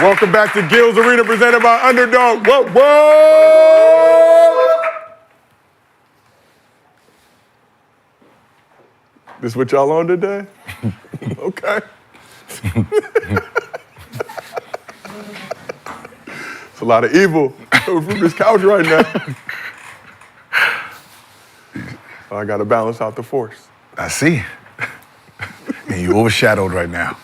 Welcome back to Gil's Arena, presented by Underdog. Whoa, whoa! This what y'all on today? Okay. It's a lot of evil coming from this couch right now. I gotta balance out the force. I see. And you overshadowed right now.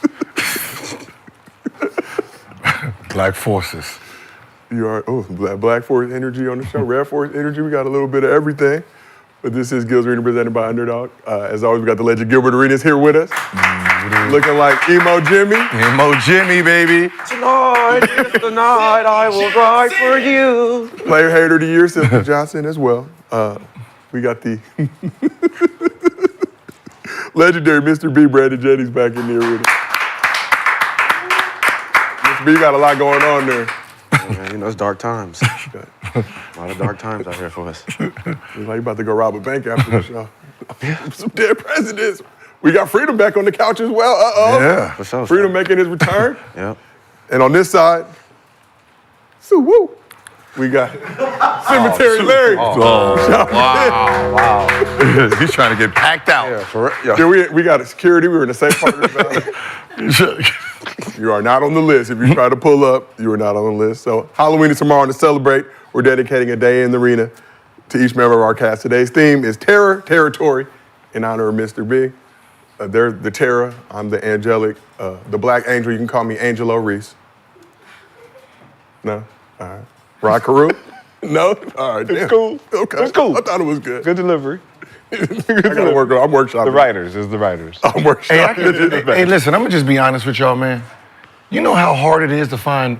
Black forces. You are, Black Force energy on the show, Red Force energy. We got a little bit of everything. But this is Gil's Arena presented by Underdog. As always, we got the legend Gilbert Arenas here with us. Looking like Emo Jimmy. Emo Jimmy, baby. Tonight is the night I will ride for you. Player Hater of the Year, Cynthia Johnson as well. We got the legendary Mr. B, Brandon Jennings, back in the arena. Mr. B, you got a lot going on there. Yeah, you know, it's dark times. A lot of dark times out here for us. Looks like you about to go rob a bank after the show. Some dead presidents. We got Freedom back on the couch as well. Uh-oh. Yeah. For sure. Freedom making his return. Yep. And on this side, woo, we got Cemetery Larry. Wow. He's trying to get packed out. Yeah, for real. Yeah. Yeah, we got a security. We were in the same part of the You are not on the list. If you try to pull up, you are not on the list. So Halloween is tomorrow, and to celebrate, we're dedicating a day in the arena to each member of our cast. Today's theme is Terror, Territory, in honor of Mr. B. They're the Terror. I'm the angelic, the Black Angel. You can call me Angelo Reese. No? All right. Rod Carew? No? All right. It's cool. Okay. It's cool. I thought it was good. Good delivery. I gotta work on. I'm workshopping. The writers is the writers. I'm workshopping. Hey, listen, I'm gonna just be honest with y'all, man. You know how hard it is to find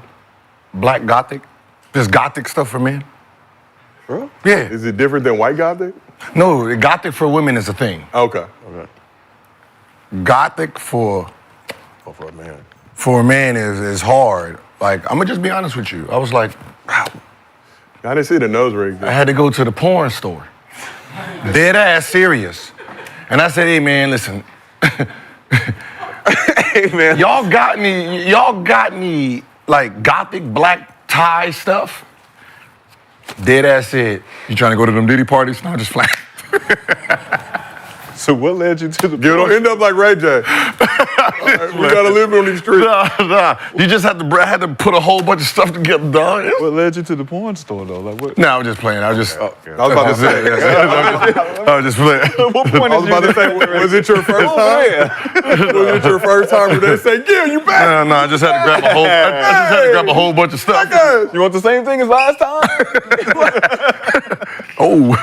black gothic? This gothic stuff for men? Huh? Yeah. Is it different than white gothic? No, gothic for women is a thing. Okay. Gothic for For a man. a man is hard. Like, I'm gonna just be honest with you. I was like, wow. I didn't see the nose ring. I had to go to the porn store. Dead ass serious. And I said, hey man, listen. Hey, man. Y'all got any like gothic black tie stuff? Dead ass said, you trying to go to them Diddy parties? No, just flat. So what led you to the You don't end up like Ray J. We gotta live on these streets. Nah. You just had to put a whole bunch of stuff together, dog. What led you to the porn store though? Like what? No, I was just playing. I was just. I was about to say. I was just playing. What point I was about to say, was it your first time? Was it your first time where they say, Gil, you back? No, I just had to grab a whole. I just had to grab a whole bunch of stuff. You want the same thing as last time? Oh.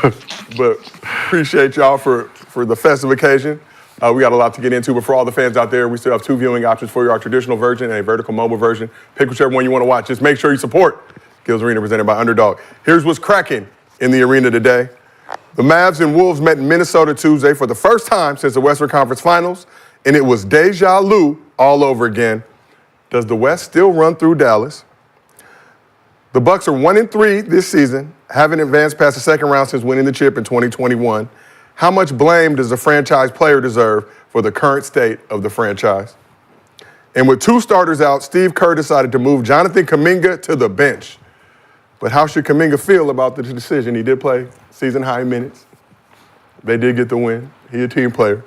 But appreciate y'all for the festive occasion. We got a lot to get into, but for all the fans out there, we still have two viewing options for you, our traditional version and a vertical mobile version. Pick whichever one you want to watch. Just make sure you support Gil's Arena presented by Underdog. Here's what's cracking in the arena today. The Mavs and Wolves met in Minnesota Tuesday for the first time since the Western Conference Finals, and it was deja vu all over again. Does the West still run through Dallas? The Bucks are 1-3 this season, haven't advanced past the second round since winning the chip in 2021. How much blame does the franchise player deserve for the current state of the franchise? And with two starters out, Steve Kerr decided to move Jonathan Kuminga to the bench. But how should Kuminga feel about the decision? He did play season-high minutes. They did get the win. He's a team player.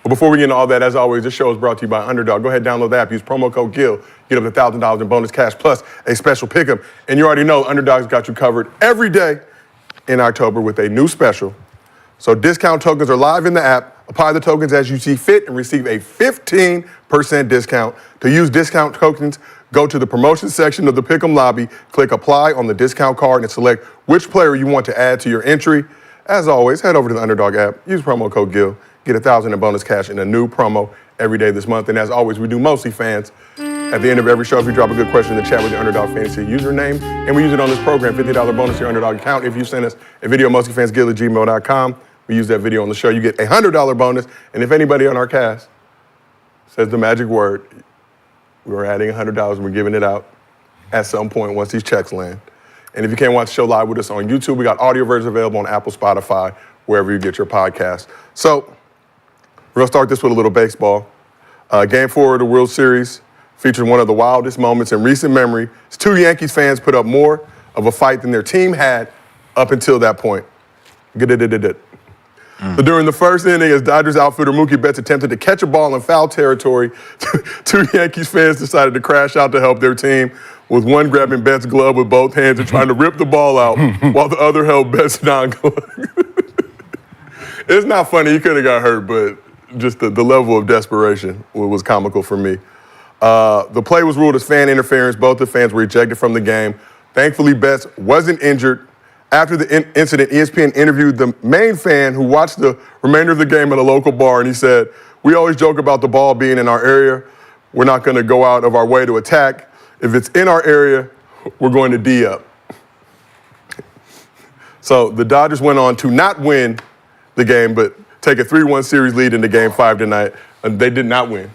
But before we get into all that, as always, this show is brought to you by Underdog. Go ahead, download the app, use promo code GIL, get up to $1,000 in bonus cash plus a special pick'em. And you already know Underdog's got you covered every day in October with a new special. So discount tokens are live in the app. Apply the tokens as you see fit and receive a 15% discount. To use discount tokens, go to the promotions section of the Pick'em lobby, click apply on the discount card and select which player you want to add to your entry. As always, head over to the Underdog app, use promo code GIL, get $1,000 in bonus cash in a new promo every day this month. And as always, we do mostly fans. At the end of every show, if you drop a good question in the chat with your Underdog Fantasy username, and we use it on this program, $50 bonus to your Underdog account. If you send us a video, mostlyfansgil@gmail.com, we use that video on the show. You get a $100 bonus. And if anybody on our cast says the magic word, we're adding $100 and we're giving it out at some point once these checks land. And if you can't watch the show live with us on YouTube, we got audio versions available on Apple, Spotify, wherever you get your podcast. So we're gonna start this with a little baseball. Game 4 of the World Series, featured one of the wildest moments in recent memory. As two Yankees fans put up more of a fight than their team had up until that point. So during the first inning, as Dodgers outfielder Mookie Betts attempted to catch a ball in foul territory, two Yankees fans decided to crash out to help their team, with one grabbing Betts' glove with both hands and trying to rip the ball out, while the other held Betts' non-glove. It's not funny, he could have got hurt, but just the level of desperation was comical for me. The play was ruled as fan interference. Both the fans were ejected from the game. Thankfully, Betts wasn't injured. After the incident, ESPN interviewed the main fan who watched the remainder of the game at a local bar, and he said, "We always joke about the ball being in our area. We're not going to go out of our way to attack. If it's in our area, we're going to D up." So the Dodgers went on to not win the game, but take a 3-1 series lead into Game 5 tonight. And they did not win.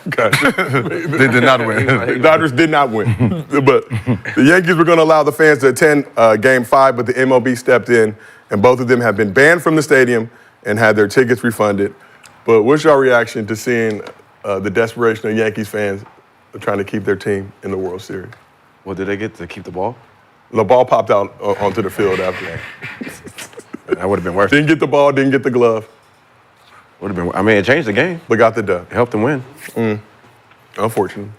Okay. They did not win. The Dodgers did not win. But the Yankees were going to allow the fans to attend Game 5, but the MLB stepped in, and both of them have been banned from the stadium and had their tickets refunded. But what's your reaction to seeing the desperation of Yankees fans trying to keep their team in the World Series? Well, did they get to keep the ball? The ball popped out onto the field after that. That would have been worse. Didn't get the ball, didn't get the glove, Would have been. I mean, it changed the game. but got the dub. It helped them win. Unfortunately.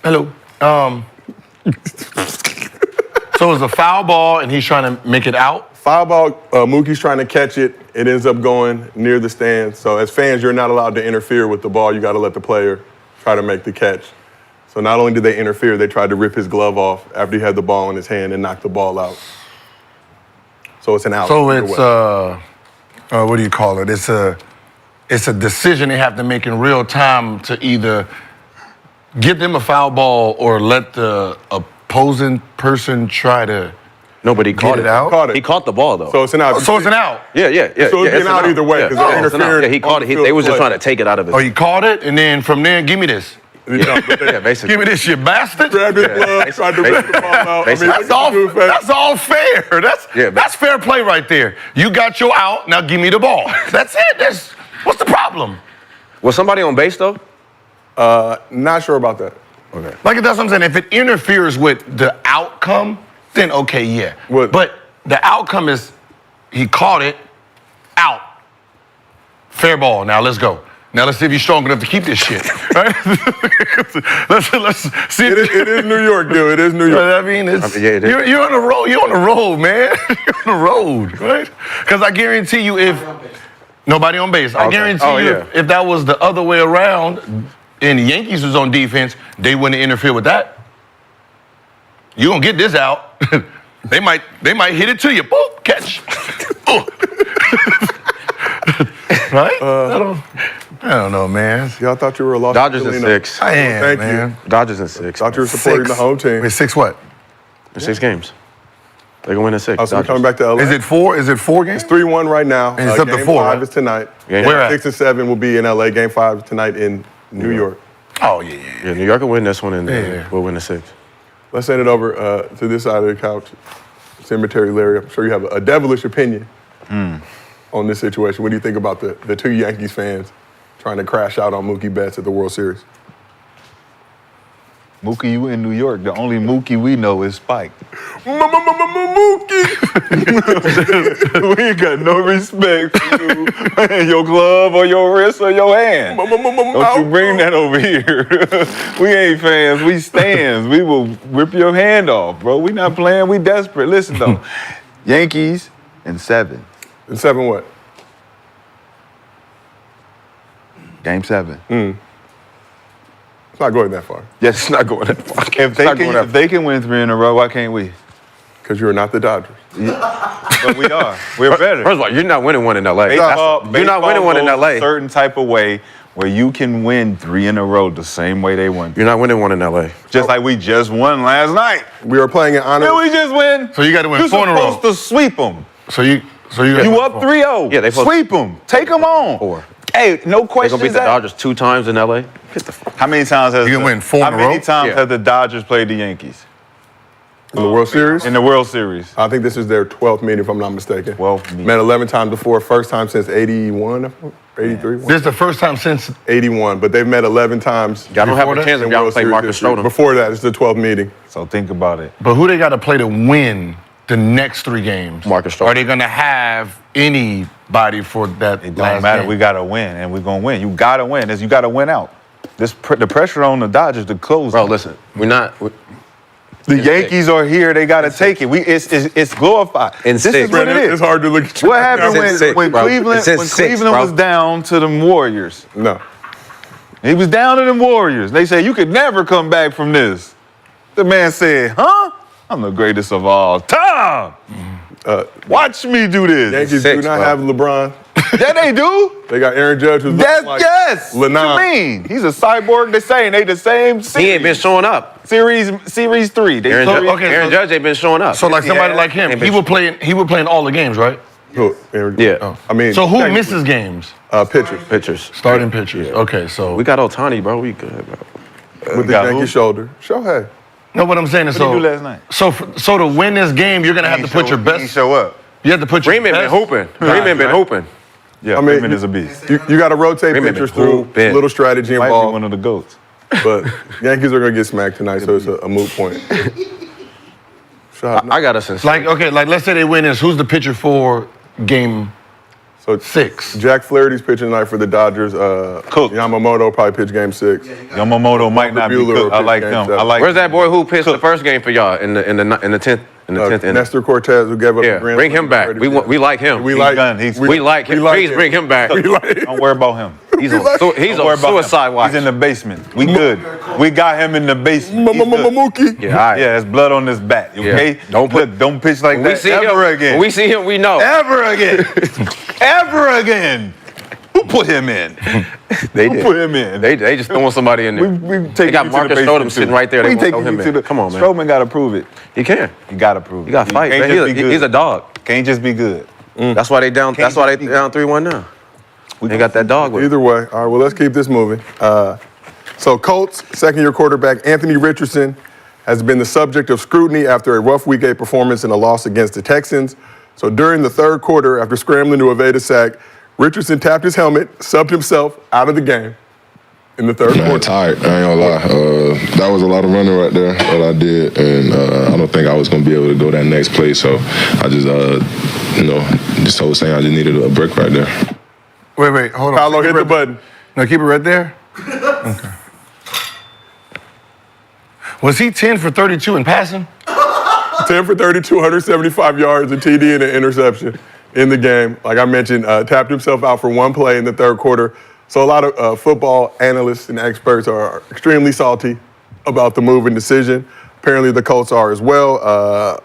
Hello. So it's a foul ball, and he's trying to make it out. Foul ball, Mookie's trying to catch it. It ends up going near the stands. So as fans, you're not allowed to interfere with the ball. You got to let the player try to make the catch. So not only did they interfere, they tried to rip his glove off after he had the ball in his hand and knocked the ball out. So it's an out. So either it's way. what do you call it? It's a decision they have to make in real time to either give them a foul ball or let the opposing person try to No, but he caught it out? Caught it. He caught the ball though. So it's an out. So it's an out. yeah. So it'd be an out either way, 'cause they're it's an out. interfering Yeah, he caught on it. the They was just field trying to take it out of his. Oh, he caught it, and then from there, give me this. yeah, basically. Give me this, you bastard. Grabbed his glove, tried to rip the ball out. Basically. That's all fair. That's fair play right there. You got your out, now give me the ball. That's it. What's the problem? Was somebody on base though? Not sure about that. Okay. Like that's what I'm saying. If it interferes with the outcome, then okay, yeah. What? But the outcome is he caught it, out. Fair ball. Now let's go. Now let's see if you're strong enough to keep this shit. Right? let's see. It is New York, dude. It is New York. I mean, it's, yeah, it is. you're on the road. You're on the road, man. You're on the road, right? Because I guarantee you, if nobody on base, I Okay. guarantee Oh, you, yeah. if that was the other way around, and the Yankees was on defense, they wouldn't interfere with that. You gonna get this out? they might hit it to you. Boop, catch. Right? I don't know, man. Y'all thought you were a Los Dodgers in Angeles. 6. I am, Thank man. you. Dodgers in 6. Thought you were supporting the home team. Wait, 6 what? In 6 games. They're gonna win in 6. Oh, so we're Dodgers. coming back to LA. Is it 4? Is it 4 games? 3-1 right now. And it's up to Game 4, 5 right? is tonight. Game Where at? 6 and 7 will be in LA. Game 5 is tonight in New York. Oh, yeah. Yeah, New York will win this one, and Yeah. we'll win the 6. Let's send it over to this side of the couch. Cemetery Larry, I'm sure you have a devilish opinion on this situation. What do you think about the two Yankees fans trying to crash out on Mookie Betts at the World Series? Mookie, you in New York. The only Mookie we know is Spike. Mookie! We ain't got no respect for you and your glove or your wrist or your hand. Don't you bring that over here. We ain't fans, we stands. We will rip your hand off, bro. We not playing, we desperate. Listen though, Yankees in 7. And 7 what? Game 7. It's not going that far. Yes, it's not going that far. If they can win 3 in a row, why can't we? Because you're not the Dodgers. But we are. We're better. First of all, you're not winning one in LA. You're not winning one in goes LA. a certain type of way where you can win 3 in a row the same way they won. You're not winning one in LA. Just like we just won last night. We are playing in honor. Did we just win? So you got to win You're 4 in a row. supposed to sweep them. So you You up 3-0. Yeah, they supposed- sweep them. Take them on. 4. Hey, no They're questions gonna beat the asked. Dodgers 2 times in LA. Get the fuck. How many times has You can win 4 in a How many row? times Yeah. have the Dodgers played the Yankees? In the World Series? In the World Series. I think this is their 12th meeting, if I'm not mistaken. 12th meeting. Met 11 times before, first time since 81, 83? This is the first time since 81, but they've met 11 times. Y'all don't have Before a that, chance if in y'all World play Series Marcus this year. Stroman. Before that, it's the 12th meeting. So think about it. But who they got to play to win the next 3 games? Marcus Stroman. Are they going to have anybody for that It last don't matter. game? We gotta win, and we're gonna win. You gotta win. You gotta win out. The pressure on the Dodgers to close. Bro, listen, The Yankees are here. They gotta take it. It's glorified. In This is six. what it Brandon, is. it's hard to look at you. What happened It's in six, when bro. Cleveland It's in six, Cleveland bro. was down to the Warriors? No. He was down to the Warriors. They said you could never come back from this. The man said, "Huh? I'm the greatest of all time. Watch me do this." Yankees Six, do not bro. have LeBron. Yeah, they do. They got Aaron Judge, who's Yes, like yes. What Lennon. you mean? He's a cyborg. They're saying they the same series. He ain't been showing up. Series 3. They Aaron, okay, Aaron so- Judge ain't been showing up. So like somebody like him, Ain't he been- would play in all the games, right? Who? Aaron Judge. Yeah. Oh. I mean, So who technically, misses games? Pitchers Pitchers. Starting pitchers. Okay, so We got Ohtani, bro. We good, bro. with the got Yankee who? shoulder. Shohei. no, what I'm saying is What so. did he do last night? So to win this game, you're gonna have to put your best. show up. You have to put your Freeman been best. hooping. Freeman been hooping. Yeah, I mean, Freeman is a beast. You got to rotate Freeman pitchers been through. hooping. A little strategy Might be involved. one of the GOATs. But Yankees are going to get smacked tonight, so it's a moot point. Shot. I got us in Like okay, like let's say they win this. Who's the pitcher for game So 6? Jack Flaherty's pitching tonight for the Dodgers. Cook. Yamamoto probably pitch game 6. Yamamoto might not be Buehler cooked. I will like pitch him. game I seven. like. Where's that boy who pitched the first game for y'all in the 10th inning? Nestor Cortez, who gave up Yeah, the grand bring slam him back. already. We like him. We He's like done. He's- We like him. Please bring him back. We like Don't worry about him. He's like- on Don't worry he's about him. suicide watch. He's in the basement. We good. We got him in the basement. He's good. Mookie. Yeah, all right. Yeah, there's blood on his back. Okay. Yeah. Don't pitch like When we that see ever him again. When we see him, we know. Ever again. Ever again. Who put him in? They Who did. put him in? They just throwing somebody in there. We They take got you to the Marcus basement, Stroman sitting too. right there. They We won't take throw you him to in. the. Come on, man. Stroman got to prove it. He can. You got to prove it. He got to fight, Can't man. just be good. He's a dog. Can't just be good. That's why they down. That's why they down 3-1 now. They got that dog with. Either way. All right, well, let's keep this moving. So Colts second-year quarterback Anthony Richardson has been the subject of scrutiny after a rough Week 8 performance in a loss against the Texans. So during the third quarter, after scrambling to evade a sack, Richardson tapped his helmet, subbed himself out of the game in the third Man, quarter. tired. I ain't gonna lie. That was a lot of running right there, what I did, and I don't think I was gonna be able to go that next play. So I just, this whole thing, I just needed a break right there. Wait, hold on. Paolo Keep hit it the right- button. No, keep it right there. Okay. Was he 10 for 32 in passing? 10 for 30, 275 yards, a TD, and an interception in the game. Like I mentioned, tapped himself out for one play in the third quarter. So a lot of football analysts and experts are extremely salty about the move and decision. Apparently the Colts are as well.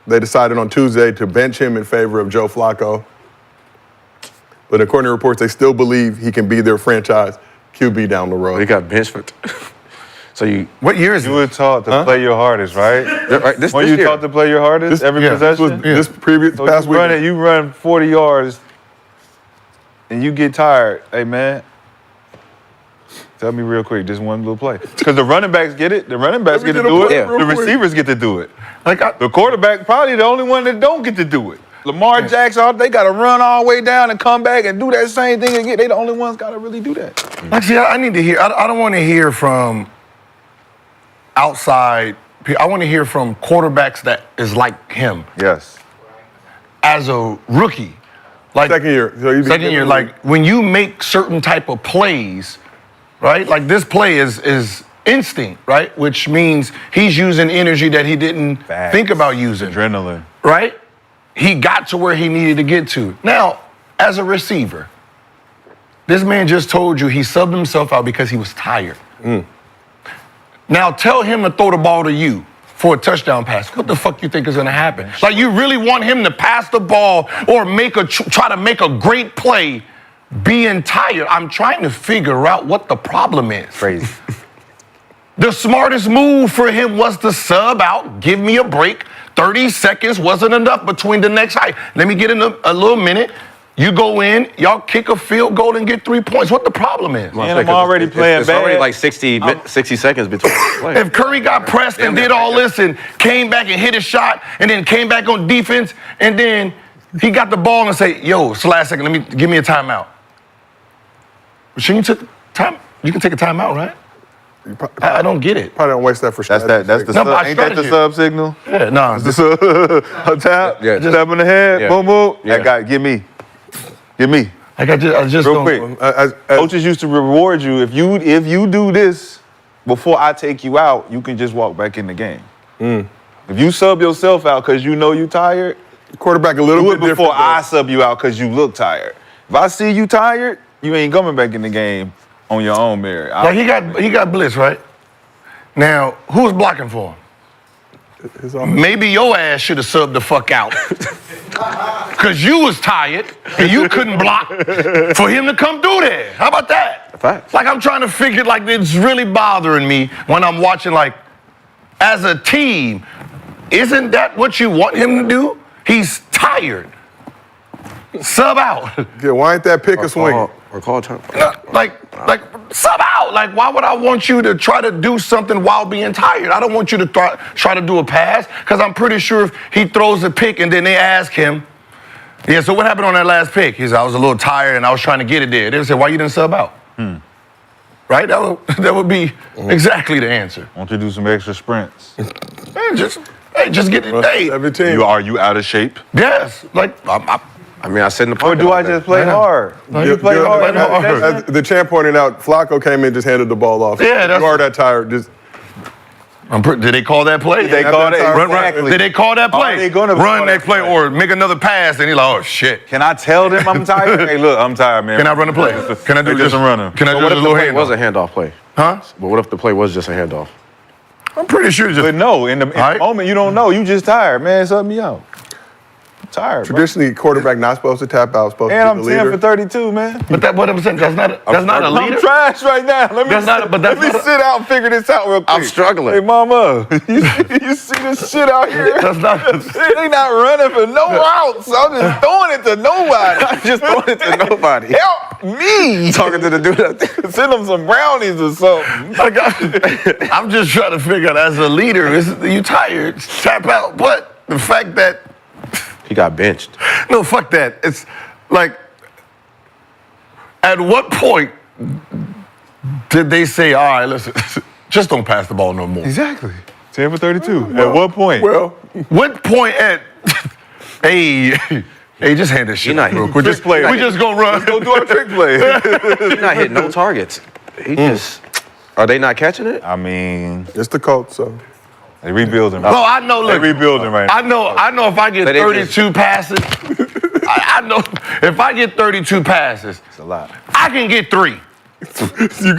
They decided on Tuesday to bench him in favor of Joe Flacco. But according to reports, they still believe he can be their franchise QB down the road. He got benched for. So you. What year is You it? were taught to play your hardest, right? Right, this When this you year. taught to play your hardest every yeah, This was possession. this previous So past week. you run 40 yards, and you get tired. Hey man, tell me real quick, just one little play. Because the running backs get it. The running backs Let me get to get a do play it. real The quick. receivers get to do it. Like, The quarterback probably the only one that don't get to do it. Lamar Jackson, they got to run all the way down and come back and do that same thing again. They the only ones got to really do that. see, I need to hear. I don't want to hear from outside. I want to hear from quarterbacks that is like him Yes. as a rookie. Like Second year. So you second year, like when you make certain type of plays, right? Like this play is instinct, right? Which means he's using energy that he didn't Facts. think about using, Adrenaline. right? He got to where he needed to get to. Now, as a receiver, this man just told you he subbed himself out because he was tired. Now tell him to throw the ball to you for a touchdown pass. What the fuck you think is gonna happen? Like you really want him to pass the ball or try to make a great play being tired? I'm trying to figure out what the problem is. Crazy. The smartest move for him was to sub out, give me a break. 30 seconds wasn't enough between the next high. Let me get in a little minute. You go in, y'all kick a field goal and get 3 points. What the problem is? Man, I'm already playing it's bad. already like 60 seconds between plays. If Curry got pressed and did all this and came back and hit a shot and then came back on defense and then he got the ball and say, yo, it's the last second, give me a timeout. Shouldn't you take time? You can take a timeout, right? I don't get it. Probably don't waste that for That's the No, but sub. Ain't that the strategy. sub signal? Yeah, no. The sub. A tap. Yeah. Tap in the head. Yeah. Boom, boom. Yeah. That guy, give me. Like I just Real don't. quick. Coaches used to reward you if you do this before I take you out, you can just walk back in the game. If you sub yourself out because you know you tired, quarterback a little do bit it before different, I sub you out because you look tired. If I see you tired, you ain't coming back in the game on your own merit. Like he got blitz, right? Now, who's blocking for him? Maybe your ass should have subbed the fuck out. Because you was tired and you couldn't block for him to come through there. How about that? Facts. Like I'm trying to figure, like it's really bothering me when I'm watching, like, as a team, isn't that what you want him to do? He's tired. Sub out. Yeah, why ain't that pick a swing? Or call time. Like, sub out. Like, why would I want you to try to do something while being tired? I don't want you to try to do a pass, because I'm pretty sure if he throws a pick and then they ask him, yeah, so what happened on that last pick? He said, I was a little tired and I was trying to get it there. They said, why you didn't sub out? Right? That would be exactly the answer. Won't you do some extra sprints? Hey, just get it. Hey, 17. Are you out of shape? yes. Like, I mean, I sit in the Or pocket. do I all day. just play hard? You play Gil- hard. as the champ pointed out, Flacco came in, just handed the ball off. Yeah, that's- you are that tired. Just did they call that play? They call that Run, exactly. Did they call that play? Are they gonna run call that that play play? or make another pass? And he's like, oh shit. Can I tell them I'm tired? Hey, look, I'm tired, man. Can I run the play? Can I do Hey, just a runner. Can I But do what just if a the little play was a handoff? handoff play? Huh? But what if the play was just a handoff? I'm pretty sure it's But just. no, in the Alright. moment, you don't know. You just tired, man. Sub me out. I'm tired, bro. traditionally, quarterback not supposed to tap out, supposed And to I'm be the 10 leader. for 32, man. But what I'm saying, that's not a I'm leader. trash right now. Let me That's not- but that's let me not a- sit out and figure this out real quick. I'm struggling. Hey, mama, you see this shit out here? That's not. They not running for no routes. I'm just throwing it to nobody. I'm just throwing it to nobody. Help me. Talking to the dude out there. Send them some brownies or something. I'm just trying to figure out, as a leader, you tired? Tap out. But the fact that He got benched. no, fuck that. It's like, at what point did they say, all right, listen, just don't pass the ball no more? Exactly. 10 for 32. At what point? Well, What point at, hey, just hand this shit not real hitting quick. trick play. We just gonna run. Go do our trick play. He's not hitting no targets. He just. Are they not catching it? I mean, it's the Colts, so. they rebuilding. No, I know. They Look, rebuilding right now. I know. If I get But they just- 32 passes, I know if I get 32 passes, It's a lot. I can get 3. you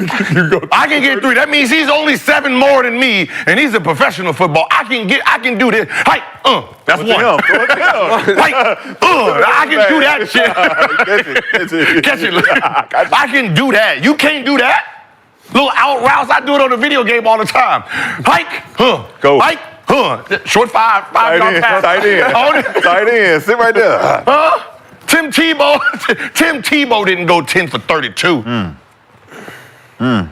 go. I can get 3. That means he's only 7 more than me, and he's a professional football. I can do this. Hey, that's one. Like, I can do that shit. Catch it. I can do that. You can't do that. Little out routes, I do it on the video game all the time. Hike, Go. Hike, short 5 Tight yard end, pass. tight end, tight end. Sit right there. Tim Tebow didn't go 10 for 32. And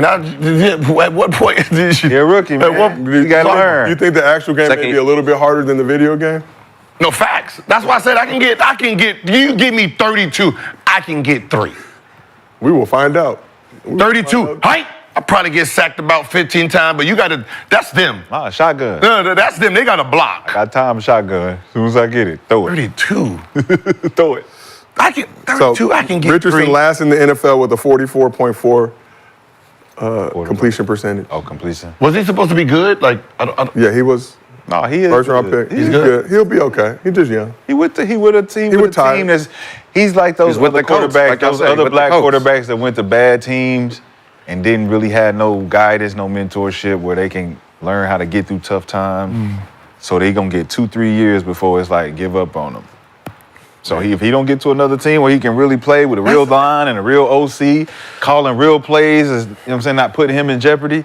at what point did you? You're a rookie, man. At what, You gotta learn. You think the actual game may be a little bit harder than the video game? No, facts. That's why I said I can get. You give me 32, I can get 3. We will find out. 32, height. I probably get sacked about 15 times, but you gotta. That's them. Shotgun. No, that's them. They got to block. Got time shotgun. As soon as I get it, throw it. 32. Throw it. I can 32. I can get Richardson 3. last in the NFL with a 44.4 completion percentage. Oh, completion. Was he supposed to be good? Like, I don't Yeah, he was No, he is. first round pick. He's good. He'll be okay. He's just young. He with a team. He with a retired. team that's. He's like those He's with other the Colts, quarterbacks, like I those said, other with the black Colts. quarterbacks that went to bad teams and didn't really have no guidance, no mentorship where they can learn how to get through tough times. So they gonna get 2-3 years before it's like give up on them. So if he don't get to another team where he can really play with a real line and a real OC, calling real plays, you know what I'm saying, not putting him in jeopardy,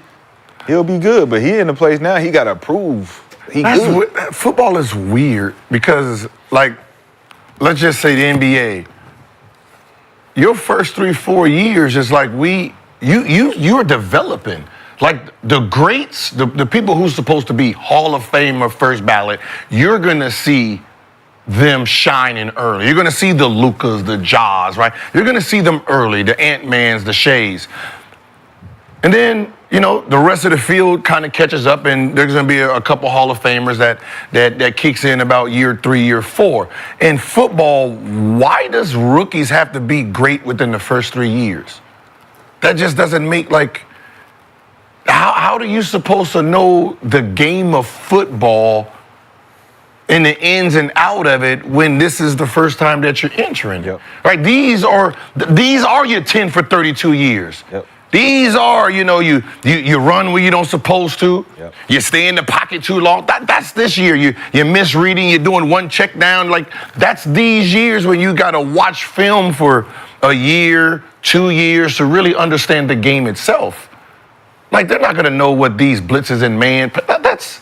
he'll be good. But he in the place now, he gotta prove he good. Football is weird because, like let's just say the NBA, your first 3-4 years is like you're developing. Like the greats, the people who's supposed to be Hall of Fame or first ballot, you're gonna see them shining early. You're gonna see the Lukas, the Jaws, right? You're gonna see them early, the Ant-Mans, the Shays. And then, the rest of the field kind of catches up, and there's gonna be a couple Hall of Famers that kicks in about year 3, year 4. In football, why does rookies have to be great within the first 3 years? That just doesn't make how are you supposed to know the game of football and the ins and out of it when this is the first time that you're entering? Yep. Right? These are your 10 for 32 years. Yep. These are, you run where you don't supposed to. Yep. You stay in the pocket too long. That's this year. You're misreading. You're doing one check down. That's these years when you got to watch film for a year, 2 years to really understand the game itself. They're not going to know what these blitzes and man. That's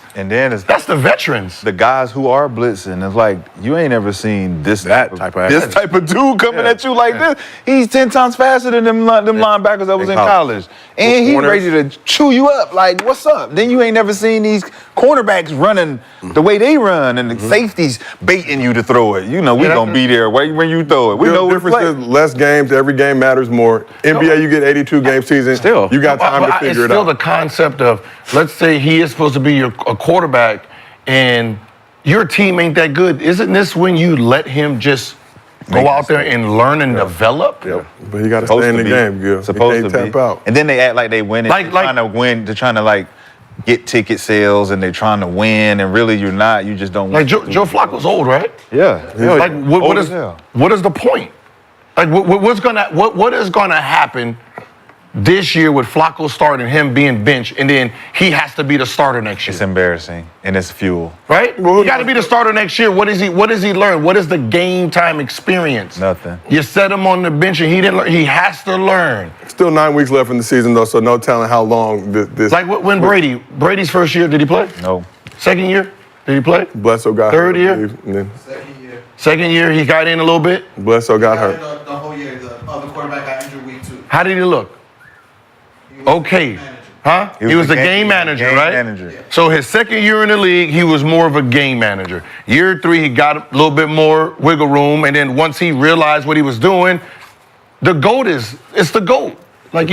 the veterans. The guys who are blitzing, it's like you ain't ever seen this type of dude coming at you like this. He's 10 times faster than them linebackers that was in college, and he's ready to chew you up. Like, what's up? Then you ain't never seen these cornerbacks running the way they run, and the safeties baiting you to throw it. We gonna be there when you throw it. We know the difference is less games. Every game matters more. NBA, you get 82 game season. Still, you got time to figure it out. It's still the concept of, let's say he is supposed to be a quarterback and your team ain't that good. Isn't this when you let him just go out there and learn and develop? Yep. But you got to stay in the game, Gil. Supposed you to can't be. tap out. And then they act like they win. They're trying to win. They're trying to get ticket sales, and they're trying to win. And really, you're not. You just don't. Joe Flacco's old, right? Yeah. What is the point? What is gonna happen this year with Flacco starting, him being benched, and then he has to be the starter next year? It's embarrassing, and it's fuel. Right? You got to be the starter next year. What does he learn? What is the game time experience? Nothing. You set him on the bench, and he didn't learn. He has to learn. Still 9 weeks left in the season, though, so no telling how long this. When Brady's first year, did he play? No. Second year, did he play? Bledsoe got Third hurt. year? Second year, he got in a little bit. Bledsoe got hurt. The whole year, the other quarterback got injured week 2. How did he look? Okay. Huh? He was the game manager, right? Manager. So his second year in the league, he was more of a game manager. Year 3, he got a little bit more wiggle room, and then once he realized what he was doing, the GOAT it's the GOAT. I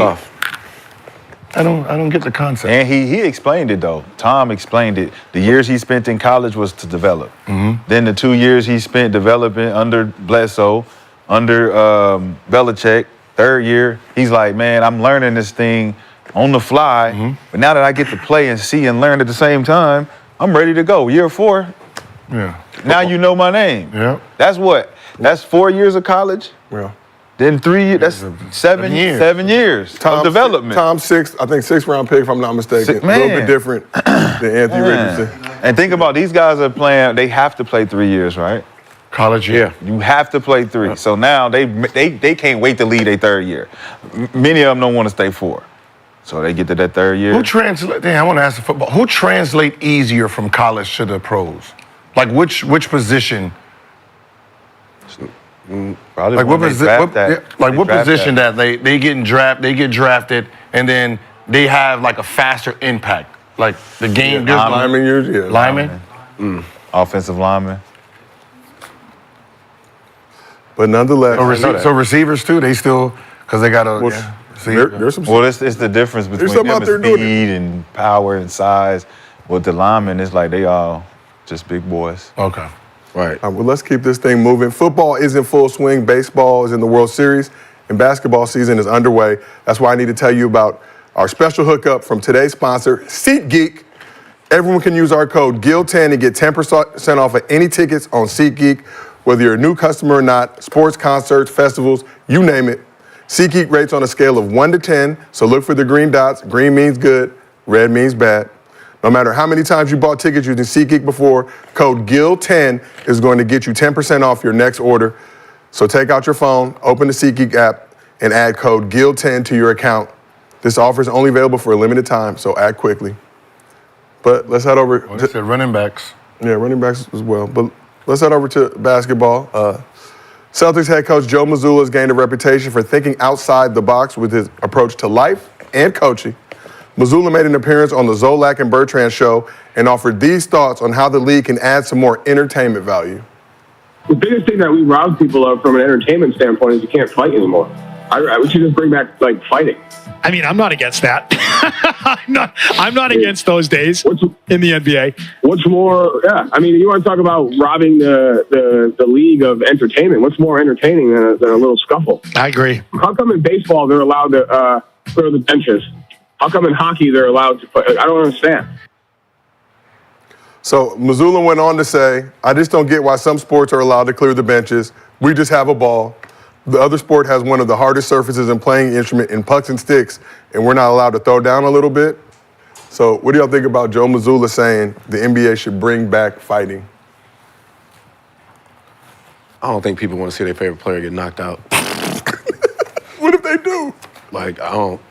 don't get the concept. And he explained it, though. Tom explained it. The years he spent in college was to develop. Mm-hmm. Then the 2 years he spent developing under Bledsoe, under Belichick, third year, he's like, man, I'm learning this thing on the fly. Mm-hmm. But now that I get to play and see and learn at the same time, I'm ready to go. Year 4, now you know my name. Yeah. That's what? That's 4 years of college? Yeah. Then 3 years, that's 7 years. 7 years of development. Tom's sixth round pick, if I'm not mistaken. A little bit different than Anthony Richardson. And think about these guys are playing, they have to play 3 years, right? College year. You have to play 3. So now they can't wait to leave their third year. Many of them don't want to stay 4. So they get to that third year. I want to ask the football. Who translate easier from college to the pros? Which position? Probably what position that they get drafted and then they have a faster impact. The game. Lineman usually. Yeah. Lineman. Offensive lineman. But nonetheless. So receivers too, they still, because they got to. There's some. Well, it's the difference between them and speed and power and size. With the linemen, it's like they all just big boys. Okay. Right. Well, let's keep this thing moving. Football is in full swing. Baseball is in the World Series, and basketball season is underway. That's why I need to tell you about our special hookup from today's sponsor, SeatGeek. Everyone can use our code GIL10 and get 10% off of any tickets on SeatGeek, whether you're a new customer or not, sports, concerts, festivals, you name it. SeatGeek rates on a scale of 1 to 10, so look for the green dots. Green means good, red means bad. No matter how many times you bought tickets using SeatGeek before, code GIL10 is going to get you 10% off your next order. So take out your phone, open the SeatGeek app, and add code GIL10 to your account. This offer is only available for a limited time, so act quickly. But let's head over to running backs. Yeah, running backs as well. But let's head over to basketball. Celtics head coach Joe Mazzulla has gained a reputation for thinking outside the box with his approach to life and coaching. Mazzulla made an appearance on the Zolak and Bertrand show and offered these thoughts on how the league can add some more entertainment value. The biggest thing that we rob people of from an entertainment standpoint is you can't fight anymore. We should just bring back, like, fighting. I mean, I'm not against that. I'm not against those days in the NBA. What's more, yeah, I mean, you want to talk about robbing the league of entertainment. What's more entertaining than a little scuffle? I agree. How come in baseball they're allowed to clear the benches? How come in hockey they're allowed to play? I don't understand. So Mazzulla went on to say, I just don't get why some sports are allowed to clear the benches. We just have a ball. The other sport has one of the hardest surfaces and playing instrument in pucks and sticks, and we're not allowed to throw down a little bit. So what do y'all think about Joe Mazzulla saying the NBA should bring back fighting? I don't think people want to see their favorite player get knocked out. What if they do? Like, I don't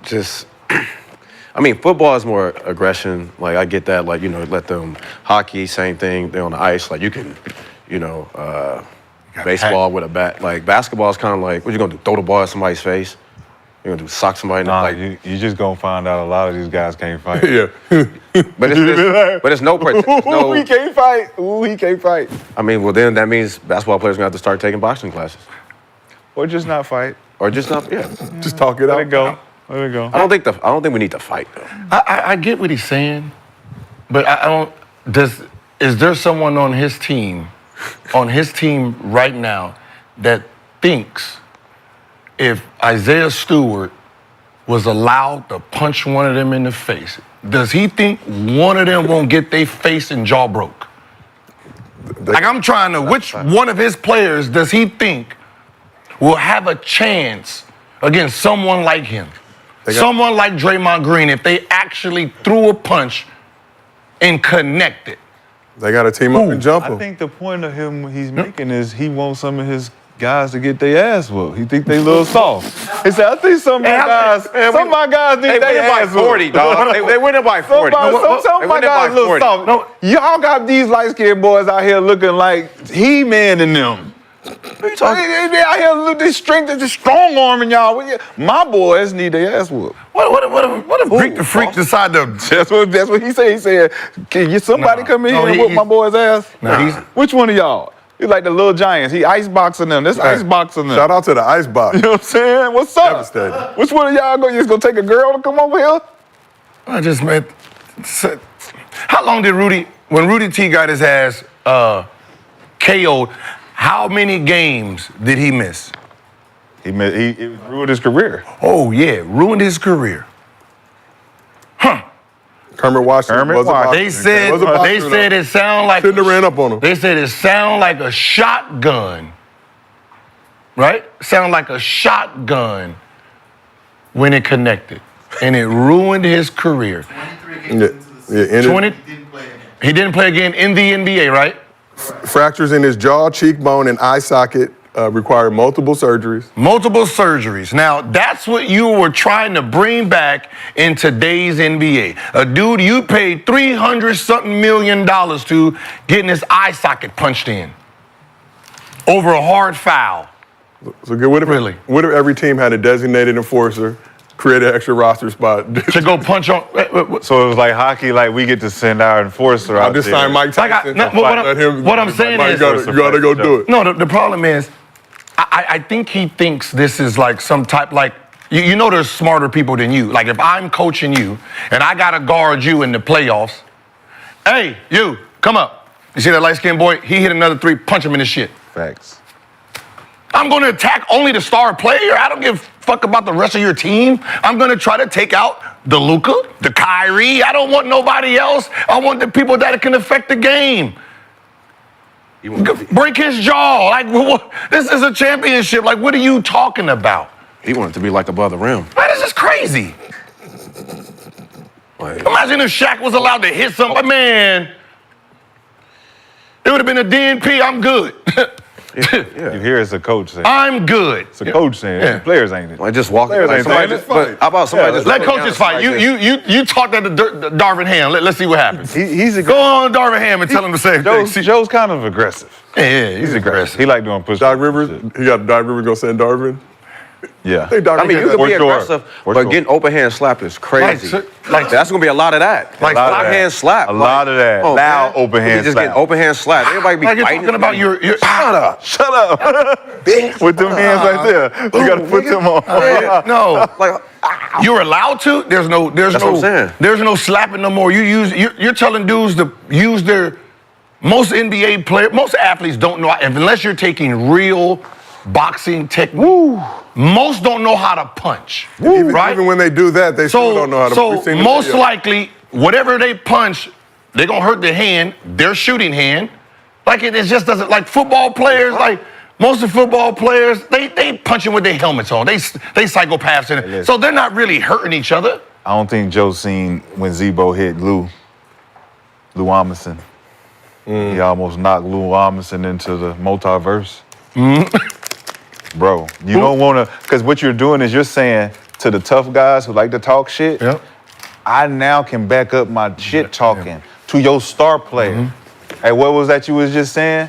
just... I mean, football is more aggression. Like, I get that. Like, let them... Hockey, same thing. They're on the ice. Like, you can, baseball with a bat. Like, basketball is kind of like, what you going to do, throw the ball at somebody's face? You're going to do sock somebody in the Nah, you just going to find out a lot of these guys can't fight. Yeah. But it's no... Ooh, he can't fight. Ooh, he can't fight. I mean, well, then that means basketball players are going to have to start taking boxing classes. Or just not fight. Or just not, yeah. Just talk it out. Let it go. Let it go. I don't think we need to fight, though. I get what he's saying, but I don't. Is there someone on his team right now that thinks if Isaiah Stewart was allowed to punch one of them in the face, does he think one of them won't get their face and jaw broke? Like, I'm trying to, which one of his players does he think will have a chance against someone like him? Someone like Draymond Green, if they actually threw a punch and connected. They got to team up and jump him. I think the point of him he's making is he wants some of his guys to get their ass whooped. He think they a little soft. He said, I think some of my guys need their ass whooped. 40, dog. They win it by 40. Some of my guys a little soft. No, y'all got these light-skinned boys out here looking like He-Man in them. What are you talking? They out here look this strength, this strong arming y'all. My boys need their ass whooped. What if Greek the Freak decide to... That's what he said. He said, can somebody come in here and whoop my boy's ass? Which one of y'all? He's like the little giants. He ice boxing them. That's ice boxing them. Shout out to the ice box. You know what I'm saying? What's up? Devastating. Which one of y'all you just gonna take a girl to come over here? I just meant... How long did when Rudy T got his ass KO'd, how many games did he miss? It ruined his career. Oh, yeah, ruined his career. Kermit Washington. They said it sounded like... Shouldn't have ran up on him. They said it sounded like a shotgun. Right? Sounded like a shotgun when it connected. And it ruined his career. 23 games into the season. He didn't play again in the NBA, right? Fractures in his jaw, cheekbone, and eye socket required multiple surgeries. Multiple surgeries. Now, that's what you were trying to bring back in today's NBA. A dude you paid $300-something million to getting his eye socket punched in over a hard foul. So what if every team had a designated enforcer, create an extra roster spot to go punch on? So it was like hockey, like we get to send our enforcer out there. I just signed Mike Tyson. What I'm saying is, you gotta go do it. No, the problem is, I think he thinks this is like some type, like, you know there's smarter people than you. Like if I'm coaching you and I gotta guard you in the playoffs, hey, you, come up. You see that light-skinned boy? He hit another three, punch him in the shit. Facts. I'm gonna attack only the star player. I don't give a fuck about the rest of your team. I'm gonna try to take out the Luka, the Kyrie. I don't want nobody else. I want the people that can affect the game. Break his jaw. Like, this is a championship. Like, what are you talking about? He wanted to be like above the rim. Man, this is crazy. Imagine if Shaq was allowed to hit somebody. Man, it would have been a DNP. I'm good. Yeah. You hear it's a coach saying. I'm good. It's a coach saying. Yeah. Players ain't it. Like just walk. Players ain't somebody just, but how about somebody just let coaches fight? You talk that to Darvin Ham. Let's see what happens. He's go on Darvin Ham and tell him the same thing. Joe's kind of aggressive. Yeah, he's aggressive. He like doing push-ups. Doc Rivers, he got Doc Rivers gonna send Darvin. Yeah. I think Doc I mean, you Rivers- could be For sure. aggressive, For but sure. getting open hand slap is crazy. Like- That's gonna be a lot of that. Like- Lock hand slap. A lot of that. Oh, Loud man. open You hand just slap. get open hand slap. Everybody be Like you're fighting. talking about your Shut up. Shut up. With them hands right there. You gotta put them on. no. Like, You're allowed to. There's no That's what I'm saying. there's no slapping no more. You're telling dudes to use their most NBA players, most athletes don't know unless you're taking real boxing technique. Most don't know how to punch. Right? Even when they do that, they still don't know how to. We've So seen the most video. likely, whatever they punch, they're gonna hurt their hand, their shooting hand. Like it just doesn't. Like football players, like most of the football players, they punching with their helmets on. They psychopaths in it, so they're not really hurting each other. I don't think Joe seen when Zebo hit Lou Amundsen. He almost knocked Lou Amundsen into the multiverse. Bro, you don't want to, because what you're doing is you're saying to the tough guys who like to talk shit, Yep. I now can back up my shit talking to your star player. Hey, what was that you was just saying?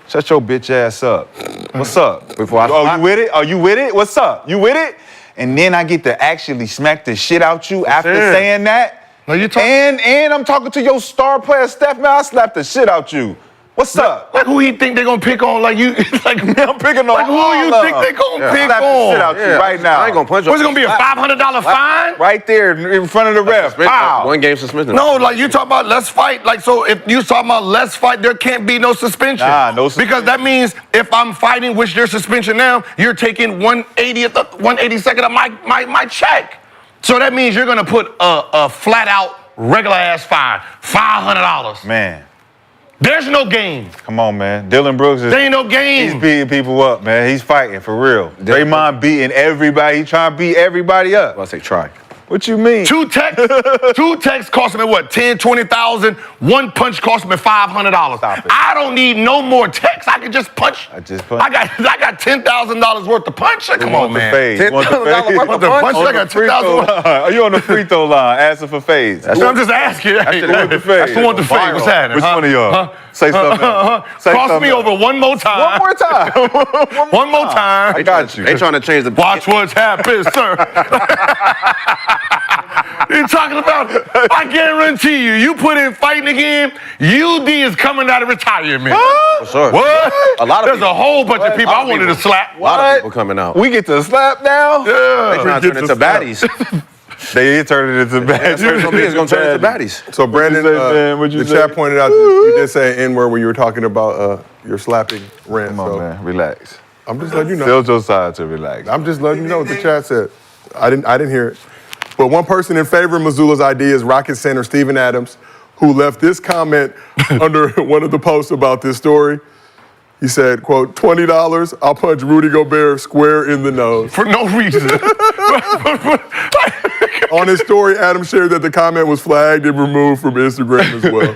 Shut your bitch ass up. What's up? Before I Oh, slap- you with it? Are you with it? What's up? You with it? And then I get to actually smack the shit out you after saying. saying that. No, you talk- And I'm talking to your star player, Steph. Man, I slapped the shit out you. What's up? Like who he think they gonna pick on? Like you, like I'm picking on like who all you of think them. they gonna Yeah. pick Slap the on? shit out you right now. I ain't gonna punch you. What's it gonna be, a $500 fine? Right there in front of the ref. Pow. 1 game suspension. No, like you talking about let's fight. Like so, if you talking about let's fight, there can't be no suspension. Nah, no suspension. Because that means if I'm fighting, which there's suspension now, you're taking 1/82nd of my check. So that means you're gonna put a flat out regular ass fine, $500. Man, There's no game. come on, man. Dylan Brooks is There ain't no he's game. beating people up, man. He's fighting for real. Draymond beating everybody. He's trying to beat everybody up. I say try. What you mean? Two texts cost me what? 10, 20,000. One punch cost me $500. Stop it. I don't need no more texts. I can just punch. I just punch. I got $10,000 worth of punch. Come on, man. Fade. Want the $10,000 fade? worth of punch? On I got the free 10,000 throw line. Are you on the free throw line asking for fades? I'm just asking. Hey, Who want the fade? Who want the fade? What's happening? Which one of y'all? Say something else. Say Cross something me else. over one more time. One more time. One more time. I got you. They trying to change the. Watch what's happening, sir. You're talking about, I guarantee you put in fighting again, UD is coming out of retirement. For sure. What? A lot of There's people. a whole bunch of people I wanted to slap. A lot of people coming out. We get to slap now? They trying to turn into baddies. They turned it into bad. That's what it's gonna be. It's gonna turn into baddies. So Brandon, say, man? What'd you the say? chat pointed out you did say an N-word when you were talking about your slapping rant. Come on, so man. Relax. I'm just letting you know. Tell Josiah to relax. I'm just letting you know what the chat said. I didn't hear it. But one person in favor of Missoula's idea is Rocket Center Steven Adams, who left this comment under one of the posts about this story. He said, quote, $20, I'll punch Rudy Gobert square in the nose. For no reason. On his story, Adams shared that the comment was flagged and removed from Instagram as well.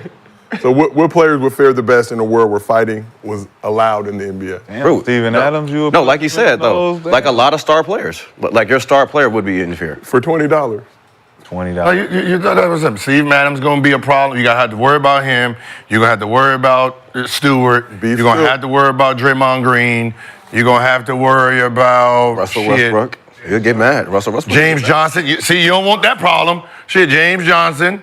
So what players would fare the best in a world where fighting was allowed in the NBA? Damn, Steven Adams, you No, like you said though, like a lot of star players. Like your star player would be in fear. For $20. $20. No, you thought that was something. Steve Adams going to be a problem. You're going to have to worry about him. You're going to have to worry about Stewart. You're going to have to worry about Draymond Green. You're going to have to worry about Russell Westbrook. He'll get mad. Russell Westbrook. James Johnson. You don't want that problem. Shit, James Johnson.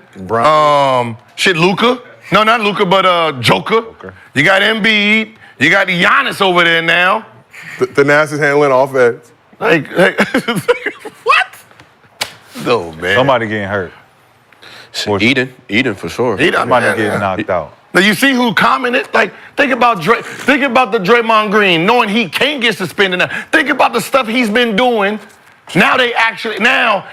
Shit, Luka. No, not Luka, but Joker. You got Embiid. You got Giannis over there now. The Nash is handling offense. Like what? No, man. Somebody getting hurt. Eden for sure. Somebody getting knocked out. Now you see who commented? Like, think about the Draymond Green, knowing he can't get suspended now. Think about the stuff he's been doing. Now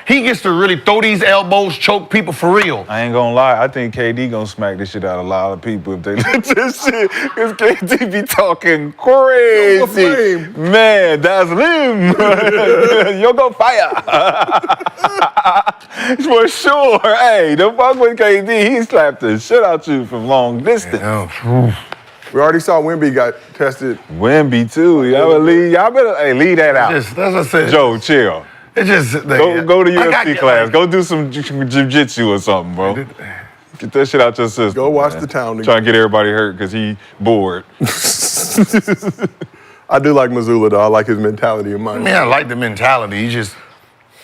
he gets to really throw these elbows, choke people for real. I ain't gonna lie, I think KD gonna smack this shit out of a lot of people if they let this shit. Cause KD be talking crazy. Man, that's him. You're gonna fire. For sure. Hey, don't fuck with KD. He slapped the shit out you from long distance. We already saw Wemby got tested. Wemby too. Y'all better leave that out. That's what I said. Joe, chill. It's just Go to UFC class. Go do some jiu-jitsu or something, bro. Get that shit out your system. Go watch man. the town. Trying to get everybody hurt because he bored. I do like Missoula, though. I like his mentality in mind. Man, I like the mentality. He just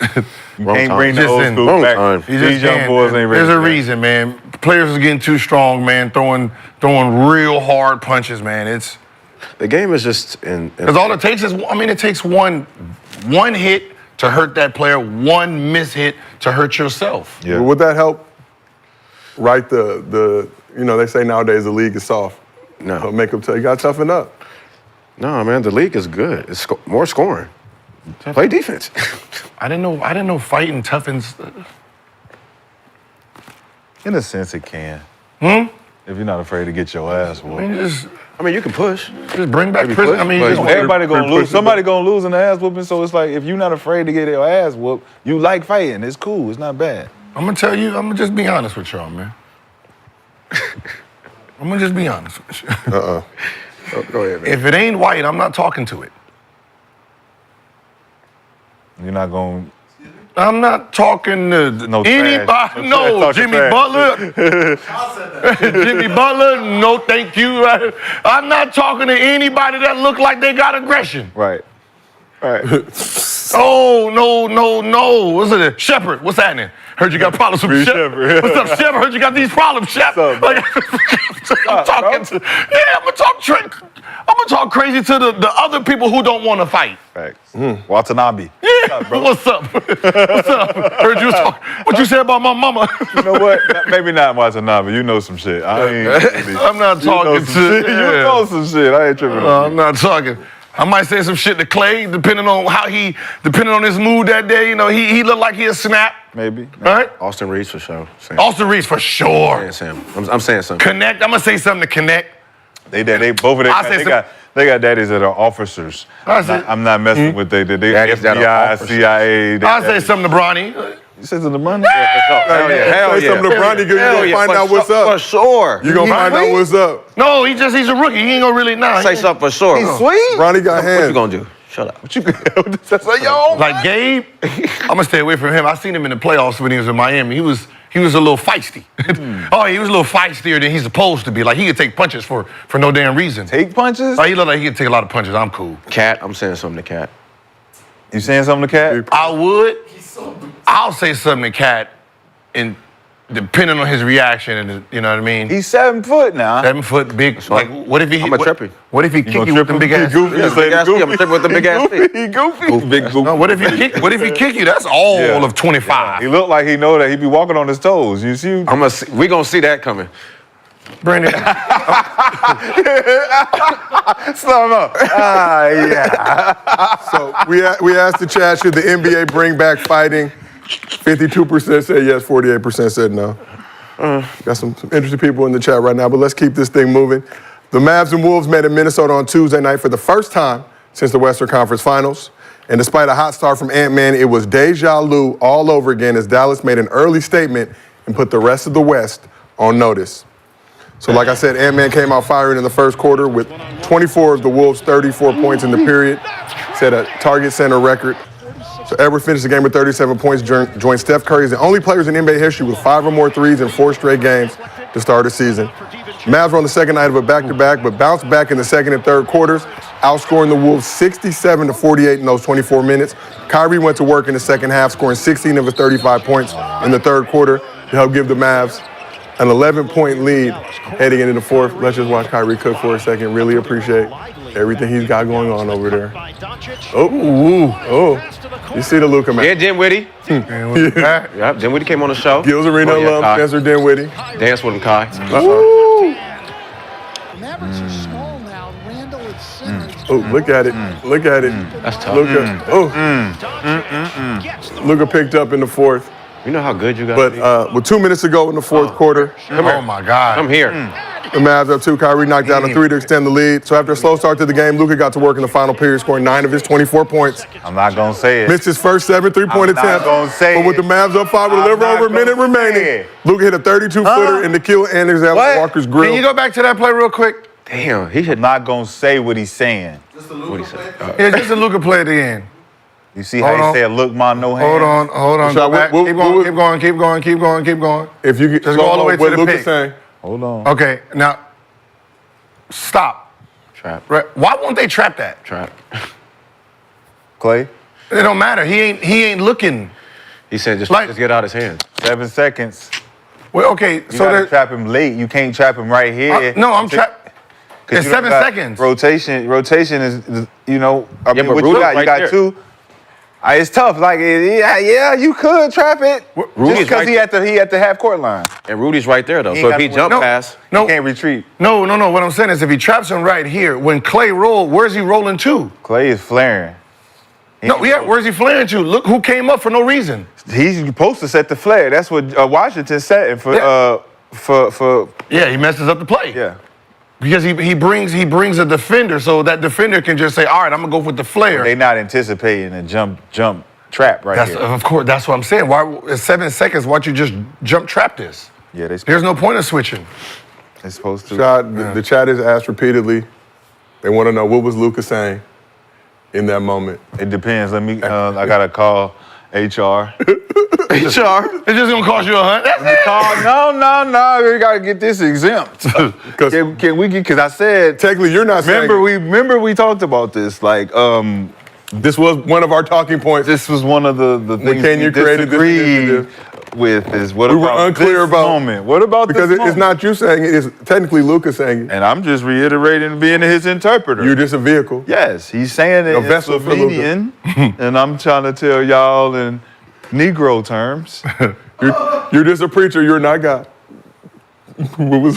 You can't bring the Just old in- school wrong back. time. These young boys ain't ready. There's for a that. reason, man. Players are getting too strong, man. Throwing real hard punches, man. It's The game is just in because all it takes is, it takes one hit to hurt that player, one miss hit to hurt yourself. Yeah. Would that help? Right, they say nowadays the league is soft. No. Make them tell you got to toughen up. No, man, the league is good. It's more scoring. Play defense. I didn't know fighting toughens. In a sense, it can. If you're not afraid to get your ass whooped. Just I mean, you can push. bring back Maybe prison. push, but- Everybody gonna lose. pushing Somebody gonna lose in the ass whooping. So it's like if you're not afraid to get your ass whooped, you like fighting. It's cool. It's not bad. I'm gonna tell you. I'm gonna just be honest with y'all, man. I'm gonna just be honest with you. Go ahead, man. If it ain't white, I'm not talking to it. You're not gonna. I'm not talking to No trash. anybody. No trash, No, talking Jimmy trash. Butler. Jimmy Butler, no thank you. I'm not talking to anybody that look like they got aggression. Right. Right. Oh, no. What's it? Shepard, what's happening? Heard you got problems with Free Shepard. Shepard. What's up, Shepard? Heard you got these problems, Shepard. What's up, I'm talking to, I'm gonna talk crazy to the other people who don't want to fight. Facts. Watanabe. Yeah. What's up? What's up? Heard you was talking. What you say about my mama? You know what? Maybe not Watanabe. You know some shit. I ain't really, I'm not you know talking some to. shit. You know some shit. I ain't tripping on I'm not talking. I might say some shit to Clay, depending on his mood that day. You know, he looked like he'll snap. Maybe. Right? Austin Reeves for sure. Austin Reeves for sure. Sam. I'm saying something. Connect. I'm gonna say something to Connect. They both of I say them. They got daddies that are officers. I'm not messing with they Daddies that are FBI, officers. CIA. I'll say something to Bronny. You said to the money? Hell yeah. Hell Say something to Bronny, you're Hell going to yeah, find for out what's sure, up. For sure. You're going to find out what's up. No, he's a rookie. He ain't gonna really know. Say something for sure. He's sweet. Bronny got What hands. you gonna do? Shut up. What you That's like, yo. Like Gabe, I'm gonna stay away from him. I seen him in the playoffs when he was in Miami. He was a little feisty. Oh, he was a little feistier than he's supposed to be. Like he could take punches for no damn reason. Take punches? Oh, he looked like he could take a lot of punches. I'm cool. Cat, I'm saying something to Cat. You saying something to Cat? I would. I'll say something to Cat, and depending on his reaction, and you know what I mean. He's 7 foot now. 7 foot big. Like what if he? I'm a trippy. What if he kick you with them big ass? Goofy. Yeah, big ass feet. I'm tripping with the big ass feet. He goofy. Big goofy. No, what if he kick? What if he kick you? That's all Yeah. of 25. He looked like he know that he be walking on his toes. You see? We gonna see that coming. Brandon, Slow him up. Yeah. So we asked the chat, should the NBA bring back fighting? 52% said yes, 48% said no. Got some interesting people in the chat right now, but let's keep this thing moving. The Mavs and Wolves met in Minnesota on Tuesday night for the first time since the Western Conference Finals. And despite a hot start from Ant-Man, it was deja vu all over again as Dallas made an early statement and put the rest of the West on notice. So like I said, Ant-Man came out firing in the first quarter with 24 of the Wolves' 34 points in the period, set a target center record. So Edward finished the game with 37 points, joined Steph Curry as the only players in NBA history with 5 or more threes in 4 straight games to start the season. Mavs were on the second night of a back-to-back, but bounced back in the second and third quarters, outscoring the Wolves 67-48 in those 24 minutes. Kyrie went to work in the second half, scoring 16 of his 35 points in the third quarter to help give the Mavs an 11-point lead heading into the fourth. Let's just watch Kyrie cook for a second. Really appreciate everything he's got going on over there. Oh. You see the Luka man. Yeah, Dinwiddie. Yeah, Dinwiddie came on the show. Gills Arena Oh, yeah, alum, Kai. Spencer Dinwiddie. Dance with him, Kai. Mavericks are small now. Randall and Simmons. Oh, look at it. Look at it. That's tough. Luka picked up in the fourth. You know how good you got. But with 2 minutes to go in the fourth quarter, oh my God. I'm here. the Mavs up 2. Kyrie knocked down a 3 to extend the lead. So after a slow start to the game, Luka got to work in the final period, scoring 9 of his 24 points. I'm not going to say it. Missed his first 7 3-point I'm not attempts. gonna say But with it. the Mavs up 5 with a I'm little not over a minute gonna say remaining, it. Luka hit a 32-footer and to kill Alexander Walker's grill. Can you go back to that play real quick? Damn, he I'm hit. not going to say what he's saying. What he said? Yeah, just a Luka play at the end. You see how he said, "Look, ma, no hand." Hold on. Rashad, Go back. Keep going. If you Just go all the way to what the Luke pick. is saying. Hold on. Okay, now stop. Trap. Right. Why won't they trap that? Trap. Clay, It don't matter. He ain't looking. He said just Like- get it out his hands. 7 seconds. Well, okay, You so gotta there, trap him late. You can't trap him right here. no, I'm trapped. 'Cause It's you don't 7 got seconds. Rotation is you know. I mean, but what you Rudy's got? You right got there. 2. It's tough. Like, yeah, you could trap it. Just Rudy's because right he at the half court line. And Rudy's right there, though. He So if ain't he got- jump no. pass, No. He can't retreat. No. What I'm saying is, if he traps him right here, when Clay roll, where's he rolling to? Clay is flaring. Where's he flaring to? Look who came up for no reason. He's supposed to set the flare. That's what Washington's setting for. Yeah, he messes up the play. Yeah. Because he brings a defender, so that defender can just say, all right, I'm gonna go with the flare. They not anticipating a jump trap right here. Of course, that's what I'm saying. Why it's 7 seconds? Why'd you just jump trap this? Yeah, There's no point of switching. They're supposed to. Rashad, the chat is asked repeatedly. They want to know what was Luka saying in that moment. It depends. Let me. I gotta call HR. It's just gonna cost you $100. That's it. No. We gotta get this exempt. Can we get? Because I said. Technically, you're not saying. Remember we talked about this. Like, this was one of our talking points. this was one of the things McCants, you we created this disagreed initiative. with. Is what We were about unclear this about- moment? What about Because this it's moment? not you saying it, it's technically Luka saying it. And I'm just reiterating being his interpreter. You're just a vehicle. Yes, he's saying it A in vessel for Luka. Slovenian, and I'm trying to tell y'all in Negro terms. You're just a preacher. You're not God. What was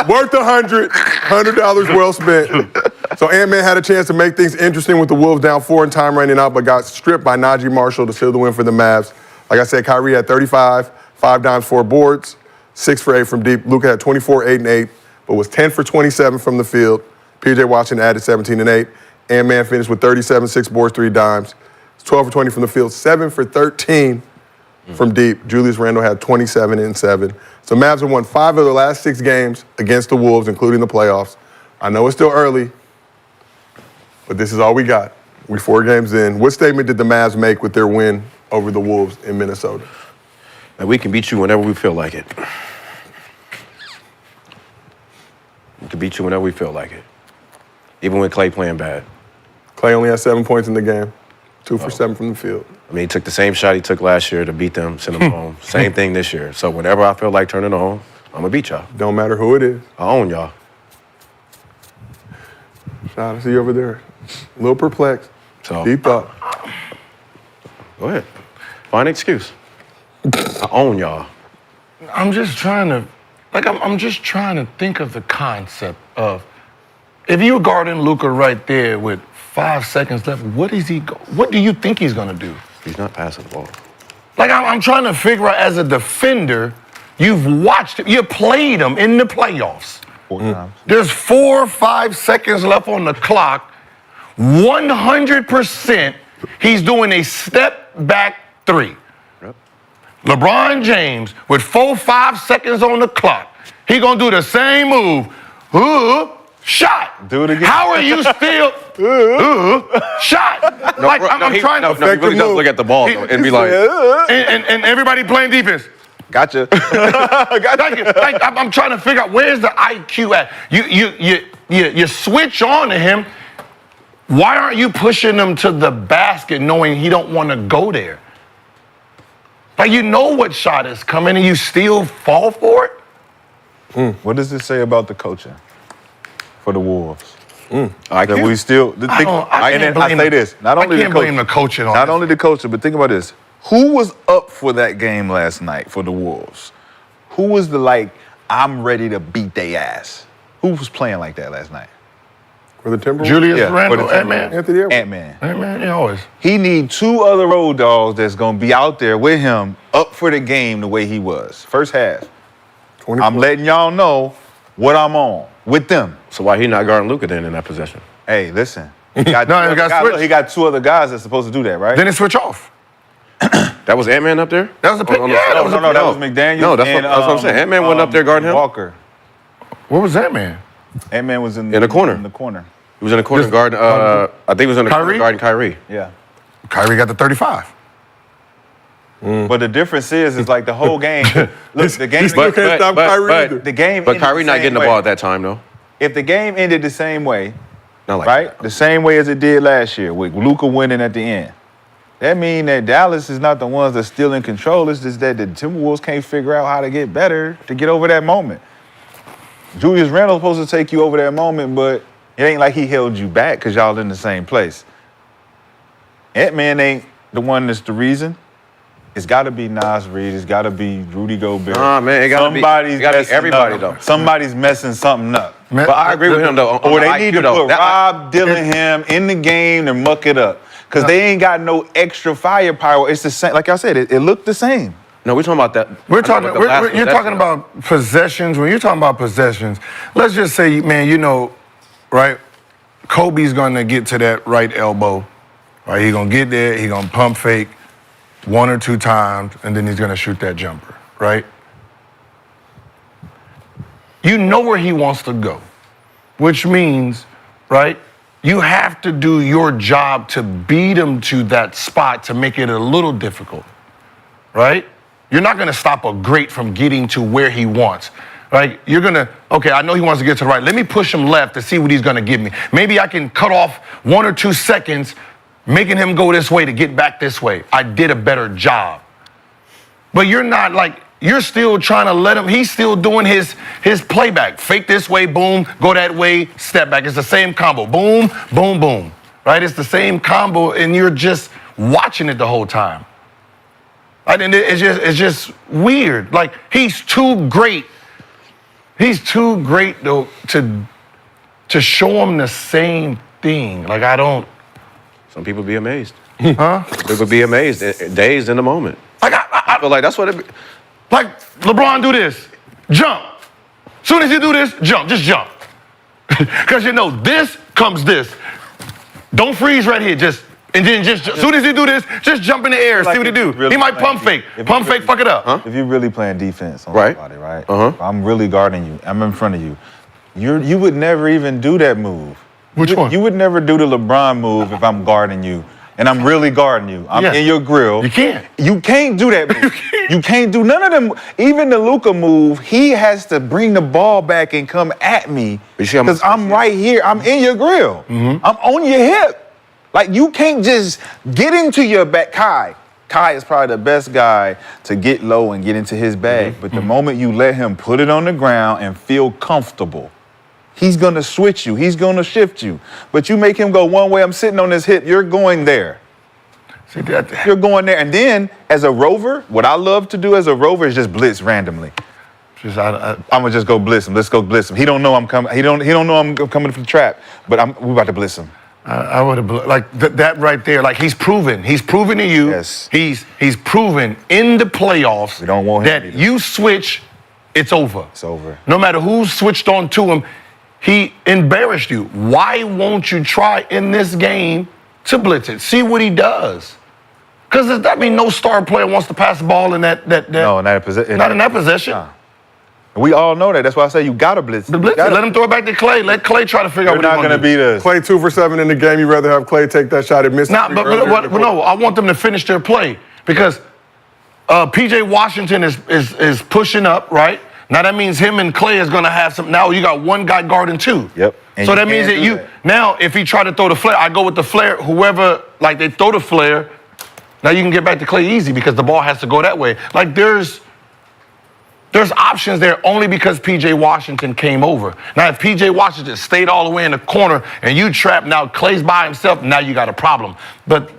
worth $100 well spent. So Ant-Man had a chance to make things interesting with the Wolves down 4 and time running out, but got stripped by Najee Marshall to seal the win for the Mavs. Like I said, Kyrie had 35, 5 dimes, 4 boards, 6 for 8 from deep. Luka had 24, 8 and 8, but was 10 for 27 from the field. PJ Washington added 17 and 8. Ant-Man finished with 37, 6 boards, 3 dimes. 12 for 20 from the field, 7 for 13 from deep. Julius Randle had 27 and 7. So Mavs have won 5 of their last 6 games against the Wolves, including the playoffs. I know it's still early, but this is all we got. We're 4 games in. What statement did the Mavs make with their win over the Wolves in Minnesota? and we can beat you whenever we feel like it. We can beat you whenever we feel like it. Even when Clay playing bad. Clay only had 7 points in the game, 2 for 7 from the field. I mean, he took the same shot he took last year to beat them, send them home. Same thing this year. So whenever I feel like turning on, I'm going to beat y'all. Don't matter who it is. I own y'all. Shout out to see you over there. A little perplexed. So Deep thought. go ahead. Find an excuse. I own y'all. I'm just trying to, I'm just trying to think of the concept of, if you're guarding Luka right there with 5 seconds left, what do you think he's gonna do? He's not passing the ball. I'm trying to figure out, as a defender, you've watched him, you played him in the playoffs. 4 times. There's 4 or 5 seconds left on the clock. 100% he's doing a step back 3. Yep. LeBron James with 4 or 5 seconds on the clock. He gonna do the same move. Shot. Do it again. How are you still? Shot. I'm trying to. No, he really does look at the ball though, and be like, And everybody playing defense. Gotcha. Thank you. I'm trying to figure out, where's the IQ at? You switch on to him. Why aren't you pushing him to the basket knowing he don't want to go there? Like, you know what shot is coming and you still fall for it? What does it say about the coaching for the Wolves? I That can't. we still I can't blame say this. Not only I can't the coach, blame the coaching on not this. only the coaching, but think about this. Who was up for that game last night for the Wolves? Who was I'm ready to beat they ass? Who was playing like that last night? For the Timberwolves? Julius Yeah, for Randle, the Ant-Man. Anthony Edwards. Ant-Man. Ant-Man, always. He need 2 other road dogs that's gonna be out there with him up for the game the way he was. First half. 24. I'm letting y'all know what I'm on with them. So why he not guarding Luka then in that possession? Hey, listen. He got, No, he got switched. he got 2 other guys that's supposed to do that, right? Then it switch off. That was Ant-Man up there? That was a pick. On the- Yeah, that was no, that was McDaniel. No, that's what I'm saying. Ant-Man wasn't up there guarding him? Walker. What was that, man? Ant-Man was in the corner. In the corner. He was in the corner guarding. I think he was in the corner guarding Kyrie. Yeah. Kyrie got the 35. But the difference is like the whole game. Look, the game. still can't stop Kyrie either. The game. But ended Kyrie not same getting the way. ball at that time, though. If the game ended the same way, Not like right, the same way as it did last year with Luka winning at the end, that means that Dallas is not the ones that's still in control. It's just that the Timberwolves can't figure out how to get better to get over that moment. Julius Randle's supposed to take you over that moment, but it ain't like he held you back because y'all in the same place. Ant-Man ain't the one that's the reason. It's got to be Nas Reed. It's got to be Rudy Gobert. Nah, man, it gotta be messing everybody, up. though. Somebody's messing something up. Man, But I agree with him, though. Or they need to put Rob Dillingham in the game and muck it up. Because they ain't got no extra firepower. It's the same. Like I said, it looked the same. No, we're talking about that. You're talking possession. about possessions. When you're talking about possessions, let's just say, man, right? Kobe's gonna get to that right elbow. Right? He's gonna get there, he's gonna pump fake 1 or 2 times, and then he's gonna shoot that jumper, right? You know where he wants to go, which means, right, you have to do your job to beat him to that spot to make it a little difficult, right? You're not gonna stop a great from getting to where he wants. Right? You're gonna, okay, I know he wants to get to the right. Let me push him left to see what he's gonna give me. Maybe I can cut off 1 or 2 seconds, making him go this way to get back this way. I did a better job. But you're not like, you're still trying to let him, he's still doing his playback. Fake this way, boom, go that way, step back. It's the same combo, boom, boom, boom. Right? It's the same combo, and you're just watching it the whole time. And it's just weird. Like, he's too great. He's too great though to show him the same thing. Like, I don't. Some people be amazed. Huh? People be amazed, dazed in the moment. Like, I But like that's what it. like LeBron do this, jump. Soon as you do this, jump, just jump. Because this comes this. Don't freeze right here, and then soon as you do this, just jump in the air, see what he do. He might pump fake, fuck it up. If you're really playing defense on Right. somebody, right? Uh-huh. I'm really guarding you. I'm in front of you. You would never even do that move. Which one? You would never do the LeBron move if I'm guarding you. And I'm really guarding you. I'm Yeah. in your grill. You can't. You can't do that move. You can't do none of them. Even the Luka move, he has to bring the ball back and come at me because I'm right here. I'm in your grill. Mm-hmm. I'm on your hip. Like, you can't just get into your back. Kai is probably the best guy to get low and get into his bag. But the moment you let him put it on the ground and feel comfortable, he's going to switch you. He's going to shift you. But you make him go one way, I'm sitting on his hip, you're going there. See that? You're going there. And then, as a rover, what I love to do as a rover is just blitz randomly. I'm going to just go blitz him. Let's go blitz him. He don't know I'm coming. He don't know I'm coming from the trap, but we're about to blitz him. I would have like that right there. Like, he's proven to you. Yes. He's proven in the playoffs We don't want him that either. you switch, it's over. It's over. No matter who switched on to him, he embarrassed you. Why won't you try in this game to blitz it? See what he does. Because does that mean no star player wants to pass the ball in that? No, not in that possession. Nah. We all know that. That's why I say you got to blitz. Let him throw it back to Clay. Let Clay try to figure out You're what he's not going to be this. Clay 2 for 7 in the game. You rather have Clay take that shot at Mississippi? Nah, but no, I want them to finish their play because P.J. Washington is pushing up, right? Now that means him and Clay is going to have some. Now you got one guy guarding 2. Yep. And So you that means can't that do you that. now if he try to throw the flare, I go with the flare. Whoever they throw the flare. Now you can get back to Clay easy because the ball has to go that way. Like there's options there only because P.J. Washington came over. Now, if P.J. Washington stayed all the way in the corner and you trapped, now Clay's by himself, now you got a problem. But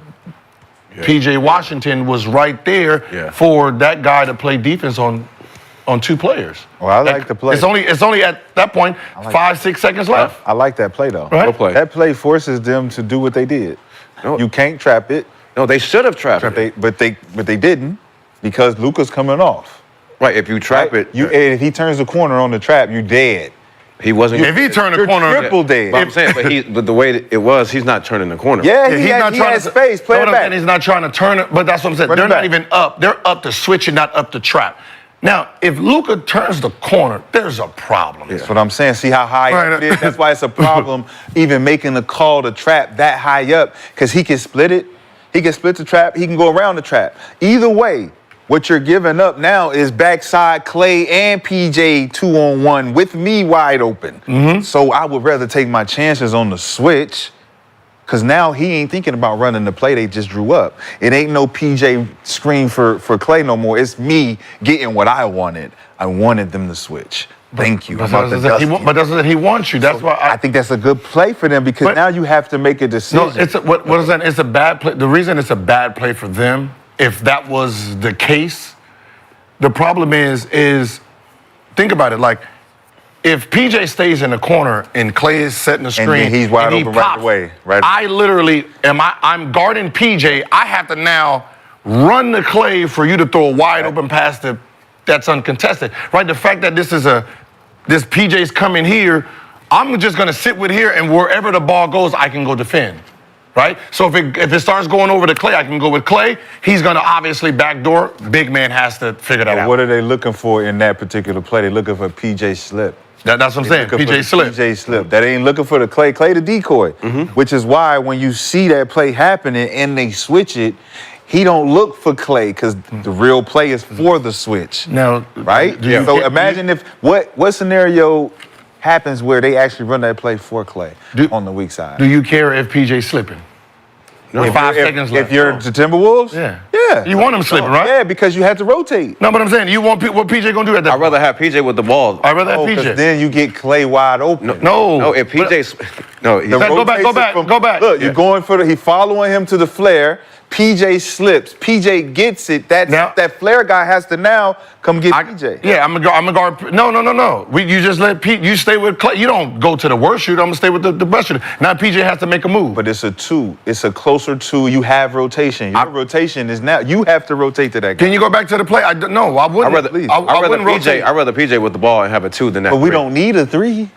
P.J. Washington was right there for that guy to play defense on 2 players. Well, I like the play. It's only at that point 5-6 seconds left. I like that play, though. Right? No play. That play forces them to do what they did. No. You can't trap it. No, they should have trapped it. But they didn't because Luka's coming off. Right, if you trap Right? it, And if he turns the corner on the trap, you're dead. he wasn't. If he turned the You're corner, triple dead. But I'm saying, but the way it was, he's not turning the corner. Yeah, he's not he trying had to space. Play know it what I'm back. saying? He's not trying to turn it, but that's what I'm saying. Run it They're not back. even up. They're up to switch and not up to trap. Now, if Luka turns the corner, there's a problem. That's what I'm saying. See how high it is? That's why it's a problem even making the call to trap that high up, because he can split it. He can split the trap. He can go around the trap. Either way, what you're giving up now is backside Klay and PJ 2-on-1 with me wide open. So I would rather take my chances on the switch, because now he ain't thinking about running the play they just drew up. It ain't no PJ screen for Klay no more. It's me getting what I wanted. I wanted them to switch. Thank you. But that's what he wants you. That's why I think that's a good play for them, because now you have to make a decision. No, what is that? It's a bad play. The reason it's a bad play for them, if that was the case, the problem is think about it. Like, if PJ stays in the corner and Klay is setting the screen, and he's wide open right away. Right. I literally I'm guarding PJ. I have to now run the Klay for you to throw a wide open pass that's uncontested. Right. The fact that this PJ's coming here, I'm just gonna sit with here, and wherever the ball goes, I can go defend. Right? So if it starts going over to Klay, I can go with Klay. He's going to obviously backdoor. Big man has to figure that out. What are they looking for in that particular play? They're looking for PJ slip. That's what I'm saying. PJ slip. PJ slip. That ain't looking for the Klay. Klay the decoy. Which is why when you see that play happening and they switch it, he don't look for Klay, because the real play is for the switch. Now, right? So imagine if what scenario happens where they actually run that play for Klay on the weak side. Do you care if PJ slipping? No. With 5 seconds left. If you're the Timberwolves? Yeah. You want him slipping, right? Yeah, because you had to rotate. No, but I'm saying, you want what PJ gonna do at that I'd rather have PJ with the ball. I'd rather have PJ. Because then you get Klay wide open. No, if PJ's... Go back. Look, you're going for he following him to the flare. PJ slips. PJ gets it. That flare guy has to now come get PJ. Yeah, I'm gonna guard. No. You just let you stay with Klay. You don't go to the worst shooter. I'm gonna stay with the best shooter. Now PJ has to make a move. But it's a 2. It's a closer 2. You have rotation. Your rotation is now. You have to rotate to that guy. Can you go back to the play? I wouldn't. I'd rather PJ with the ball and have a 2 than that. But we don't need a 3.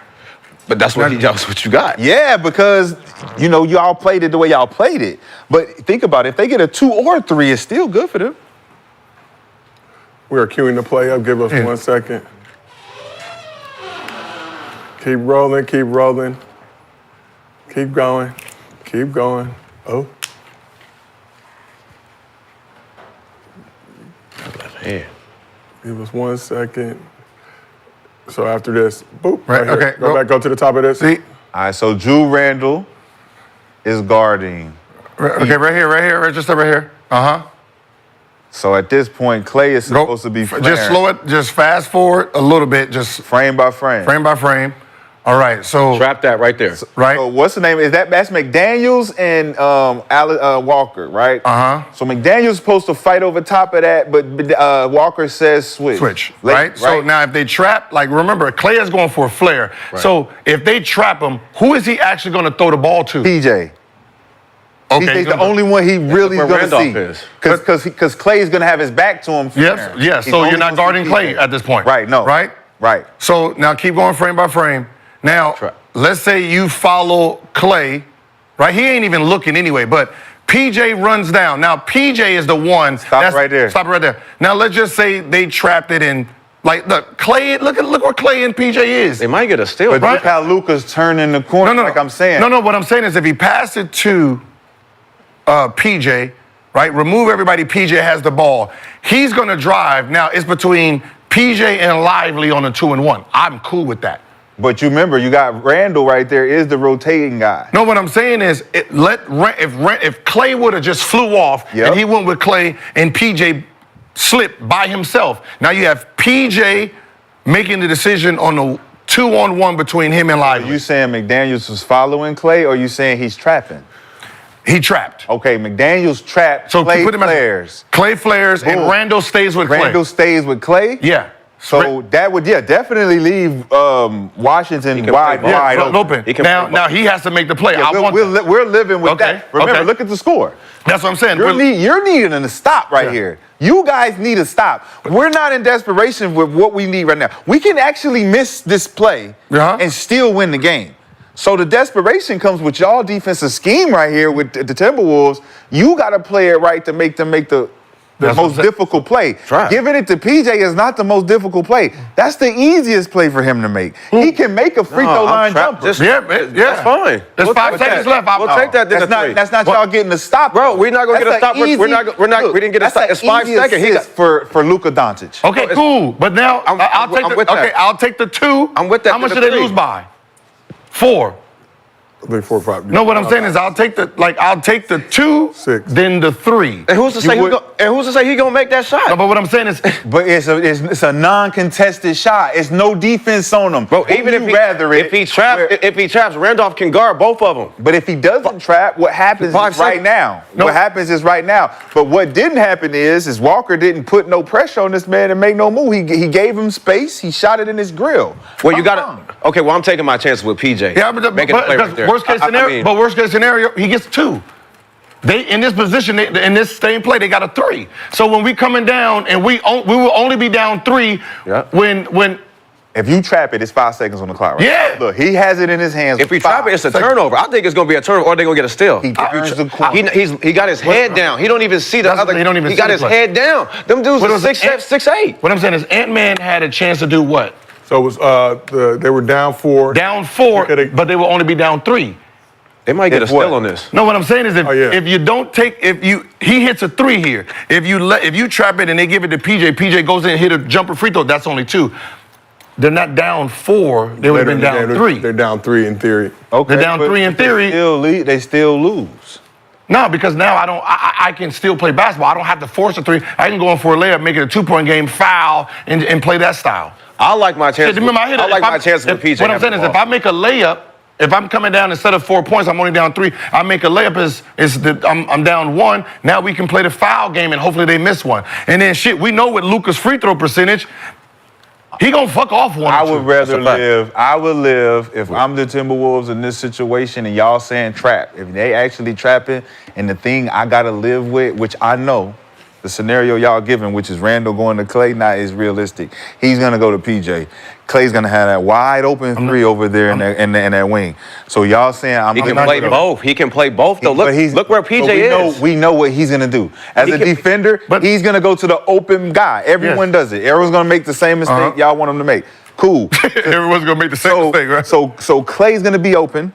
But that's what you got. Yeah, because y'all played it the way y'all played it. But think about it. If they get a 2 or 3, it's still good for them. We are queuing the play up. Give us 1 second. Keep rolling. Keep rolling. Keep going. Keep going. Oh. Yeah. Give us 1 second. So after this, boop. Right. Here. Okay. Go back. Go to the top of this. See. All right. So Drew Randall is guarding. Okay. Right here. Just over here. So at this point, Klay is supposed to be flaring. Just slow it. Just fast forward a little bit. Just frame by frame. Frame by frame. All right. So trap that right there. Right. So what's the name? That's McDaniels and Walker, right? So McDaniels supposed to fight over top of that, but Walker says switch. Right? So now if they trap, like remember, Klay is going for a flare. Right. So if they trap him, who is he actually going to throw the ball to? PJ. Okay. He's the only one he really is going to see. Because Klay is going to have his back to him. Yes. So you're not guarding Klay at this point. Right. No. Right. So now keep going frame by frame. Now, let's say you follow Klay, right? He ain't even looking anyway, but PJ runs down. Now, PJ is the one. Stop right there. Now, let's just say they trapped it in, like, look, Klay, look where Klay and PJ is. They might get a steal. But look how Luka's turning the corner, like I'm saying. No, what I'm saying is if he passed it to PJ, right, remove everybody, PJ has the ball. He's going to drive. Now, it's between PJ and Lively on a 2-and-1. I'm cool with that. But you remember, you got Randall right there is the rotating guy. No, what I'm saying is, if Klay would have just flew off and he went with Klay and PJ slipped by himself. Now you have PJ making the decision on the 2-on-1 between him and Lively. Are you saying McDaniels was following Klay, or are you saying he's trapping? He trapped. Okay, McDaniels trapped. So Klay flares. Klay flares, and Randall stays with Klay. Randall stays with Klay? Yeah. So that would, definitely leave Washington wide open. Now he has to make the play. Yeah, we're living with that. Remember, look at the score. That's what I'm saying. You're needing a stop right here. You guys need a stop. We're not in desperation with what we need right now. We can actually miss this play and still win the game. So the desperation comes with y'all defensive scheme right here with the Timberwolves. You got to play it right to make them make the the most difficult play. Giving it to PJ is not the most difficult play. That's the easiest play for him to make. He can make a free throw line jumper. That's fine. There's 5 seconds left. We'll take that. That's not y'all getting a stop, bro. We're not gonna get a stop. We didn't get a stop. It's 5 seconds. for Luka Doncic. Okay, cool. But now I'll take the 2. I'm with that. How much did they lose by? 4. I think 4 or 5. No, what I'm saying is I'll take the 2, 6, then the 3. And who's to say he gonna make that shot? No, but what I'm saying is, but it's a non-contested shot. It's no defense on him. Bro, even if he traps, Randolph can guard both of them. But if he doesn't trap, what happens is right now. What happens is right now. But what didn't happen is Walker didn't put no pressure on this man and make no move. He gave him space. He shot it in his grill. Well, you got to. Okay, well, I'm taking my chances with PJ. Yeah, but making the play right there. Worst case scenario, he gets 2. They in this position, in this same play, they got a 3. So when we coming down, and we will only be down 3 when. If you trap it, it's 5 seconds on the clock, right? Yeah. Look, he has it in his hands. If we trap it, it's a turnover. I think it's going to be a turnover, or they're going to get a steal. He got his head down. He don't even see the other. He got his head down. Them dudes are 6'8". What I'm saying is Ant-Man had a chance to do what? So it was they were down 4. Down 4, but they will only be down 3. They might get a steal on this. No, what I'm saying is if you don't take, he hits a 3 here. If you trap it and they give it to PJ goes in and hit a jumper free throw, that's only 2. They're not down 4. They would have been down 3. They're down 3 in theory. Okay, they're down 3 in theory. They still lose. No, because now I can still play basketball. I don't have to force a 3. I can go in for a layup, make it a 2-point game, foul, and play that style. I like my chances. Remember, my chances with PJ. What I'm saying is if I make a layup, if I'm coming down instead of 4 points, I'm only down 3. I make a layup I'm down 1. Now we can play the foul game and hopefully they miss one. And then we know with Luka's free throw percentage, he gonna fuck off 1. I would live if I'm the Timberwolves in this situation and y'all saying trap. If they actually trapping, and the thing I gotta live with, which I know, the scenario y'all giving, which is Randall going to Klay, not is realistic. He's gonna go to PJ. Klay's gonna have that wide open 3 over there in that wing. So y'all saying he can play both. He can play both though. Look where PJ is. We know what he's gonna do. As a defender, he's gonna go to the open guy. Everyone does it. Everyone's gonna make the same mistake y'all want him to make. Cool. Everyone's gonna make the same mistake, right? So Klay's gonna be open.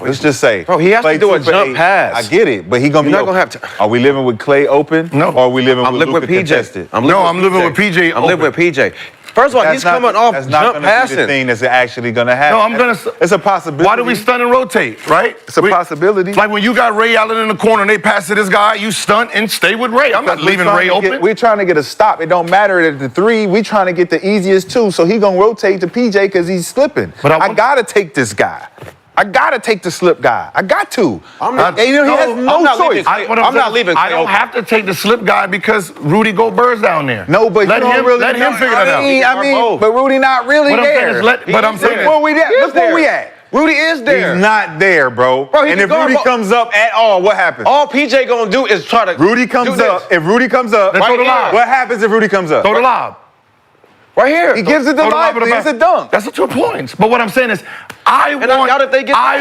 Let's just say. Bro, he has to do a jump pass. I get it, but he's gonna be not gonna have to. Are we living with Klay open? No. Or are we living with Luka PJ. contested? I'm living with PJ. I'm living with PJ. First of all, he's coming off that's not jump gonna passing. Be the thing that's actually gonna happen. No, it's a possibility. Why do we stun and rotate, right? It's a possibility. Like when you got Ray Allen in the corner and they pass to this guy, you stunt and stay with Ray. I'm not leaving Ray open. We're trying to get a stop. It don't matter at the 3. We trying to get the easiest 2. So he gonna rotate to PJ because he's slipping. But I gotta take this guy. I gotta take the slip guy. I got to. I'm not. He has no choice. I'm not leaving. I don't have to take the slip guy because Rudy Gobert's down there. No, but let him figure that out. I mean, but Rudy not really there. Look where we at. Rudy is there. He's not there, bro. And if Rudy comes up at all, what happens? All PJ gonna do is try to. Rudy comes up. If Rudy comes up, what happens if Rudy comes up? Throw the lob. Right here. He gives it to Lively. It's a dunk. That's the 2 points. But what I'm saying is, I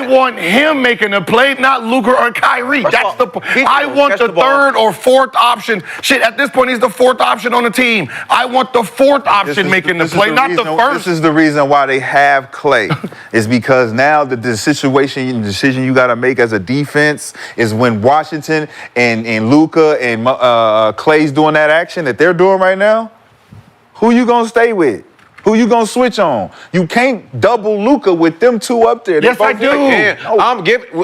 want him making a play, not Luka or Kyrie. That's the point. I want the 3rd or 4th option. Shit, at this point, he's the 4th option on the team. I want the 4th option making the play, not the 1st. This is the reason why they have Klay. Is because now the decision you got to make as a defense is when Washington and Luka and Klay's doing that action that they're doing right now. Who you gonna stay with? Who you gonna switch on? You can't double Luka with them 2 up there. Yes, I do. No. I'm giving,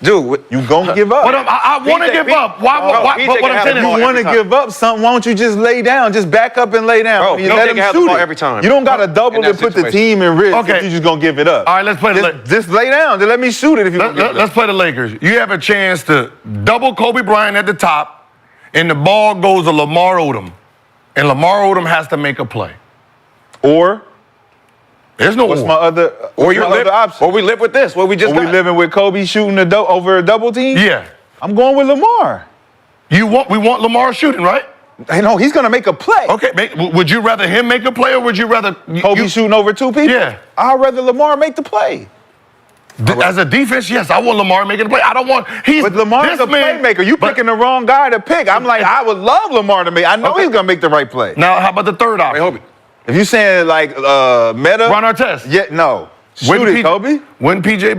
dude. You gonna give up? But I want to give up. Why? But what I'm saying is, you want to give up something? Why don't you just lay down? Just back up and lay down. Bro, you let him shoot the ball every time. You don't got to double and put the team in risk. Okay, if you just gonna give it up. All right, let's play. Just lay down. Just let me shoot it. If you let's play the Lakers. You have a chance to double Kobe Bryant at the top, and the ball goes to Lamar Odom, and Lamar Odom has to make a play. Or there's no what's my other option? Or we live with this. What we just got. We living with Kobe shooting over a double team? Yeah. I'm going with Lamar. We want Lamar shooting, right? I know he's gonna make a play. Okay, would you rather him make a play or would you rather Kobe shooting over 2 people? Yeah. I'd rather Lamar make the play. As a defense, yes, I want Lamar making the play. I don't want. But Lamar's a playmaker. You picking the wrong guy to pick. I'm like, I would love Lamar to make. I know he's gonna make the right play. Now, how about the third option? If you saying like Meta, Ron Artest. Yeah, no. Shoot it, Kobe. Wouldn't PJ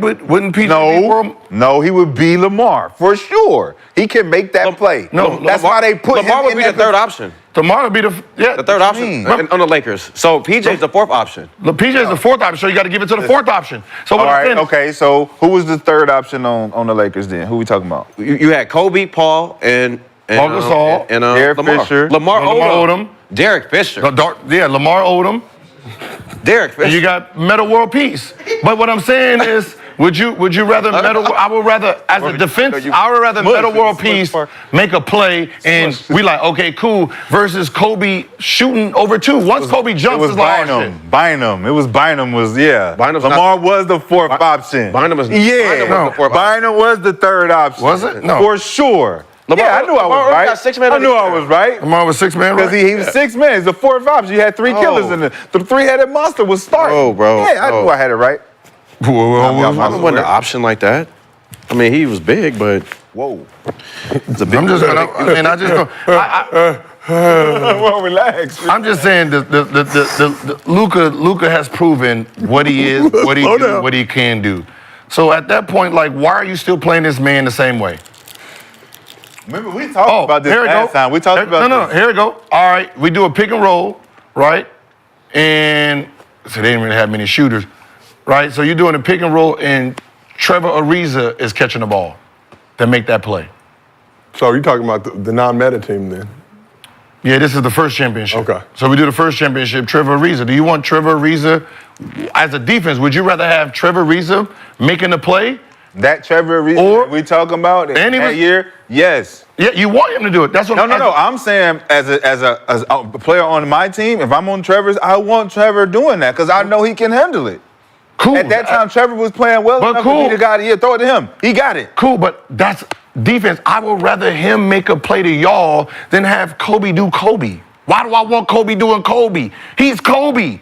be for him? No, he would be Lamar for sure. He can make that play. No, Lamar, that's why they put Lamar him would in be that the third option. Lamar would be the third option on the Lakers. So PJ's the fourth option. PJ's the fourth option, so you got to give it to the fourth option. So what All I'm right, saying, okay. So who was the third option on the Lakers then? Who we talking about? You had Kobe, Paul, and Paul Gasol, and Derek Lamar. Fisher. Lamar Odom. Derek Fisher. Lamar Odom. Derek Fisher. And you got Meta World Peace. But what I'm saying is, would you rather I would rather, as a defense, I would rather Meta World Peace make a play and we like, okay, cool, versus Kobe shooting over two. Once Kobe jumps, it was Bynum. It was Bynum. Lamar was the fourth option. Bynum was the fourth option. Bynum was the third option. Was it? No. For sure. Lamar, I knew I was right. got 6 men I knew I was right. Lamar was 6 man, Because he was 6 men. He's the fourth option. You had 3 killers in it. The 3-headed monster was starting. Oh, bro. Yeah, I knew I had it right. Bynum wasn't an option like that. I mean, he was big, but it's a big. I'm just gonna. I mean, I just go. Well, relax. I'm just saying the Luka has proven what he is, what he do, what he can do. So at that point, like, why are you still playing this man the same way? Remember, we talked about this last time. We talked about No, here we go. All right, we do a pick and roll, right? And so they didn't really have many shooters, right? So you're doing a pick and roll, and Trevor Ariza is catching the ball to make that play. So you're talking about the non-meta team then? Yeah, this is the first championship. Okay. So we do the first championship, Trevor Ariza. Do you want Trevor Ariza as a defense? Would you rather have Trevor Ariza making the play? That Trevor Ariza we talking about that year? Yes. Yeah, you want him to do it. That's what No. I'm saying as a player on my team, if I'm on Trevor's, I want Trevor doing that because I know he can handle it. Cool. At that time, Trevor was playing well enough to be the guy to throw it to him. He got it. Cool, but that's defense. I would rather him make a play to y'all than have Kobe do Kobe. Why do I want Kobe doing Kobe? He's Kobe.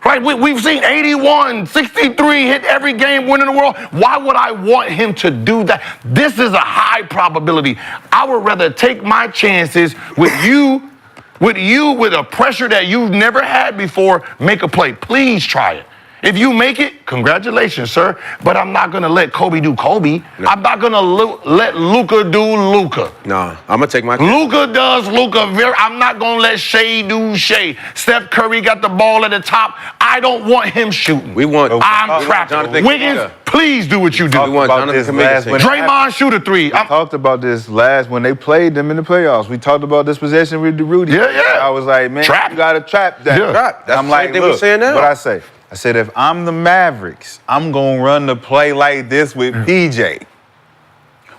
Right? We've seen 81, 63 hit every game, winning the world. Why would I want him to do that? This is a high probability. I would rather take my chances with you with a pressure that you've never had before, make a play. Please try it. If you make it, congratulations, sir. But I'm not gonna let Kobe do Kobe. No. I'm not gonna let Luka do Luka. No, I'm gonna take my. Luka does Luka. I'm not gonna let Shea do Shea. Steph Curry got the ball at the top. I don't want him shooting. I'm trapped. Wiggins, please do what you do. We want Draymond shoot a 3. We talked about this last when they played them in the playoffs. We talked about this possession with Rudy. Yeah. I was like, man, you gotta trap that. Yeah. Trap. That's I'm like, the same thing we're saying now. What I say? I said, if I'm the Mavericks, I'm going to run the play like this with PJ.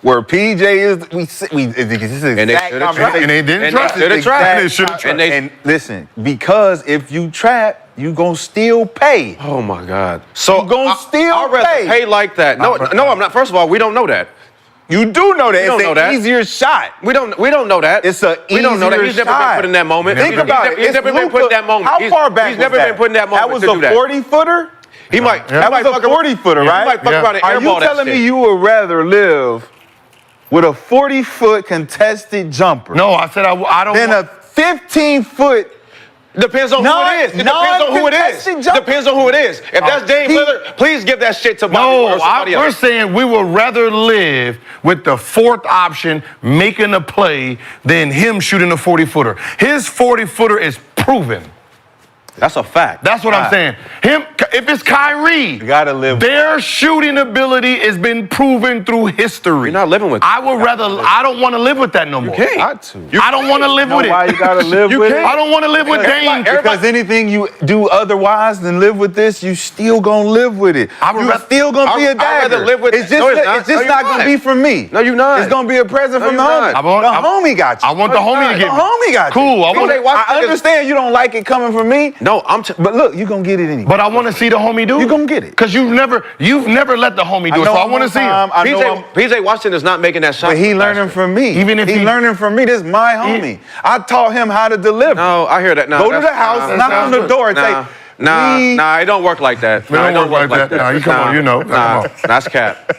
Where PJ is, this is exact conversation. And they didn't trap. And listen, because if you trap, you going to still pay. Oh, my God. So you going to still I'd rather pay like that. No, I'm not. First of all, we don't know that. You do know that. It's an easier shot. We don't know that. It's an easier shot. We don't know that. He's never been put in that moment. Think about it. He's never been put in that moment. How far back He's never been put in that moment. That was a 40-footer? He might. That was a 40-footer, right? He might fuck around and Are you telling me you would rather live with a 40-foot contested jumper? No, I said I don't. Than a 15-foot. Depends on who it is. It depends on who it is. Depends on who it is. If that's Dame Lillard, please give that shit to somebody else. We're saying we would rather live with the fourth option making a play than him shooting a 40-footer. His 40-footer is proven. That's a fact. That's what I'm saying. If it's Kyrie, you gotta live. Their shooting ability has been proven through history. You're not living with it. I don't want to live with that no more. You can't. I don't want to live with it. Why you gotta live with it? I don't want to live with Dame. Because anything you do otherwise than live with this, you still gonna live with it. You're still gonna be a dagger. I'd rather live with it's just not gonna be from me. No, you're not. It's gonna be a present from the homie. The homie got you. I want the homie to get the homie got you. Cool. I understand you don't like it coming from me. No, but look, you're gonna get it anyway. But I want to see the homie do it. You're gonna get it. Because you've never let the homie do it. So I want to see him. PJ Washington is not making that shot. But he learning from me. Even if he learning from me, this is my homie. I taught him how to deliver. No, I hear that now. Go to the house, knock on the door and say, Nah, it don't work like that. It don't work like that. Nah, you come on, you know. Nah, that's cap.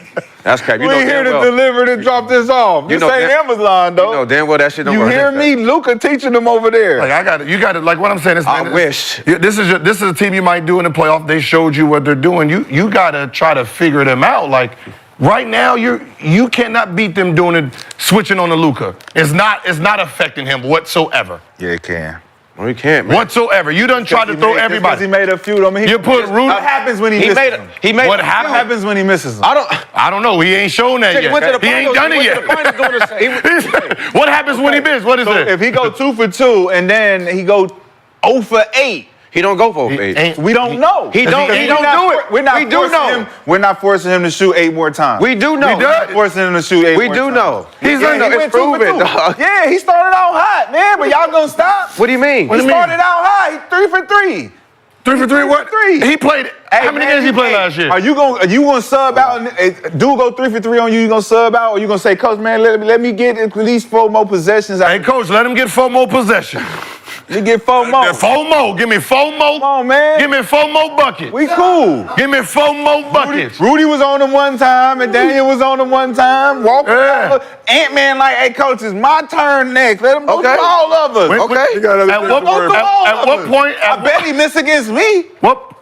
That's cap. You We know here damn to well. deliver to drop this off. This ain't Amazon, though. You know damn well that shit don't You work. hear me? Luca teaching them over there. Like you got to. Like what I'm saying is, I man, wish. This is a team you might do in the playoff. They showed you what they're doing. You got to try to figure them out. Like right now, you cannot beat them doing it, switching on the Luca. It's not affecting him whatsoever. Yeah, it can. No, you can't, man. Whatsoever. You done tried to throw everybody. Because he made a few. I mean, You put Rudy. What happens when he misses them? What happens when he misses them? I don't know. He ain't shown that He went to yet. the He ain't finals. done it He yet. went to the finals doing this. What happens when he misses? What is So it? if he go 2 for 2 and then he go 0 for 8, He don't go for 8. we don't know. He don't do it. We're not We do forcing know. him. We're not forcing him to shoot 8 more times. We do know. We're not forcing him to shoot 8 We more do times. know. He's Yeah, he went 2 for 2. Dog. Yeah, he started out hot, man, but y'all gonna stop? What do you mean? He started out hot. He 3 for 3. 3 for 3. What? 3. He played. How many games he played last year? Are you gonna sub out? Dude go 3 for 3 on you. You gonna sub out, or you gonna say, Coach, man, let me get at least 4 more possessions? Hey, Coach, let him get 4 more possessions. You get 4 more. 4 more. Give me 4 more. Come on, man. Give me 4 more buckets. We cool. Give me 4 more buckets. Rudy was on him one time, and Daniel was on him one time. Walker, Yeah. Ant-Man, like, hey, Coach, it's my turn next. Let him go through all of us. Okay. You got another At thing what, to worry Go through about. all at of what us. point? I bet he missed against me. What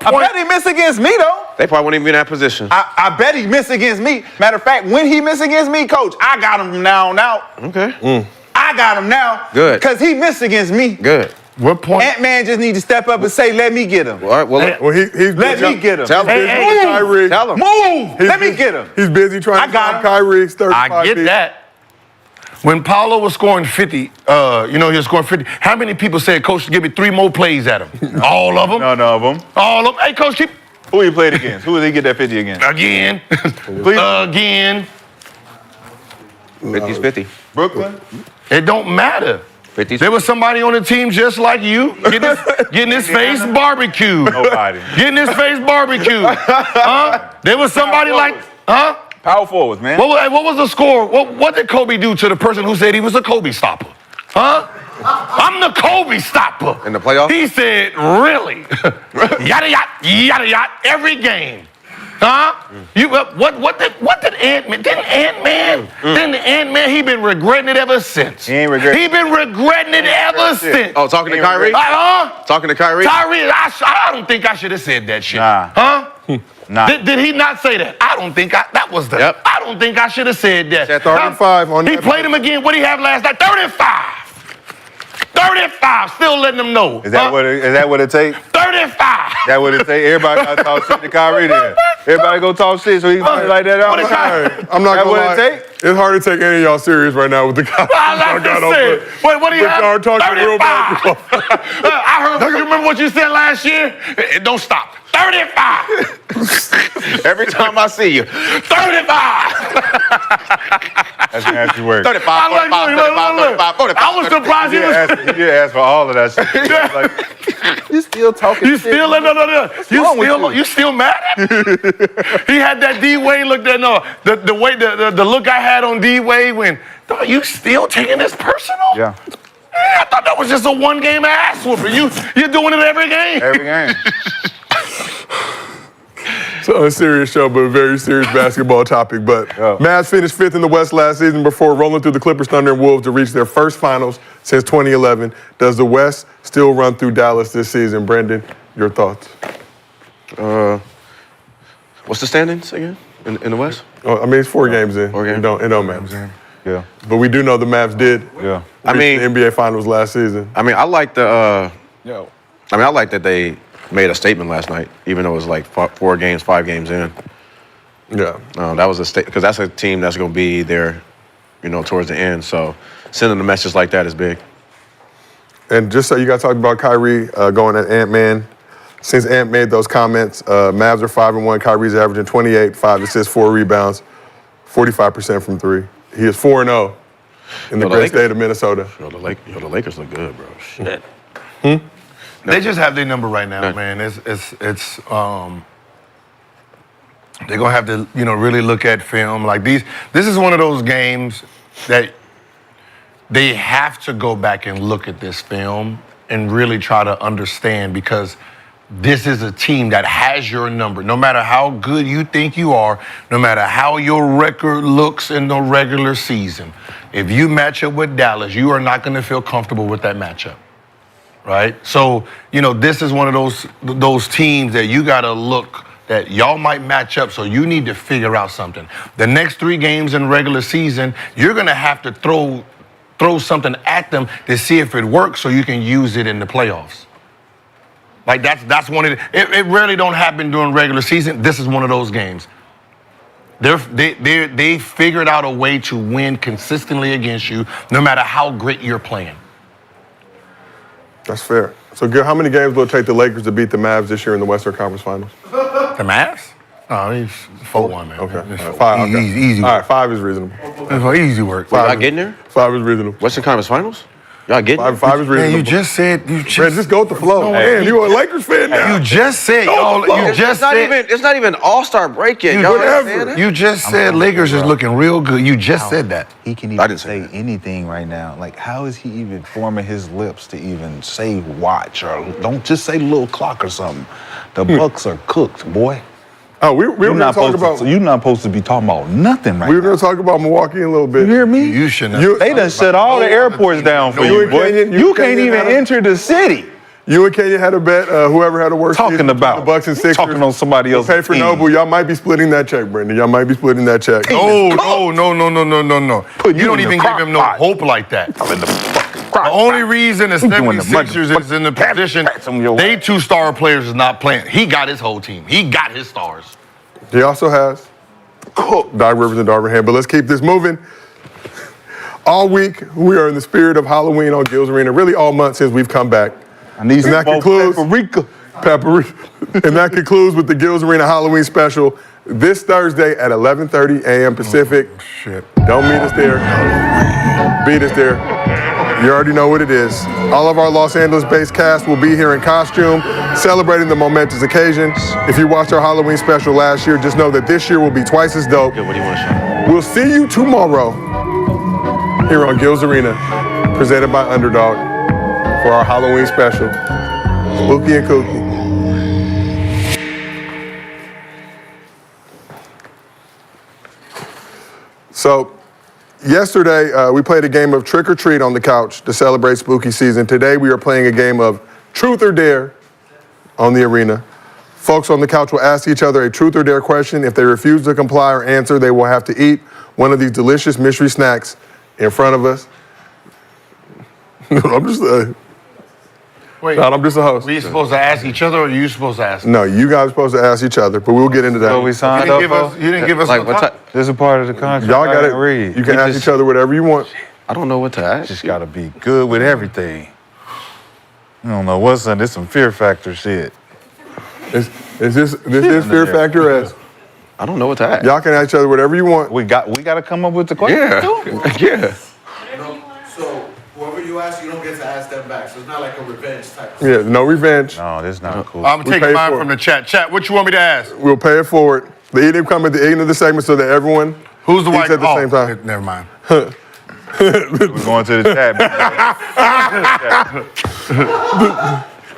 I point? bet he missed against me, though. They probably wouldn't even be in that position. I bet he missed against me. Matter of fact, when he missed against me, Coach, I got him from now on out. Okay. I got him now. Good. Because he missed against me. Good. What point? Ant-Man just need to step up and say, let me get him. All right. Well, Well, he's Let me get him. Tell him. busy Hey, with hey. Kyrie. Tell him. Move. Let me get him. He's busy trying I to got stop him. Kyrie's 35 I get feet. that. When Paulo was scoring 50, he was scoring 50. How many people said, Coach, give me 3 more plays at him? All of them? None of them. All of them. Hey, Coach, keep Who he played against? Who did he get that 50 against? again. Again. 50's 50. Brooklyn? It don't matter. 50's There was somebody on the team just like you, getting his face barbecued. Nobody. Getting his face barbecued. Huh? There was somebody like, huh? Power forwards, man. What was the score? What did Kobe do to the person who said he was a Kobe stopper? Huh? I'm the Kobe stopper. In the playoffs? He said, really? Yada, yada, yada, every game. Huh? You what did Ant-Man? Didn't Ant-Man, he been regretting it ever since. He ain't regretting He been regretting it ever since. Oh, talking to Kyrie? Talking to Kyrie? Kyrie, I don't think I should have said that shit. Nah. Huh? Nah. Did he not say that? I don't think that was the. Yep. I don't think I should have said that. Said 35 on He that. played him again. What did he have last night? 35. 35. Still letting them know. Is that what it takes? 35. That what it take? Everybody got to talk shit to Kyrie then. Everybody go talk shit so he can play like that out. What is that? I'm not That gonna what lie. it take? It's hard to take any of y'all serious right now with the guys. I like to say. What do you But have? y'all talking real 35. I heard. You remember what you said last year? Don't stop. 35. Every time I see you. 35. That's nasty work. 35, I like 45, 45, 45, I was surprised He did ask for all of that shit. He was like, you still talking You shit. still no. wrong with You still mad at me? He had that D Wade look there. No, the way the look I had on D Wade when dog, you still taking this personal? Yeah. I thought that was just a 1 game ass whooping. You're doing it every game. Every game. So a serious show, but a very serious basketball topic. But Mavs finished 5th in the West last season before rolling through the Clippers, Thunder, and Wolves to reach their first finals since 2011. Does the West still run through Dallas this season? Brendan, your thoughts? What's the standings again in the West? Oh, I mean, it's 4 games in. 4 games. It don't matter. Yeah. But we do know the Mavs did Yeah. I mean, reach the NBA Finals last season. I mean, I like I like that they made a statement last night, even though it was like 4 games, 5 games in. Yeah. That was a statement because that's a team that's going to be there, towards the end. So sending a message like that is big. And just so you guys talked about Kyrie going at Ant-Man. Since Ant made those comments, Mavs are 5-1. Kyrie's averaging 28, 5 assists, 4 rebounds, 45% from 3. He is 4-0 in the great state of Minnesota. The Lakers look good, bro. Shit. They just have their number right now, man. They're gonna have to, really look at film like these. This is one of those games that they have to go back and look at this film and really try to understand because this is a team that has your number. No matter how good you think you are, no matter how your record looks in the regular season, if you match up with Dallas, you are not going to feel comfortable with that matchup, right? So, this is one of those teams that you got to look that y'all might match up, so you need to figure out something. The next 3 games in regular season, you're going to have to throw something at them to see if it works so you can use it in the playoffs. Like that's one of it rarely don't happen during regular season. This is one of those games. They figured out a way to win consistently against you, no matter how great you're playing. That's fair. So, Gil, how many games will it take the Lakers to beat the Mavs this year in the Western Conference Finals? The Mavs? Oh, he's 4-1, man. Okay. It's 5. Okay. Easy All work. right, 5 is reasonable. It's easy work. Y'all getting there? 5 is reasonable. Western Conference Finals? Y'all getting there? 5 is reasonable. Man, you just said Man, just go with the flow. Man, you a Lakers fan now. You just said It's not even All-Star break yet. Y'all understand that? You just said Lakers is looking real good. You just said that. He can even say anything right now. Like, how is he even forming his lips to even say watch or don't just say little clock or something? The Bucks are cooked, boy. Oh, we were going to talk about. You're not supposed to be talking about nothing right now. We were going to talk about Milwaukee in a little bit. You hear me? You shouldn't. They done shut all the airports down for you, boy. You can't even enter the city. You and Kenya had a bet. Whoever had a worse Talking season about the Bucks and Sixers. talking on somebody else's Pay for team. Noble. Y'all might be splitting that check, Brendan. Y'all might be splitting that check. No. You don't even give him no hope like that. The only reason the 76ers is in the position, they 2 star players is not playing. He got his whole team. He got his stars. He also has Doc Rivers and Darvin Ham. But let's keep this moving. All week, we are in the spirit of Halloween on Gil's Arena, really all month since we've come back. I need some paprika. And that concludes with the Gil's Arena Halloween special this Thursday at 11:30 a.m. Pacific. Oh, shit. Don't meet us there. Beat us there. You already know what it is. All of our Los Angeles-based cast will be here in costume, celebrating the momentous occasion. If you watched our Halloween special last year, just know that this year will be twice as dope. What do you want to show? We'll see you tomorrow here on Gil's Arena, presented by Underdog, for our Halloween special, Spooky and Kooky. So, yesterday, we played a game of Trick or Treat on the couch to celebrate spooky season. Today, we are playing a game of Truth or Dare on the arena. Folks on the couch will ask each other a truth or dare question. If they refuse to comply or answer, they will have to eat one of these delicious mystery snacks in front of us. I'm just Wait, I'm just a host. we supposed to ask each other, or are you supposed to ask? No, you guys are supposed to ask each other, but we'll get into that. So we signed up for? You didn't give us Like, no time. This is part of the contract. Y'all got I it. didn't read. You can ask each other whatever you want. I don't know what to ask. Just gotta be good with everything. I don't know what's in this. Some Fear Factor shit. This is Fear Factor S. I don't know what to ask. Y'all can ask each other whatever you want. We got to come up with the question. Yeah. So whoever you ask, you don't get to ask them back. So it's not like a revenge type. Yeah, no revenge. No, that's not cool. I'm We taking paid mine for from it. the chat. Chat, what you want me to ask? We'll pay it forward. The eating come at the end of the segment so that everyone Who's the eats white? at the same time. Never mind. We're going to the chat.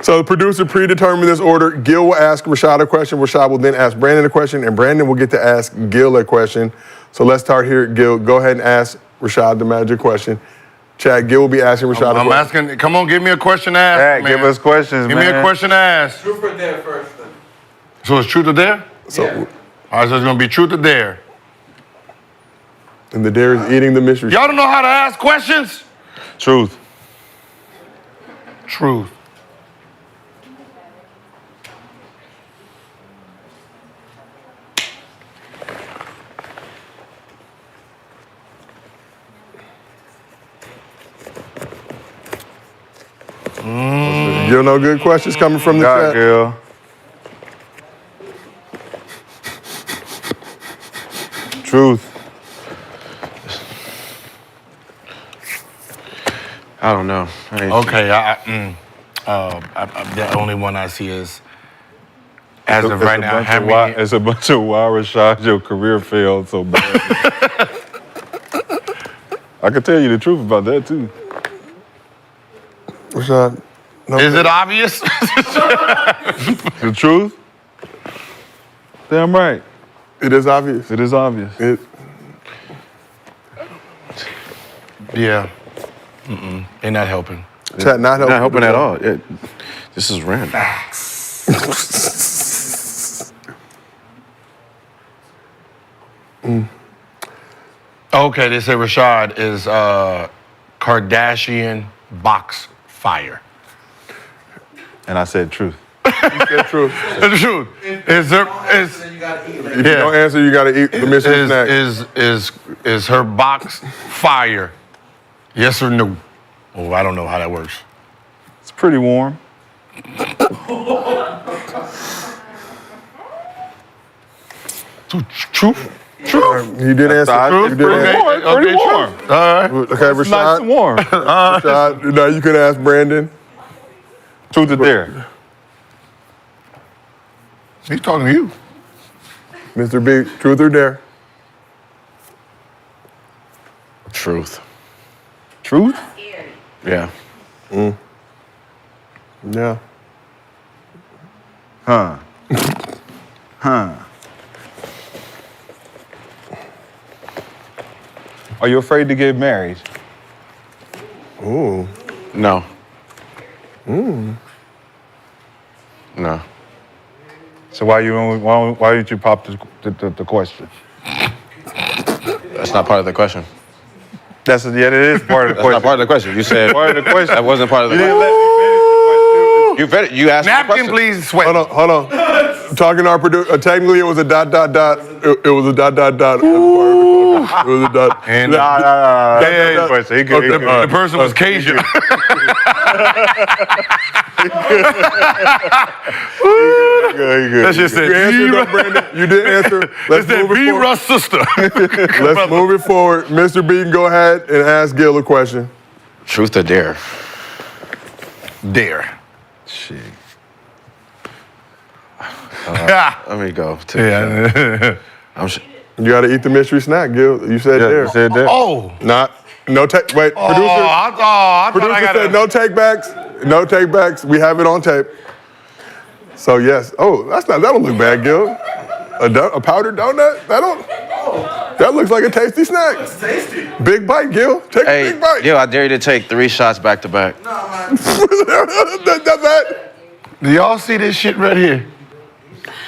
So the producer predetermined this order. Gil will ask Rashad a question. Rashad will then ask Brandon a question, and Brandon will get to ask Gil a question. So let's start here. Gil, go ahead and ask Rashad the magic question. Chad, Gil will be asking Rashad a I'm question. asking. Come on, give me a question to ask. Chat, man. give us questions, Give man. me a question to ask. Truth or dare first, then. So it's truth or dare? So, All right, so it's gonna be truth or dare. and the dare is eating the mystery. Y'all don't know how to ask questions? Truth. Truth. Gil, no good questions coming from the God, chat. girl. Truth. I don't know. Okay, the only one I see is, as of right now, how many? It's a bunch of why Rashad, your career failed so bad. I can tell you the truth about that, too. Rashad, Is it obvious? The truth? Damn right. It is obvious. It is obvious. Yeah. They're not helping. Chat not helping. Not helping at all. This is random. Okay, they say Rashad is Kardashian box fire. And I said truth. The truth. The truth. Is there is Then you gotta eat. If you don't answer, you gotta eat the mystery snack. is her box fire? Yes or no? Oh, I don't know how that works. It's pretty warm. Truth. You did answer. It's You did pretty answer. warm. Pretty warm. All right. Okay, It's Rashad. nice and warm. Rashad. Now you can ask Brandon. Truth or dare? He's talking to you. Mr. B, truth or dare? Truth. Truth? Yeah. Yeah. Huh. Are you afraid to get married? Ooh. No. No. So why didn't you pop the question? That's not part of the question. It is part of the That's not question. part of the question. You said Part of the question. that wasn't part of the You didn't question. let me finish the question. You fed it. You asked the Napkin, question. please. Sweat. Hold on. Talking to our producer. Technically, it was a dot. It was a dot. It was a dot. And Yeah, question. He could. the person was Cajun. That's just You said answered though, Brandon. You did answer. Let's That's that move it B forward. Russ sister. Let's move it forward. Mr. B can go ahead and ask Gil a question. Truth or dare? Dare. Shit. Let me go. Yeah. You got to eat the mystery snack, Gil. You said Yeah, dare. you said that. Oh. No take. Wait, Oh, producer. I thought I Producer got said no take backs. No take backs. We have it on tape. So yes. Oh, that don't look bad, Gil. A powdered donut? That looks like a tasty snack. It's tasty. Big bite, Gil. Take a Hey, big bite. yo, I dare you to take 3 shots back to back. that Do y'all see this shit right here?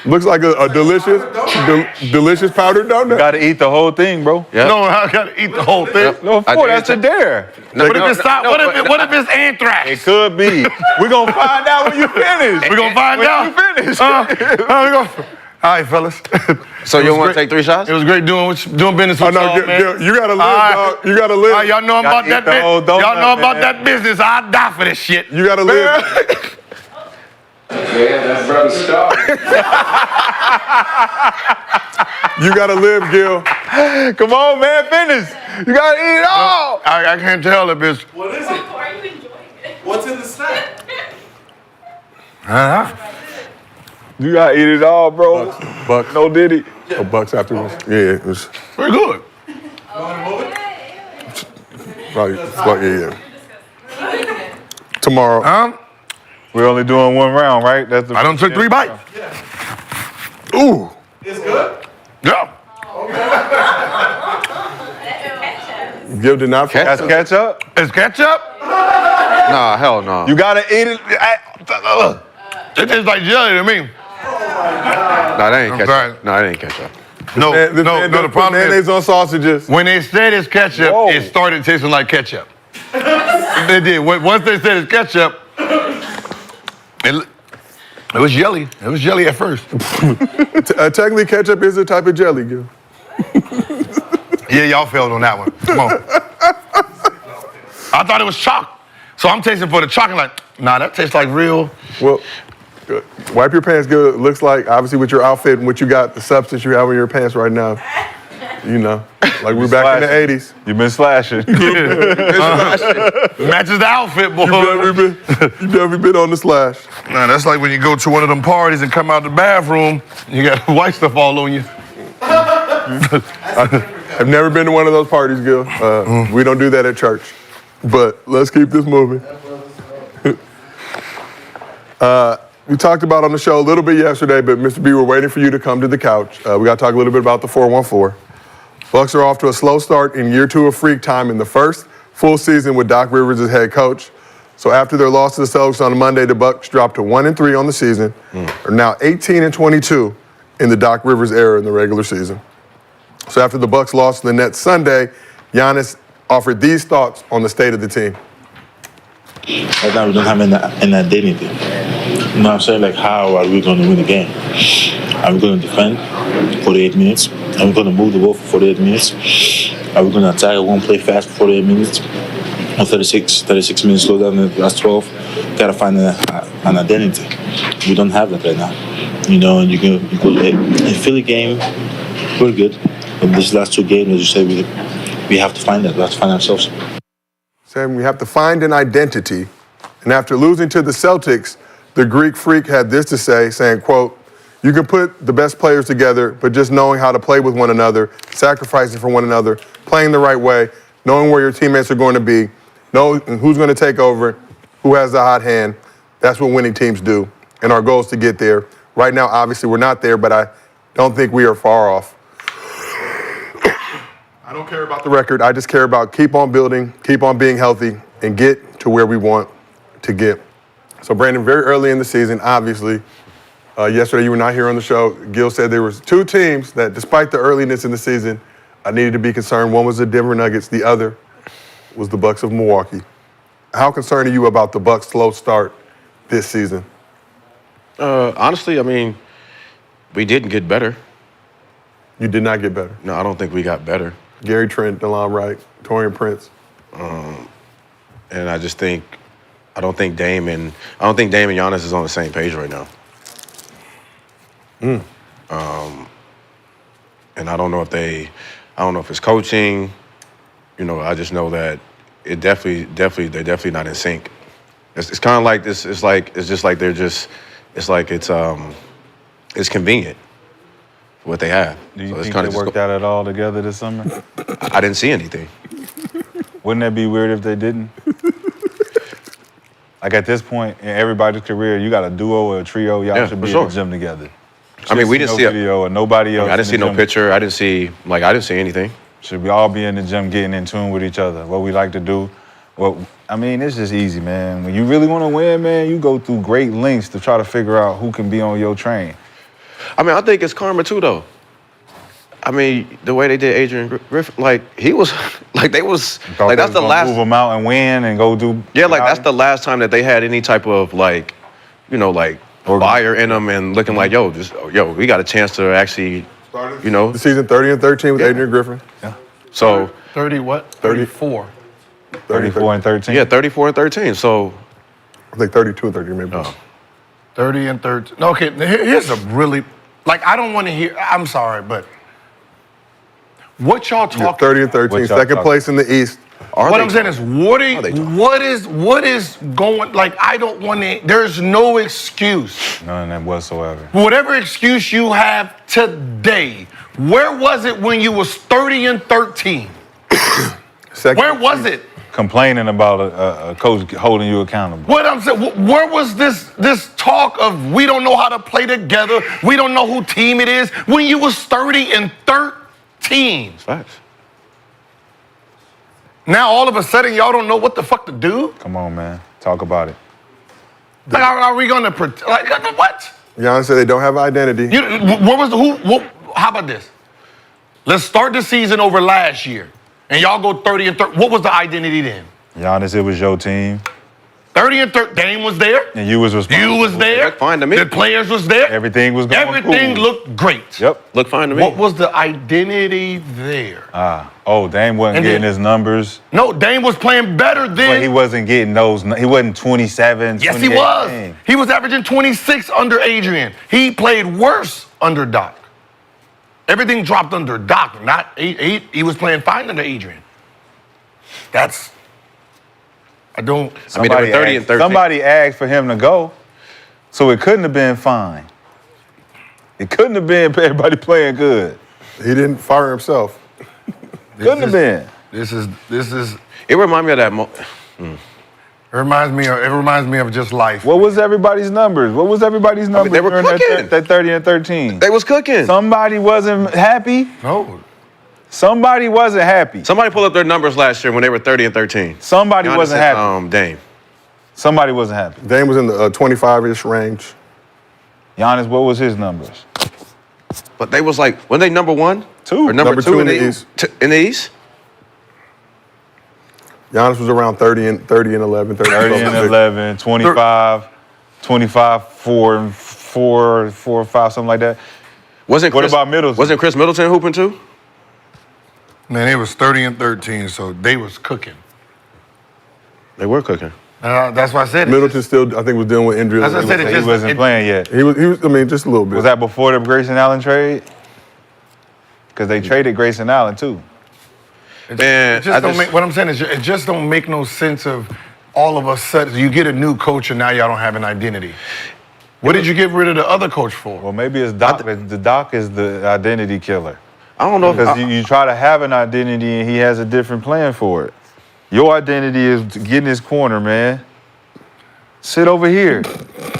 looks like a delicious, delicious powdered donut. Gotta eat the whole thing, bro. Yeah. No, I gotta eat the whole thing. No, of I course, dare that's you a dare. What if it's anthrax? It could be. We're gonna find out when you finish. We're gonna find when out. you finish. All right, fellas. So you want to take 3 shots? It was great doing business Oh with no, y'all, man. Gil, you gotta live, All right. dog. You gotta live. All right, y'all know Gotta about eat that the whole business. Y'all donut, know about man. that business. I'd die for this shit. You gotta live. You gotta live, Gil. Come on, man, finish. You gotta eat it all. I can't tell that bitch. What is it? Are you enjoying it? What's in the snack? You gotta eat it all, bro. Bucks. No diddy. Oh, Bucks afterwards. Yeah, it was Very good. probably. Yeah. Tomorrow. We're only doing 1 round, right? That's the I done took 3 bites. Ooh. It's good? Yeah. Gil did not. That's ketchup. It's ketchup. Nah, hell no. You gotta eat it. It tastes like jelly to me. Nah, that ain't I'm ketchup. sorry. No, that ain't ketchup. No, the problem mayonnaise is on sausages. when they said it's ketchup, Whoa. it started tasting like ketchup. They did. Once they said it's ketchup, it was jelly. It was jelly at first. Technically, ketchup is a type of jelly, Gil. Yeah, y'all failed on that one. Come on. I thought it was chalk. So I'm tasting for the chalk and like, nah, that tastes like real. Well, good. Wipe your pants, Gil. It looks like, obviously, with your outfit and what you got, the substance you have in your pants right now. You know, like we're back in the 80s. You've been slashing. Matches the outfit, boy. You definitely been on the slash. Nah, that's like when you go to one of them parties and come out the bathroom, you got white stuff all on you. I've never been to one of those parties, Gil. We don't do that at church. But let's keep this moving. We talked about on the show a little bit yesterday, but Mr. B, we're waiting for you to come to the couch. We got to talk a little bit about the 414. Bucks are off to a slow start in year 2 of Freak time in the first full season with Doc Rivers as head coach. So after their loss to the Celtics on Monday, the Bucks dropped to 1-3 on the season. Are now 18-22 in the Doc Rivers era in the regular season. So after the Bucks lost to the Nets Sunday, Giannis offered these thoughts on the state of the team. Right now we don't have an identity. You know what I'm saying? Like, how are we going to win the game? Are we going to defend 48 minutes? Are we going to move the ball for 48 minutes? Are we going to attack one play fast for 48 minutes? Or 36 minutes slow down in the last 12? Got to find an identity. We don't have that right now. You know, and you go in Philly game, we're good. But these last 2 games, as you say, we have to find that. We have to find ourselves. Saying we have to find an identity. And after losing to the Celtics, the Greek Freak had this to say, saying, quote, "You can put the best players together, but just knowing how to play with one another, sacrificing for one another, playing the right way, knowing where your teammates are going to be, knowing who's going to take over, who has the hot hand, that's what winning teams do. And our goal is to get there. Right now, obviously, we're not there, but I don't think we are far off. I don't care about the record. I just care about keep on building, keep on being healthy, and get to where we want to get." So, Brandon, very early in the season, obviously, yesterday you were not here on the show. Gil said there was 2 teams that, despite the earliness in the season, needed to be concerned. One was the Denver Nuggets. The other was the Bucks of Milwaukee. How concerned are you about the Bucks' slow start this season? Honestly, I mean, we didn't get better. You did not get better? No, I don't think we got better. Gary Trent, DeLon Wright, Taurean Prince. And I just think, I don't think Dame and Giannis is on the same page right now. And I don't know if it's coaching. You know, I just know that they're definitely not in sync. It's kind of like this. It's convenient for what they have. Do you So it's think kinda they just worked out at all together this summer? I didn't see anything. Wouldn't that be weird if they didn't? Like at this point in everybody's career, you got a duo or a trio. Y'all should be in the gym together. I mean, we didn't see no video or nobody else. I didn't see no picture. I didn't see anything. Should we all be in the gym getting in tune with each other? What we like to do. I mean, it's just easy, man. When you really want to win, man, you go through great lengths to try to figure out who can be on your train. I mean, I think it's karma too, though. I mean, the way they did Adrian Griffin, like that's the last. Move them out and win and go do. Yeah, like that's the last time that they had any type of fire in them and looking like, we got a chance to actually, The season 30-13 with Adrian Griffin. Yeah. So 30 what? 34. 34 and 13. Yeah, 34 and 13. So I think 32 and 13 maybe. 30 and 13. Okay, here's a really, I don't want to hear, I'm sorry, but what y'all talking 30 and 13, second place in the East. What I'm saying is, what is going, I don't want to, there's no excuse. None of that whatsoever. Whatever excuse you have today, where was it when you was 30 and 13? Where was it? Complaining about a coach holding you accountable. What I'm saying, where was this talk of we don't know how to play together, we don't know who team it is, when you was 30 and 13? Facts. Now all of a sudden y'all don't know what the fuck to do? Come on, man. Talk about it. Are we gonna what? Giannis said they don't have identity. How about this? Let's start the season over last year. And y'all go 30 and 30. What was the identity then? Giannis, it was your team. 30 and 30. Dame was there. And you was responsible. You was there. Looked fine to me. The players was there. Everything was going Everything cool. looked great. Yep. Looked fine to me. What was the identity there? Dame wasn't getting his numbers. No, Dame was playing better then. But he wasn't getting those. He wasn't 27, Yes, he was. He was averaging 26 under Adrian. He played worse under Doc. Everything dropped under Doc, not he was playing fine under Adrian. Somebody they were 30 and 13. Somebody asked for him to go, so it couldn't have been fine. It couldn't have been everybody playing good. He didn't fire himself. Couldn't have been. This is. It reminded me of that. It reminds me of just life. What was everybody's numbers? What was everybody's numbers they were during cooking. that 30 and 13? They was cooking. Somebody wasn't happy. No. Somebody wasn't happy. Somebody pulled up their numbers last year when they were 30 and 13. Somebody Giannis wasn't and, happy. Dame. Somebody wasn't happy. Dame was in the 25-ish range. Giannis, what was his numbers? But they was like, when they number one? Two. Or number two in the East. In the East? Giannis was around 30 and 11, 30 and 11, 25, 4 or 5, something like that. What about Middleton? Wasn't Chris Middleton hooping too? Man, it was 30 and 13, so they was cooking. They were cooking. That's why I said Middleton still, I think, was dealing with injuries. That's what I said. He wasn't playing yet. He was, I mean, just a little bit. Was that before the Grayson Allen trade? Because they traded Grayson Allen too. Man, what I'm saying is, it just don't make no sense of all of a sudden you get a new coach and now y'all don't have an identity. What did you get rid of the other coach for? Well, maybe it's Doc. The Doc is the identity killer. I don't know. Because you try to have an identity and he has a different plan for it. Your identity is to get in his corner, man. Sit over here.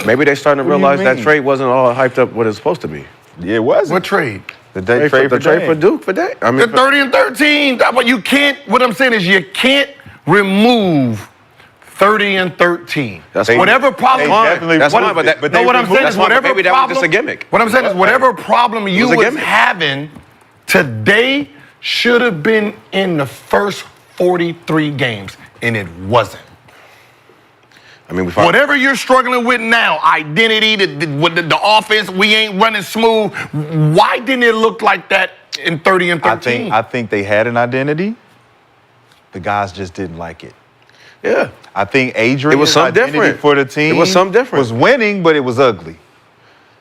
Maybe they starting to What do you realize that mean? trade wasn't all hyped up what it's supposed to be. Yeah, it wasn't. What trade? The trade for Duke for Dame. I mean, The 30 and 13. But you can't. What I'm saying is, you can't remove 30 and 13. That's whatever problem. That's fine, but that, No, what I'm saying is, whatever maybe that problem. was just a gimmick. What I'm saying is, whatever problem you was a was gimmick. having today should have been in the first 43 games, and it wasn't. I mean, Whatever you're struggling with now, identity, the offense, we ain't running smooth. Why didn't it look like that in 30 and 13? I think they had an identity. The guys just didn't like it. Yeah. I think Adrian's identity different. for the team It was something different. was winning, but it was ugly.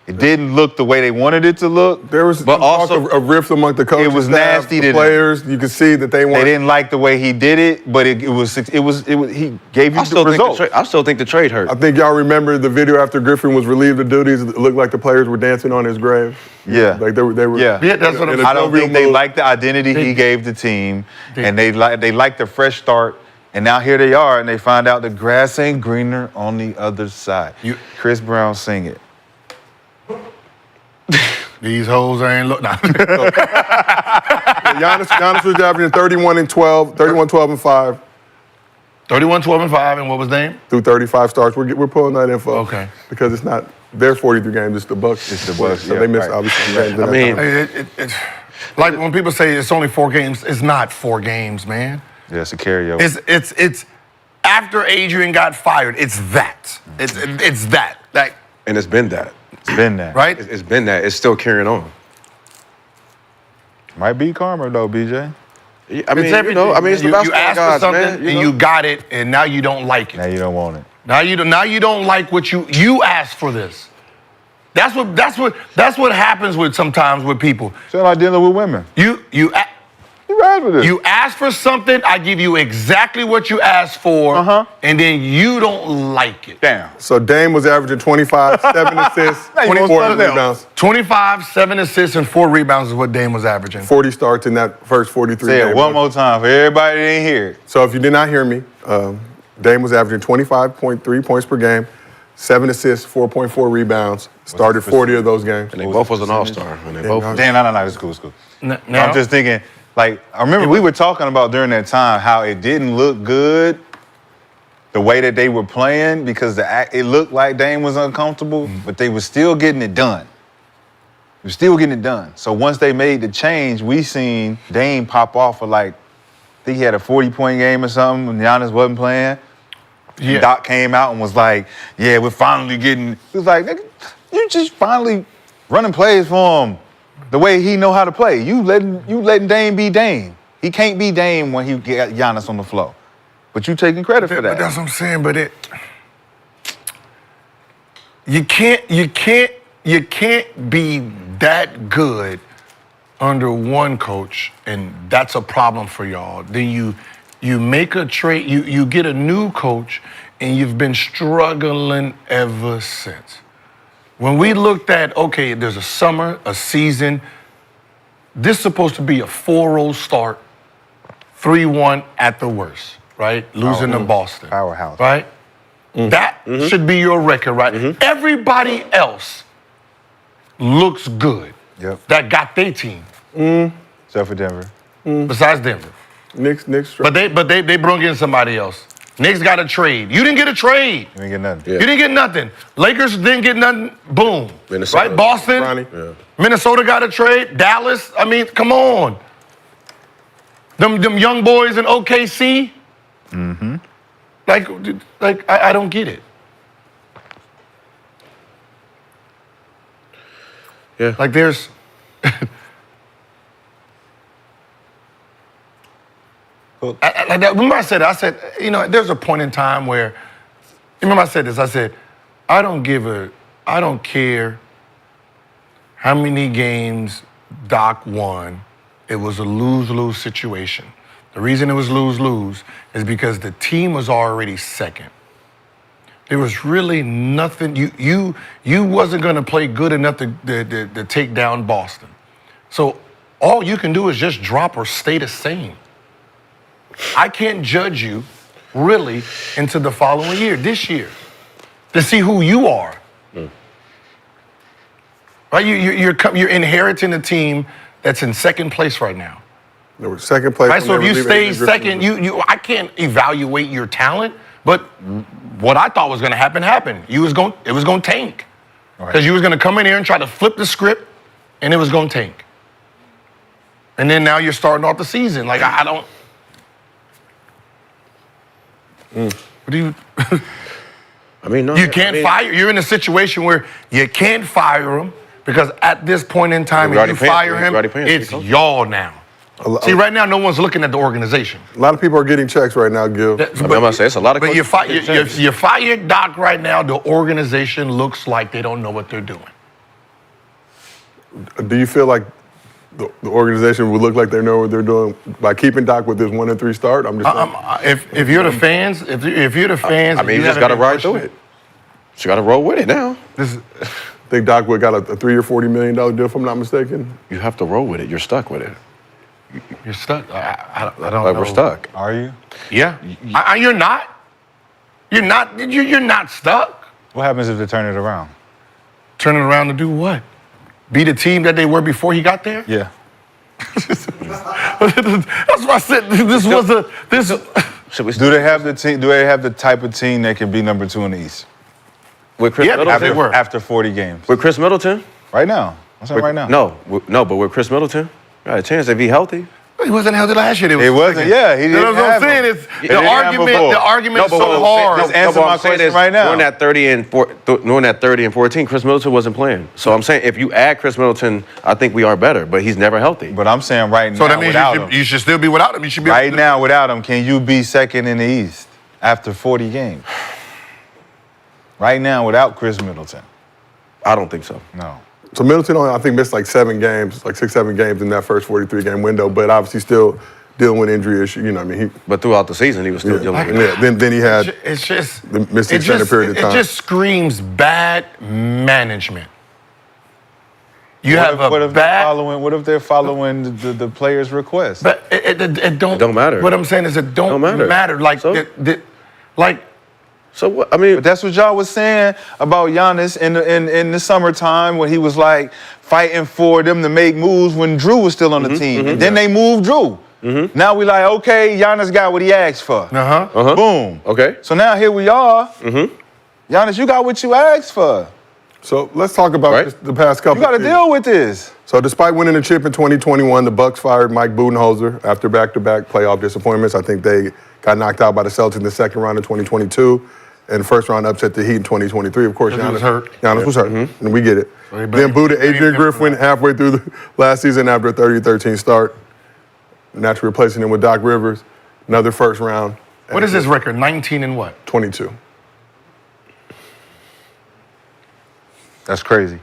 It didn't look the way they wanted it to look. There was also a rift among the coaches. It was nasty. The players, you could see that they didn't like the way he did it, but it was he gave you the result. I still think the trade hurt. I think y'all remember the video after Griffin was relieved of duties. It looked like the players were dancing on his grave. Yeah. Like they were. Yeah, that's what I don't think they liked the identity he gave the team, and they liked the fresh start. And now here they are, and they find out the grass ain't greener on the other side. Chris Brown, sing it. These hoes ain't look. Nah. Giannis was averaging 31 and 12, 31, 12 and 5. 31, 12 and 5, and what was name? Through 35 starts. We're pulling that info. Okay. Because it's not their 43 games, it's the Bucks. It's the Bucks, So yeah, they missed right. obviously games. I mean, It's like when people say it's only 4 games, it's not 4 games, man. Yeah, it's a carryover. It's after Adrian got fired, it's that. It's that. Like, and it's been that. It's been that. right? It's been that. It's still carrying on. Might be karma though, BJ. I mean, It's it's the you basketball asked gods, for something man. and you got it, and now you don't like it. Now you don't want it. Now you don't like what you asked for this. That's what happens with sometimes with people. So like dealing with women. You asked for this. You ask for something, I give you exactly what you asked for, and then you don't like it. Damn. So Dame was averaging 25, 7 assists, 24 rebounds. 25, 7 assists, and 4 rebounds is what Dame was averaging. 40 starts in that first 43 Say games. it one more time for everybody that ain't hear it. So if you did not hear me, Dame was averaging 25.3 points per game, 7 assists, 4.4 rebounds, started 40 of those games. And they both was an all-star. And they both. Damn, no, it's cool, it's cool. Now, I'm just thinking, like, I remember we were talking about during that time how it didn't look good the way that they were playing because it looked like Dame was uncomfortable, but they were still getting it done. They were still getting it done. So once they made the change, we seen Dame pop off for like, I think he had a 40-point game or something when Giannis wasn't playing. Yeah. Doc came out and was like, yeah, we're finally getting, he was like, nigga, you just finally running plays for him. The way he know how to play. You letting Dame be Dame. He can't be Dame when he got Giannis on the floor. But you taking credit for that. But that's what I'm saying, but you can't be that good under one coach, and that's a problem for y'all. Then you make a trade, you get a new coach, and you've been struggling ever since. When we looked at, okay, there's a summer, a season, this is supposed to be a 4-0 start, 3-1 at the worst, right? Losing to Boston. Powerhouse. Right? That should be your record, right? Everybody else looks good. Yep. That got their team. Except for Denver. Besides Denver. Knicks. But they brought in somebody else. Knicks got a trade. You didn't get a trade. You didn't get nothing. You didn't get nothing. Lakers didn't get nothing. Boom. Minnesota. Right? Boston. Ronnie. Minnesota got a trade. Dallas. I mean, come on. Them young boys in OKC. Like I don't get it. Yeah. Like there's. Remember I said, there's a point in time where, remember I said this, I said, I don't care how many games Doc won. It was a lose-lose situation. The reason it was lose-lose is because the team was already second. There was really nothing, you wasn't gonna play good enough to take down Boston. So all you can do is just drop or stay the same. I can't judge you really into the following year, this year, to see who you are. Right? You're inheriting a team that's in second place right now. They were second place. Right? So if you stay second, I can't evaluate your talent, but what I thought was going to happen happened. It was going to tank because you was going to come in here and try to flip the script, and it was going to tank. And then now you're starting off the season like I don't. What do you? I mean, no. You can't fire. You're in a situation where you can't fire him because at this point in time, if you fire him, it's y'all now. See, right now, no one's looking at the organization. A lot of people are getting checks right now, Gil. I'm gonna say it's a lot of. But you fired Doc right now. The organization looks like they don't know what they're doing. Do you feel like the organization would look like they know what they're doing by keeping Doc with this 1-3 start? I'm just if you're the fans, if you're the fans, I mean, you just got to ride through it. You got to roll with it now. I think Doc would got a 3 or $40 million deal, if I'm not mistaken. You have to roll with it. You're stuck with it. You're stuck. I don't know. We're stuck. Are you? Yeah. You're not. You're not. You're not stuck. What happens if they turn it around? Turn it around to do what? Be the team that they were before he got there? Yeah. That's why I said Do they have the team? Do they have the type of team that can be number 2 in the East? With Chris Middleton? After 40 games. With Chris Middleton? Right now. I'm saying right now. No, but with Chris Middleton, got a chance if he healthy. He wasn't healthy last year. It wasn't. Yeah, he didn't. You know what I'm saying? It's the argument is so hard. Just answer my question right now. During that 30 and 14, Chris Middleton wasn't playing. So I'm saying if you add Chris Middleton, I think we are better. But he's never healthy. But I'm saying right now, so that means you should still be without him. You should be right now without him. Can you be second in the East after 40 games? Right now without Chris Middleton. I don't think so. No. So Middleton only, I think, missed like 7 games, like 6-7 games in that first 43-game window, but obviously still dealing with injury issues. You know, what I mean, but throughout the season, he was still dealing with it. Yeah, then he had the missed extended period of time. It just screams bad management. What if they're following the player's request? But it don't matter. What I'm saying is it don't matter. Like, So what? I mean, but that's what y'all was saying about Giannis in the summertime when he was like fighting for them to make moves when Drew was still on the team. And then they moved Drew. Now we like, okay, Giannis got what he asked for. Boom. Okay. So now here we are. Giannis, you got what you asked for. So let's talk about just the past couple. You got to deal with this. So despite winning the chip in 2021, the Bucks fired Mike Budenholzer after back-to-back playoff disappointments. I think they got knocked out by the Celtics in the second round of 2022. And first round upset the Heat in 2023. Of course, Giannis was hurt. And we get it. Then booted Adrian Griffin halfway through the last season after a 30-13 start. Naturally replacing him with Doc Rivers. Another first round. What is his record? 19 and what? 22. That's crazy.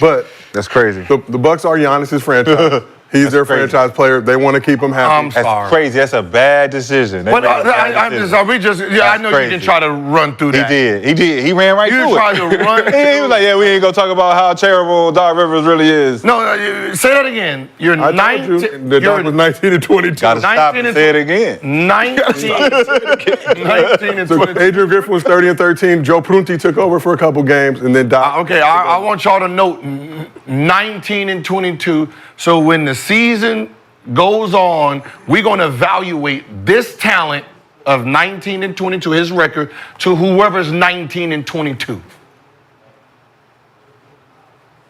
But that's crazy. The Bucks are Giannis's franchise. He's their franchise player. They want to keep him happy. I'm sorry. That's crazy. That's a bad decision. They But made a bad decision. I know you didn't try to run through that. He did. He ran right through it. You tried to run. He was like, yeah, we ain't gonna talk about how terrible Doc Rivers really is. No, say that again. You're I told you, the Doc was 19 and 22. Gotta stop and say it again. 19 and So 22. Adrian Griffin was 30 and 13. Joe Prunty took over for a couple games, and then Doc. Okay, I want y'all to note 19 and 22. So when the season goes on, we're going to evaluate this talent of 19 and 22, his record, to whoever's 19 and 22.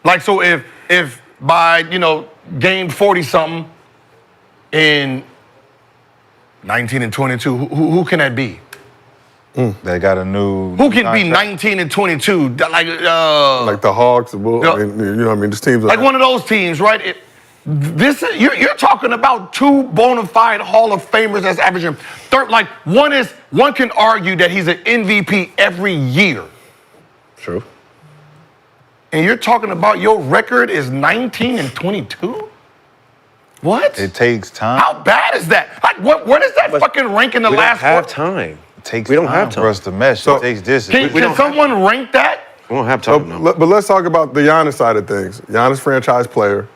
Like, so if by, game 40-something in 19 and 22, who can that be? They got a new. Who can be 19 and 22? Like the Hawks, the Bulls. I mean, this team's like one of those teams, right? You're talking about two bona fide Hall of Famers that's averaging one can argue that he's an MVP every year. True. And you're talking about your record is 19 and 22? What? It takes time. How bad is that? Like, where does that fucking rank in the We last don't have four? time. We don't have time for us to mesh. So- it takes distance. Can someone rank that? We don't have So, time. No. but let's talk about the Giannis side of things. Giannis, franchise player.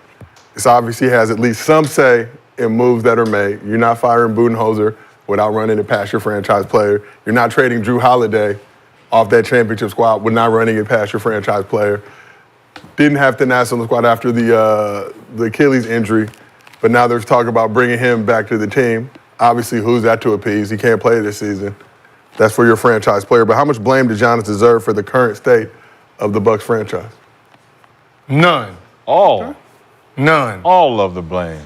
This obviously has at least some say in moves that are made. You're not firing Budenholzer without running it past your franchise player. You're not trading Drew Holiday off that championship squad with not running it past your franchise player. Didn't have Thanasis on the squad after the Achilles injury, but now there's talk about bringing him back to the team. Obviously, who's that to appease? He can't play this season. That's for your franchise player. But how much blame does Giannis deserve for the current state of the Bucks franchise? None. None. All of the blame.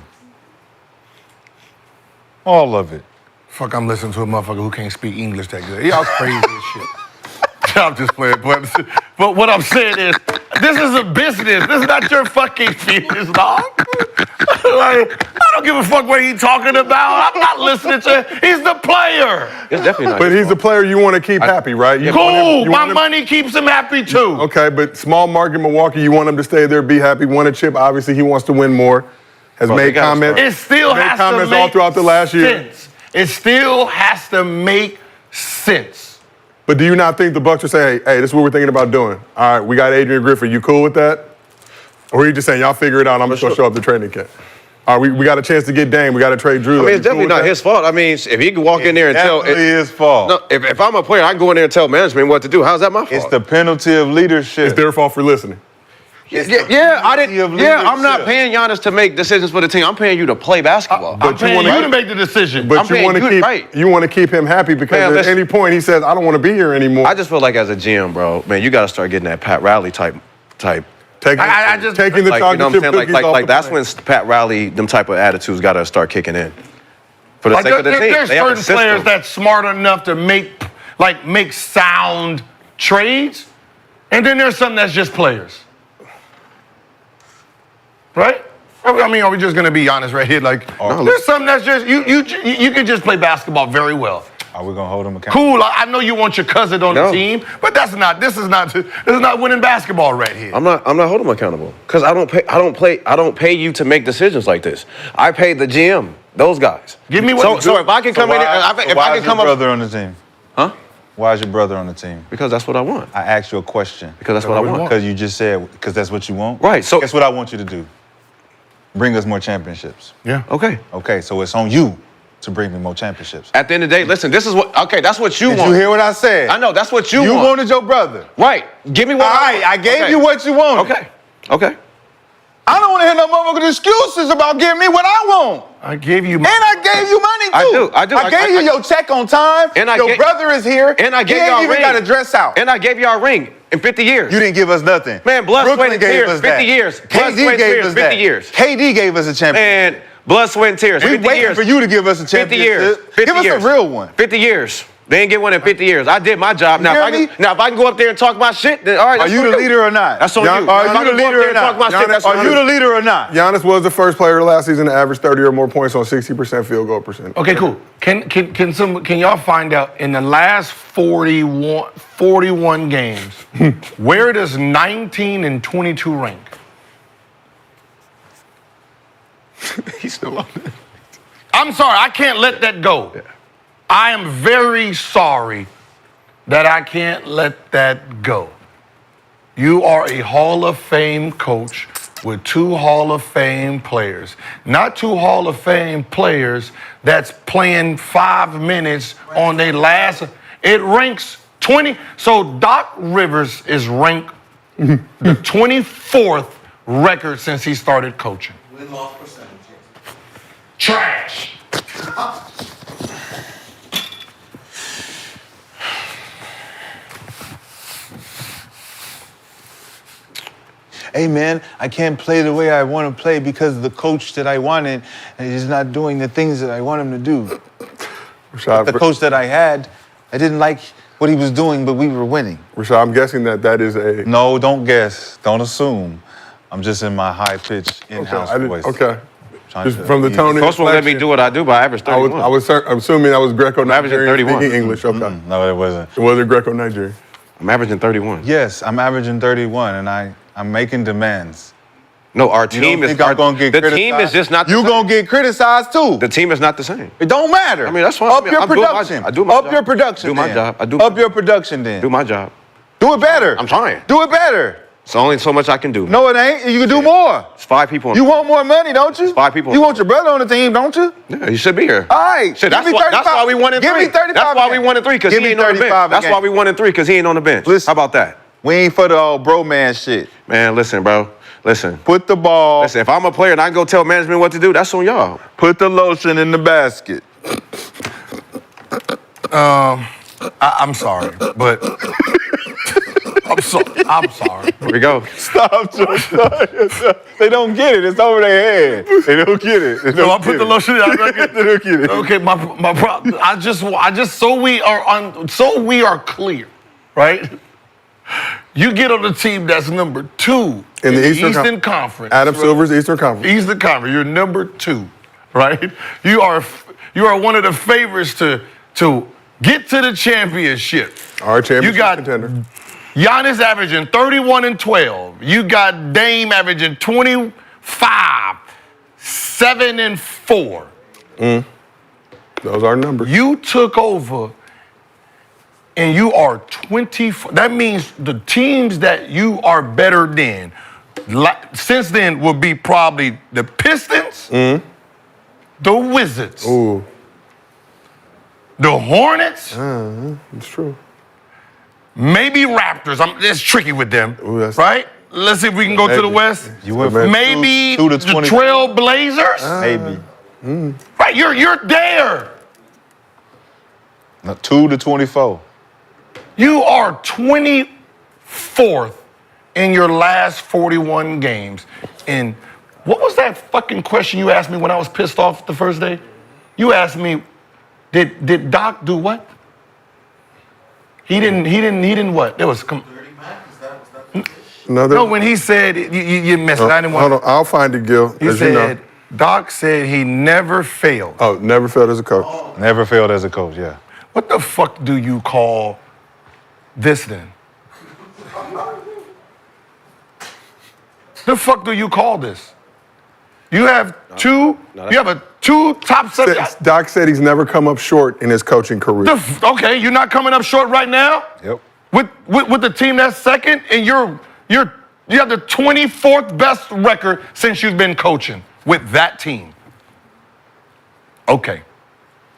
All of it. Fuck, I'm listening to a motherfucker who can't speak English that good. Y'all's crazy as shit. I'm just playing. But what I'm saying is, this is a business. This is not your fucking feelings, dog. Like, I don't give a fuck what he's talking about. I'm not listening to him. He's the player. It's definitely not. But he's the player you want to keep happy, right? You want Cool. him- My money keeps him happy too. Okay, but small market Milwaukee, you want him to stay there, be happy, win a chip. Obviously, he wants to win more. Has Well, made they gotta comments. It still made has to comments make all throughout the last year. sense. It still has to make sense. But do you not think the Bucks are saying, hey, this is what we're thinking about doing? All right, we got Adrian Griffin. You cool with that? Or are you just saying, y'all figure it out, I'm just going to show up to training camp? All right, we got a chance to get Dame. We got to trade Drew. I mean, it's definitely not his fault. I mean, if he can walk in there and tell. Definitely his fault. No, if I'm a player, I can go in there and tell management what to do. How's that my fault? It's the penalty of leadership. It's their fault for listening. Yeah, I didn't. of Yeah, I'm not leadership. paying Giannis to make decisions for the team. I'm paying you to play basketball. I'm paying you to make the decision. But I'm you paying want to you keep right. you want to keep him happy because Man, at listen. any point he says, I don't want to be here anymore. I just feel like as a GM, bro, man, you got to start getting that Pat Riley type. taking I just- taking the Like, you know chocolate what I'm chip saying? cookies off Like the that's plate. when Pat Riley, them type of attitudes got to start kicking in. For the Like sake of the team, there's they have a certain system. players that's smart enough to make sound trades, and then there's some that's just players, right? I mean, are we just gonna be honest right here? Like, there's some that's just you can just play basketball very well. Are we gonna hold him accountable? Cool. I know you want your cousin on the No. team, but this is not winning basketball right here. I'm not holding him accountable because I don't pay you to make decisions like this. I pay the GM, those guys. Give me what. So if I can come in, if I why can is your come up, brother on the team? huh? Why is your brother on the team? Because that's what I want. I asked you a question. Because that's what I want. Because you just said, because that's what you want? Right, so- Guess what I want you to do? Bring us more championships. Yeah. Okay. Okay, so it's on you to bring me more championships. At the end of the day, listen. This is what. Okay, that's what you Did want. you hear what I said? I know that's what you You want. wanted your brother. Right. Give me what. All right, I gave you what you wanted. Okay. Okay. I don't want to hear no motherfucking excuses about giving me what I want. I gave you. And I gave you money too. I do. I gave you your check on time. And I your gave- brother is here. And I gave he ain't y'all even ring. got a dress out. And I gave y'all a ring in 50 years. You didn't give us nothing. Man, blood, Brooklyn sweat, and gave tears. us 50 that. years. Blood, KD sweat, and gave tears. us 50 that. years. KD gave us a championship. Man, blood, sweat, and tears. We 50 waiting years. for you to give us a 50 championship. years. 50 Give us years. a real one. 50 years. They ain't get one in 50 years. I did my job. Now, hear if I me? can go up there and talk my shit, then all right. Are that's you on the leader or not? That's on you. Are If I you can the go up leader there or and talk my not? shit, that's on Are you the leader or not? Giannis was the first player last season to average 30 or more points on 60% field goal percentage. Okay, cool. Can y'all find out in the last 41 games where does 19 and 22 rank? He's still on there. I'm sorry, I can't let that go. Yeah. I am very sorry that I can't let that go. You are a Hall of Fame coach with 2 Hall of Fame players. Not 2 Hall of Fame players that's playing 5 minutes on their last. It ranks 20. So Doc Rivers is ranked the 24th record since he started coaching. Win-loss percentage. Trash. Hey man, I can't play the way I want to play because the coach that I wanted is not doing the things that I want him to do. Rashad, The coach that I had, I didn't like what he was doing, but we were winning. Rashad, I'm guessing that is a. No, don't guess. Don't assume. I'm just in my high-pitched in-house voice. Okay. Trying Just to from the ease tone. it. Coach won't let me do what I do, but I average 31. I'm assuming that was Greco-Nigerian Averaging 31. speaking English. Okay. No, it wasn't. It wasn't Greco-Nigerian. I'm averaging 31. Yes, I'm averaging 31, and I'm making demands. No, our You team don't is. think I'm gonna get the criticized? team is just not. You gonna get criticized too. The team is not the same. It don't matter. I mean, that's fine. Up I mean, your I'm doing my- production. I do my Up job. your production. Do my then. job. I do- Up your production then. Do my job. Do it better. I'm trying. Do it better. It's only so much I can do. No, it ain't. You can do more. It's 5 people. On You want more money, don't you? 5 people. You want your brother on the team, don't you? Yeah, you should be here. All right. Shit, give me that's why we won in 3. Give me 35. That's why we won in 3 because Give he me ain't on the bench. 35 That's again. why we won in 3 because he ain't on the bench. Listen. How about that? We ain't for the old bro man shit. Man, listen, bro. Listen. Put the ball. Listen, if I'm a player and I can go tell management what to do, that's on y'all. Put the lotion in the basket. I'm sorry, but I'm sorry. Here we go. Stop, Josiah. They don't get it. It's over their head. They don't get it. They So don't I put get the it. lotion. I reckon. They don't get it. Okay, my problem. I just so we are clear, right? You get on the team that's number 2 In the Eastern Eastern Conference. Adam Silver's Eastern Conference. Eastern Conference. You're number 2, right? You are one of the favorites to get to the championship. Our championship You got contender. Giannis averaging 31 and 12. You got Dame averaging 25, 7 and 4. Those are numbers. You took over and you are 24. That means the teams that you are better than since then will be probably the Pistons, the Wizards, Ooh, the Hornets, it's true. maybe Raptors. It's tricky with them, Ooh, that's- right? Let's see if we can go to the Maybe. West. You went from Maybe 2 to the 20. Trail Blazers. Maybe. Right, you're there. No, 2 to 24. You are 24th in your last 41 games. And what was that fucking question you asked me when I was pissed off the first day? You asked me, did Doc do what? He didn't what? There was 30 max? Is that no, when he said you missed it. I didn't want. Hold on, I'll find it, Gil. He as said you know. Doc said he never failed. Oh, never failed as a coach. Never failed as a coach, yeah. What the fuck do you call this then? The fuck do you call this? You have two top subjects. Doc said he's never come up short in his coaching career. Okay, you're not coming up short right now? Yep. With the team that's second, and you have the 24th best record since you've been coaching with that team. Okay.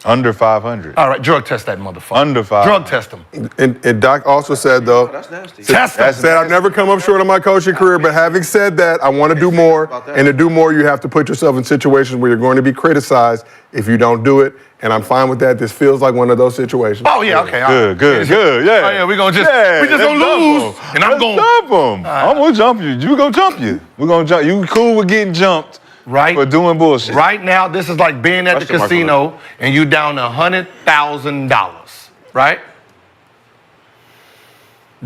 Under 500. All right, drug test that motherfucker. Under 500. Drug test him. And Doc also said, though, That's nasty. Test him. said I've never come up short in my coaching career, but having said that, I want to do more. And to do more, you have to put yourself in situations where you're going to be criticized if you don't do it. And I'm fine with that. This feels like one of those situations. Oh yeah, okay. all right. Good, yeah. Oh yeah, we just let's gonna lose, dump 'em. and I'm Let's going. dump 'em. I'm gonna jump you. You gonna jump you. We're gonna jump. You cool with getting jumped Right. for doing bullshit. Right now, this is like being at the Question mark on casino and you down $100,000, right?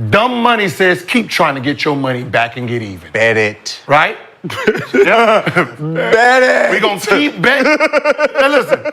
Dumb money says keep trying to get your money back and get even, Bet it. right? Yeah. Bet it. We're gonna keep betting. Now listen,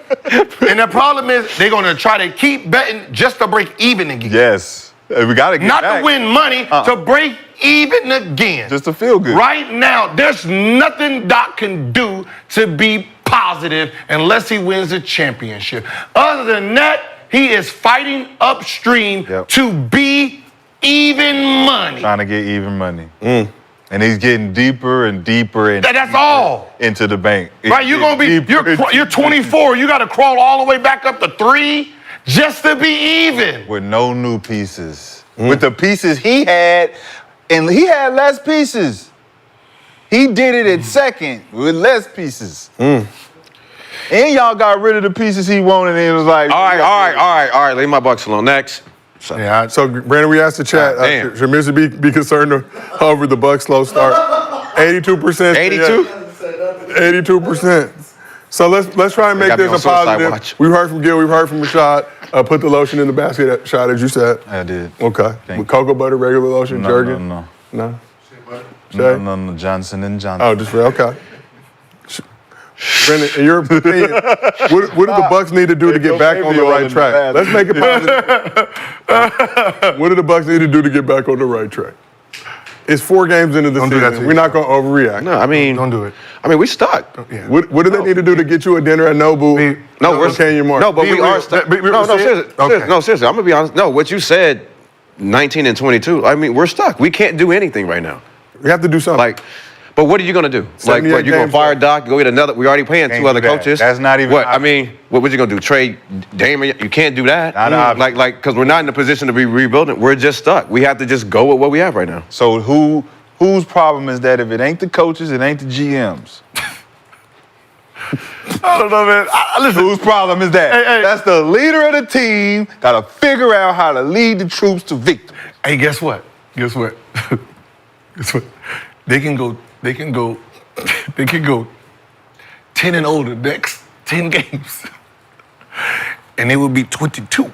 and the problem is they're gonna try to keep betting just to break even again. Yes. We gotta get Not back. to win money, to break even again. Just to feel good. Right now, there's nothing Doc can do to be positive unless he wins a championship. Other than that, he is fighting upstream to be even money. Trying to get even money. And he's getting deeper and deeper and That's deeper all. into the bank. Right, you're gonna be, you're 24. You got to crawl all the way back up to 3 just to be even. With no new pieces. With the pieces he had, and he had less pieces. He did it at second with less pieces. And y'all got rid of the pieces he wanted, and it was like, All right. Leave my Bucks alone. Next. So, Brandon, we asked the chat, should Mississippi be concerned over the Bucks' slow start? 82%. 82%. So let's try and make this a positive. We've heard from Gil, we've heard from Rashad. Put the lotion in the basket, shot as you said. I did. Okay. With cocoa butter, regular lotion, Jergens? No. Shay? No, Johnson & Johnson. Oh, just okay. Brandon, in your opinion, what do the Bucks need to do to get back on the right track? Let's make it positive. What do the Bucks need to do to get back on the right track? It's 4 games into the season. We're not going to overreact. No, I mean, Don't do it. I mean, we stuck. Yeah. What do they need to do to get you a dinner at Nobu? No, Canyon Mark. No, but we are stuck. Seriously. I'm gonna be honest. No, what you said, 19 and 22. I mean, we're stuck. We can't do anything right now. We have to do something. But what are you gonna do? Like, what, you gonna fire Doc? Go get another? We already paying Can't 2 other do that. coaches. That's not even What an I mean. What you gonna do? Trade Damon? You can't do that. Not an option. Because we're not in a position to be rebuilding. We're just stuck. We have to just go with what we have right now. So whose problem is that if it ain't the coaches, it ain't the GMs? I don't know, man. Listen, Whose problem is that? Hey. That's the leader of the team. Got to figure out how to lead the troops to victory. hey, guess what? Guess what? They can go 10 and 0 the next 10 games. And they will be 22.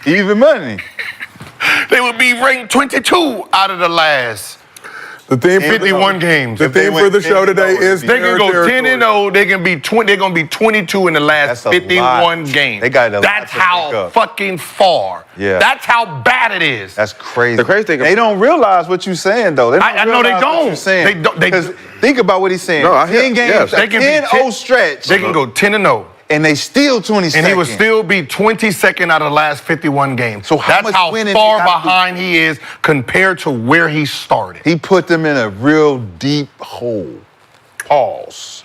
Even money. They would be ranked 22 out of the last The theme 51 games. The theme for the show today is They can go 10 and 0. They can be 20. They're gonna be 22 in the last That's a 51 lot. games. They got a lot That's to make how up. fucking far. Yeah. That's how bad it is. That's crazy. The crazy thing- they don't realize what you're saying, though. I know they realize what don't. you're saying. They don't- they- 'Cause think about what he's saying. No, I hear- 10 games, yes. a They can be 10-0 stretch, They can go 10 and 0. and they still 22nd. And he would still be 22nd out of the last 51 games. So how that's much how winning far he got to do? behind he is compared to where he started. He put them in a real deep hole. Pause.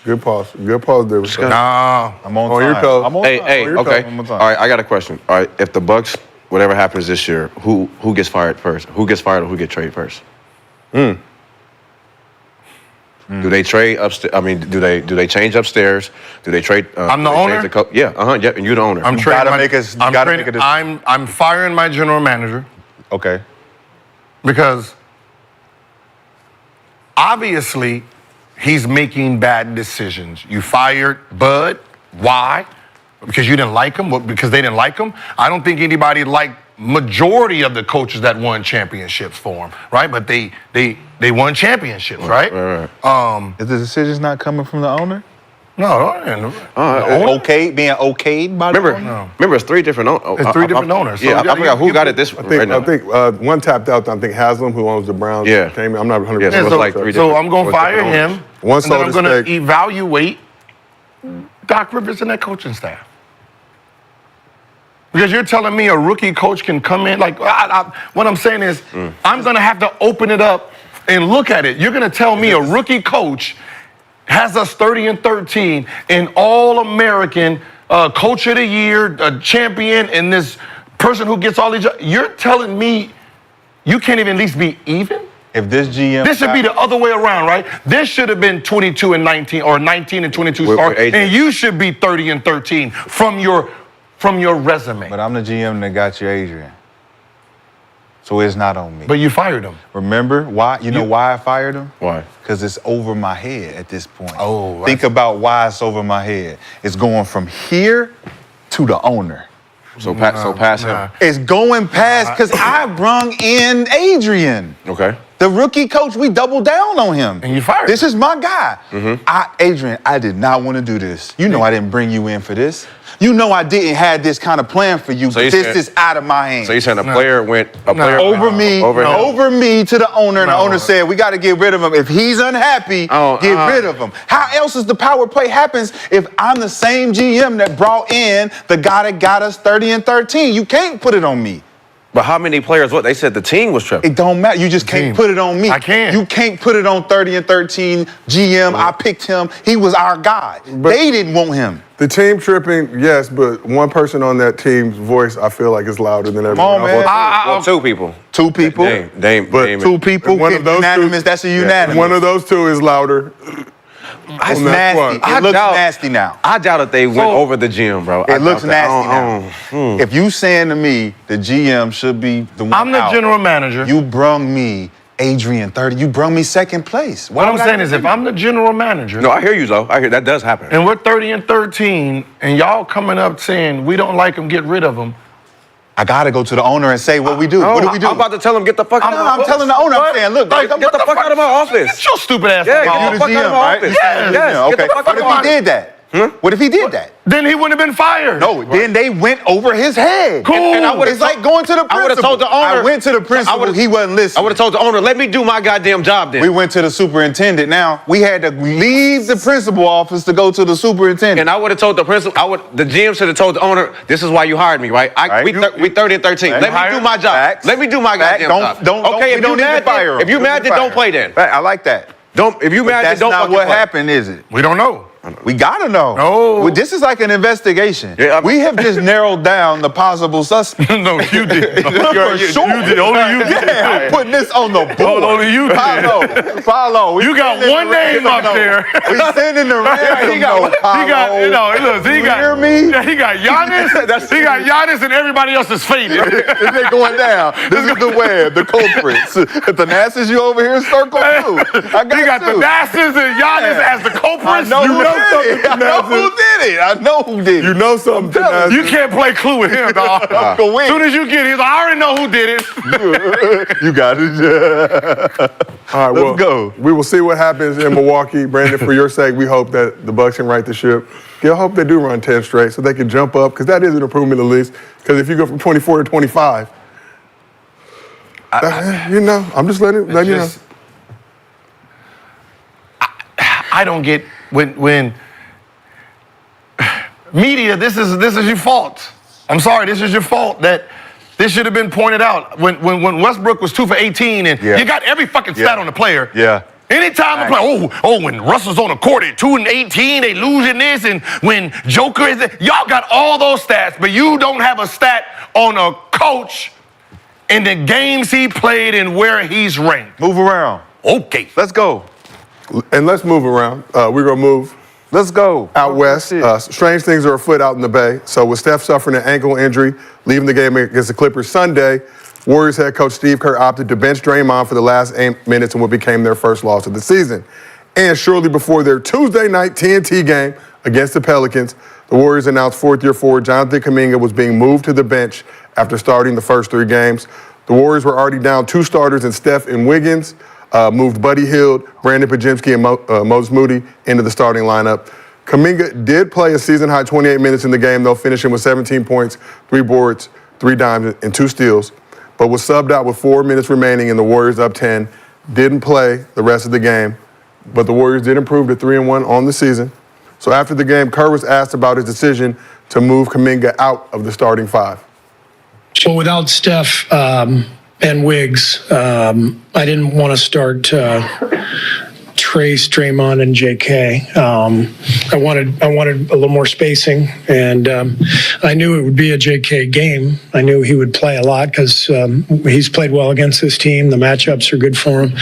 Good pause. Good pause there. Rashad. Nah. I'm on On time. your toes. I'm on Hey, time. hey, your okay. One more All time. right, I got a question. All right, if the Bucks, whatever happens this year, who gets fired first? Who gets fired or who gets traded first? Do they trade upstairs? I mean, do they change upstairs? Do they trade? I'm the do they change owner? yeah, yeah, and you're the owner. I'm You trading gotta my- make us- you I'm gotta trading- make a decision. I'm firing my general manager Okay. because obviously he's making bad decisions. You fired Bud. Why? Because you didn't like him? Well, because they didn't like him? I don't think anybody liked majority of the coaches that won championships for him, right? But they won championships, right? Right. Is the decisions not coming from the owner? No, Okay, being okayed by the owner? Remember, it's 3 different owners. It's 3 different owners. So Yeah, I forgot who got it this I think, right now. I think one tapped out. I think Haslam, who owns the Browns, Yeah. came in. I'm not 100%. Yeah, so it's like 3 so different- I'm going to fire different owners. him. One and then sold I'm his going to stake. evaluate Doc Rivers and that coaching staff. Because you're telling me a rookie coach can come in, like, what I'm saying is, I'm going to have to open it up and look at it. You're going to tell me a rookie coach has us 30 and 13, an All-American, Coach of the Year, a champion, and this person who gets all these. You're telling me you can't even at least be even? If this GM... This should be the other way around, right? This should have been 22 and 19 or 19 and 22 With start, AJ. and you should be 30 and 13 from your resume. But I'm the GM that got you Adrian. So it's not on me. But you fired him. Remember why? You know why I fired him? Why? Because it's over my head at this point. Oh, Think about why it's over my head. It's going from here to the owner. So pass him. It's going past because I brung in Adrian. Okay. The rookie coach, we doubled down on him. And you fired This him. is my guy. Adrian, I did not want to do this. You know I didn't bring you in for this. You know I didn't have this kind of plan for you, but this is out of my hands. So you're saying a player went over me to the owner, and the No. owner said, we got to get rid of him. If he's unhappy, get rid of him. How else is the power play happens if I'm the same GM that brought in the guy that got us 30 and 13? You can't put it on me. But how many players? What they said the team was tripping. It don't matter. You just can't put it on me. I can't. You can't put it on 30 and 13 GM. I picked him. He was our guy. They didn't want him. The team tripping, yes, but one person on that team's voice, I feel like, is louder than everyone on, man. Well, two people. Two people. Dame. Two people. One of those unanimous. two, That's a unanimous. One of those two is louder. That's on that nasty. front. It looks nasty now. I doubt if they went over the GM, bro. It looks nasty now. If you saying to me the GM should be the one I'm the out, general manager. you brung me Adrian 30. You brung me second place. What I'm saying is, if I'm the general manager, No, I hear you, though. I hear that does happen. and we're 30 and 13, and y'all coming up saying we don't like him, get rid of him. I gotta go to the owner and say what we do. What do we do? I'm about to tell him get the fuck out. I'm telling the owner. I'm saying, look, Get the fuck out of my office. Get your stupid ass Yeah, out of my get office. the fuck out of my right? office. Yes. Yes. Okay. Get the fuck What if out he did that? What if he did that? Then he wouldn't have been fired. No, then they went over his head. Cool. And I it's like going to the principal. I would've told the owner. I went to the principal. He wasn't listening. I would have told the owner, let me do my goddamn job then. We went to the superintendent. Now, we had to leave the principal office to go to the superintendent. And I would have told the principal, the GM should have told the owner, this is why you hired me, right? We 30 and 13. Let me do my job. Facts. Let me do my goddamn job. Okay, if you mad, fire him. if you mad, then don't play then. I like that. If you mad, then That's don't not fucking what play. happened, is it? We don't know. We gotta know. No. Well, this is like an investigation. Yeah, we have just narrowed down the possible suspects. No, you did. For sure. You did. Only you did. Yeah, I'm putting this on the board. Only you did. Follow. You got one name up there. We sending the ransom note, He got, you know, look, he got, hear me? Yeah, he got Giannis. He got Giannis, and everybody else is faded. They're going down. This is the web, the culprits. If the Nasses you over here circle too. I got He got the Nasses and Giannis as the culprits. I know who did it. I know who did it. You know something, Tanaz. You can't play Clue with him, dog. Go in. As soon as you get here, I already know who did it. You got it. All right, Let's go. We will see what happens in Milwaukee. Brandon, for your sake, we hope that the Bucks can right the ship. I hope they do run 10 straight so they can jump up, because that is an improvement at least. Because if you go from 24 to 25, you know, I'm just letting you know. I don't get when media. This is your fault. I'm sorry. This is your fault. That this should have been pointed out when Westbrook was 2 for 18 and you got every fucking stat on the player. Yeah. Anytime a player, when Russell's on the court at 2 and 18, they losing this, and when Joker is there, y'all got all those stats, but you don't have a stat on a coach in the games he played and where he's ranked. Move around. Okay. Let's go. And let's move around. We're going to move Let's go. out west. Strange things are afoot out in the Bay. So with Steph suffering an ankle injury, leaving the game against the Clippers Sunday, Warriors head coach Steve Kerr opted to bench Draymond for the last 8 minutes in what became their first loss of the season. And shortly before their Tuesday night TNT game against the Pelicans, the Warriors announced fourth-year forward Jonathan Kuminga was being moved to the bench after starting the first 3 games. The Warriors were already down 2 starters in Steph and Wiggins, moved Buddy Hield, Brandon Pajemski, and Moses Moody into the starting lineup. Kuminga did play a season-high 28 minutes in the game, though, finishing with 17 points, 3 boards, 3 dimes, and 2 steals, but was subbed out with 4 minutes remaining and the Warriors up 10. Didn't play the rest of the game, but the Warriors did improve to 3-1 on the season. So after the game, Kerr was asked about his decision to move Kuminga out of the starting 5. So without Steph and Wiggs, I didn't want to start Trace, Draymond, and JK. I wanted a little more spacing, and I knew it would be a JK game. I knew he would play a lot because he's played well against this team. The matchups are good for him,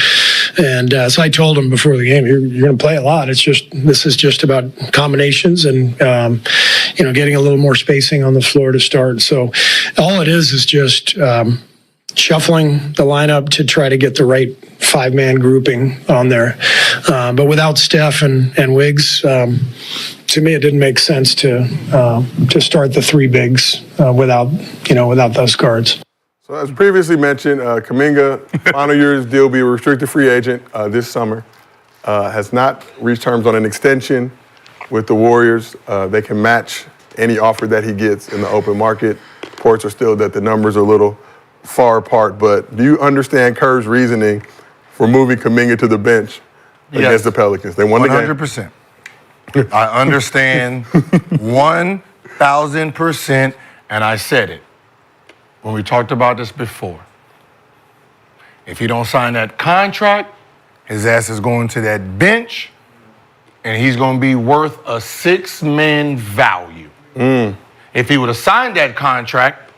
and so I told him before the game, "You're going to play a lot. This is just about combinations and getting a little more spacing on the floor to start." So all it is just shuffling the lineup to try to get the right 5-man grouping on there. But without Steph and Wiggs, to me, it didn't make sense to start the 3 bigs without those guards. So as previously mentioned, Kuminga, final year's deal, be a restricted free agent this summer. Has not reached terms on an extension with the Warriors. They can match any offer that he gets in the open market. Reports are still that the numbers are a little far apart, but do you understand Kerr's reasoning for moving Kuminga to the bench against the Pelicans? They won the game. 100%. I understand 1,000%, and I said it when we talked about this before. If he don't sign that contract, his ass is going to that bench, and he's going to be worth a 6-man value. If he would have signed that contract,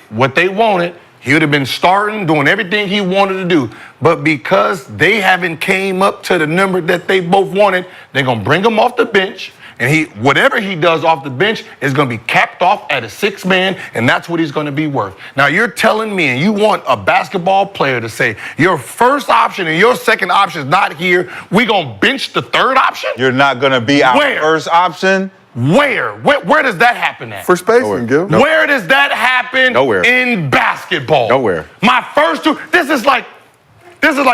what they wanted, he would have been starting, doing everything he wanted to do. But because they haven't came up to the number that they both wanted, they're going to bring him off the bench, and whatever he does off the bench is going to be capped off at a 6-man, and that's what he's going to be worth. Now, you're telling me, and you want a basketball player to say, your first option and your second option is not here, we going to bench the third option? You're not going to be our first option? Where does that happen at? For spacing, Gil. Where does that happen in basketball? Nowhere. My first two, this is like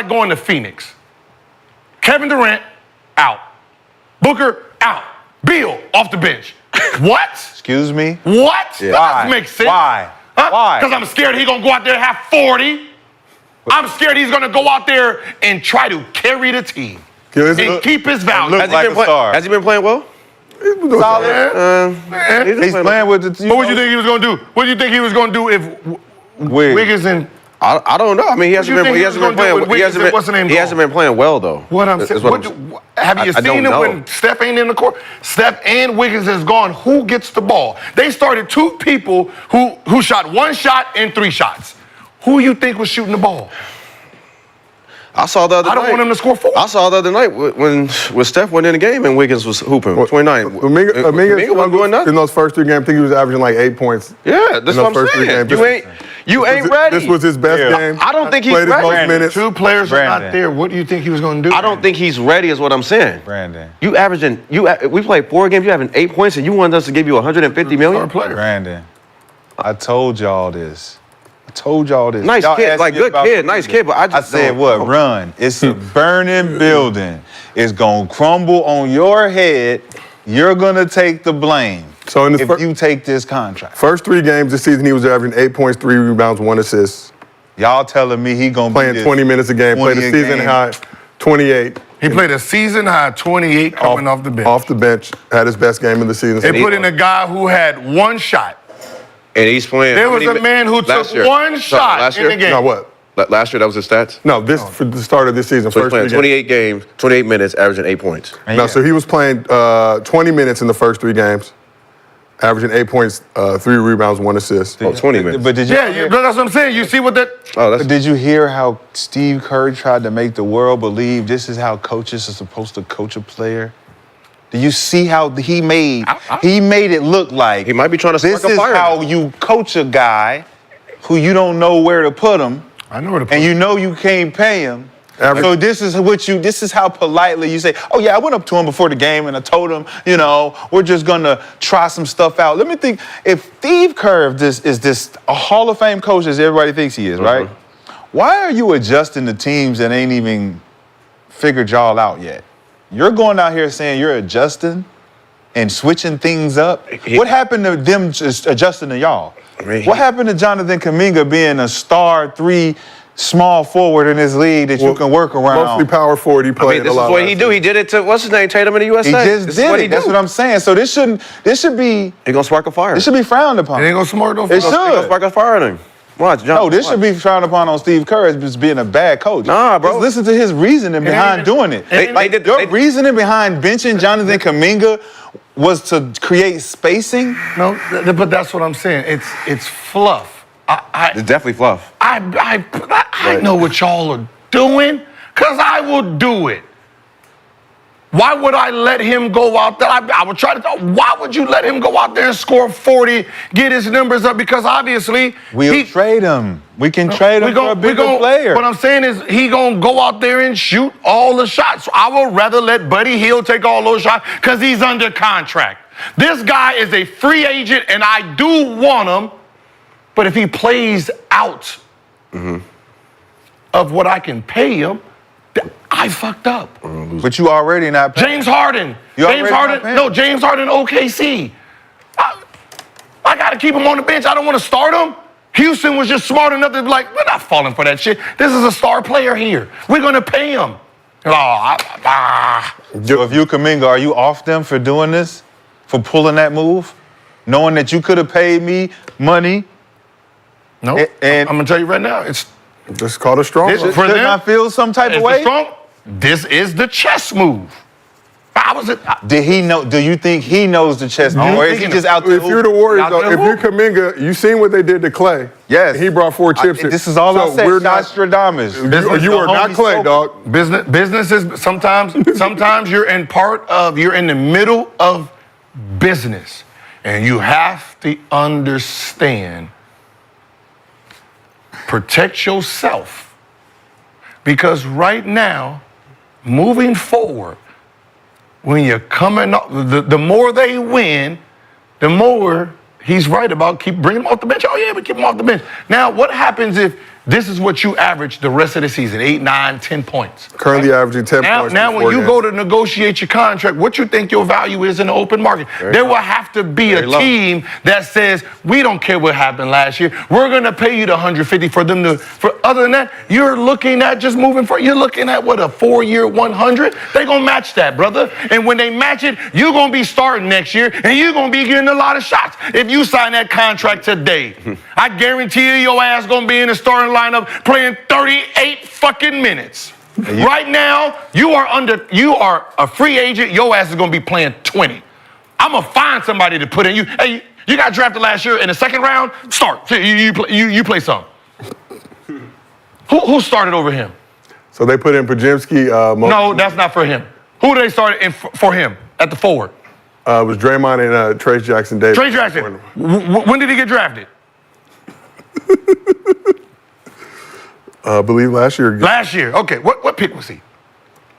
going to Phoenix. Kevin Durant, out. Booker, out. Beal, off the bench. What? Excuse me? What? Yeah. That doesn't make sense. Why? Why? Because I'm scared he's going to go out there and have 40. I'm scared he's going to go out there and try to carry the team and keep his value. Has he been playing well? Solid. He's playing with the team. What would you think he was going to do? What do you think he was going to do if Wiggins and... I don't know. I mean, he hasn't been playing. He hasn't been playing well though. What I'm saying. Have you seen it when Steph ain't in the court? Steph and Wiggins is gone. Who gets the ball? They started 2 people who shot 1 shot and 3 shots. Who you think was shooting the ball? I saw the other night. I don't want him to score 4. I saw the other night when Steph went in the game and Wiggins was hooping. 29. Dominguez wasn't doing nothing. In those first 3 games, I think he was averaging like 8 points. Yeah, that's what I'm saying. You ain't ready. This was his best game. I don't think he's Played his most ready. minutes. 2 players are not there. What do you think he was going to do? I don't think he's ready is what I'm saying. Brandon. You averaging, we played 4 games, you having 8 points, and you wanted us to give you $150 million? Brandon, I told y'all this. Nice Y'all kid, asked like me good about kid, Kuminga. nice kid, but I said what? Run. It's a burning building. It's gonna crumble on your head. You're gonna take the blame. So in if you take this contract. First 3 games this season, he was averaging 8 points, 3 rebounds, 1 assist. Y'all telling me he gonna playing be 20 minutes a game, played a season high 28. He played a season high 28 coming off the bench. Off the bench, had his best game of the season. They put in a guy who had 1 shot. And he's playing. There was a man who took 1 shot in the game. No, what? Last year, that was his stats? No, for the start of this season. So he's first playing 3 28 games, 28 minutes, averaging 8 points. No, so he was playing 20 minutes in the first 3 games, averaging 8 points, 3 rebounds, 1 assist. 20 minutes. But did you? Yeah, that's what I'm saying. You see what that? But did you hear how Steve Kerr tried to make the world believe this is how coaches are supposed to coach a player? Do you see how he made it look like he might be trying to spark a fire? This is how you coach a guy who you don't know where to put him. I know where to put him. And you know you can't pay him. So this is how politely you say, oh yeah, I went up to him before the game and I told him, we're just gonna try some stuff out. Let me think, if Steve Kerr is a Hall of Fame coach as everybody thinks he is, right? Why are you adjusting the teams that ain't even figured y'all out yet? You're going out here saying you're adjusting and switching things up. What happened to them just adjusting to y'all? What happened to Jonathan Kuminga being a star 3 small forward in this league that you can work around? Mostly power forward. He played this is what he do. He did it to what's his name, Tatum in the USA. He just did it. That's what I'm saying. So this should be. He gonna spark a fire. This should be frowned upon. It ain't gonna spark no fire. It should. He gonna spark a fire in him. Watch, John. No, this should be frowned upon on Steve Kerr as just being a bad coach. Nah, bro. Just listen to his reasoning behind doing it. Your reasoning behind benching Jonathan Kuminga was to create spacing. No, but that's what I'm saying. It's fluff. It's definitely fluff. I know what y'all are doing, because I will do it. Why would I let him go out there? I would try to. Why would you let him go out there and score 40, get his numbers up? Because obviously we'll trade him. We can trade him for a bigger player. What I'm saying is he gonna go out there and shoot all the shots. So I would rather let Buddy Hield take all those shots because he's under contract. This guy is a free agent, and I do want him. But if he plays out of what I can pay him, I fucked up. But you already not paying. James Harden. You James already not Harden. paying. No, James Harden, OKC. I got to keep him on the bench. I don't want to start him. Houston was just smart enough to be like, we're not falling for that shit. This is a star player here. We're going to pay him. So if you Kuminga, are you off them for doing this? For pulling that move? Knowing that you could have paid me money? No. And I'm going to tell you right now, it's This is called a strong Should one. I feel some type of it's way? strong. This is the chess move. Did he know? Do you think he knows the chess move, or is he just out there? If you're the Warriors, though, if you're Kuminga, you seen what they did to Clay. Yes. He brought 4 chips. This is all I said. We're not. Nostradamus. You are not Clay, dog. Business is sometimes you're in the middle of business, and you have to understand, protect yourself, because right now, moving forward, when you're coming up, the more they win, the more he's right about keep bringing them off the bench. Oh yeah, but keep them off the bench. Now, what happens if this is what you average the rest of the season, 8, 9, 10 points? Currently averaging 10 points. Now, when you go to negotiate your contract, what you think your value is in the open market? There will have to be a team that says, we don't care what happened last year. We're going to pay you the 150 for them to, other than that, you're looking at just moving forward. You're looking at what, a 4-year 100? They're going to match that, brother. And when they match it, you're going to be starting next year and you're going to be getting a lot of shots. If you sign that contract today, I guarantee you your ass going to be in the starting lineup playing 38 fucking minutes. Right now, you are a free agent. Your ass is going to be playing 20. I'm going to find somebody to put in you. Hey, you got drafted last year in the second round. Start. You play some. Who started over him? So they put in Podziemski. No, that's not for him. Who did they start in for him at the forward? It was Draymond and Trace Jackson Davis. Trace Jackson. When did he get drafted? I believe last year. Last year. Okay. What pick was he?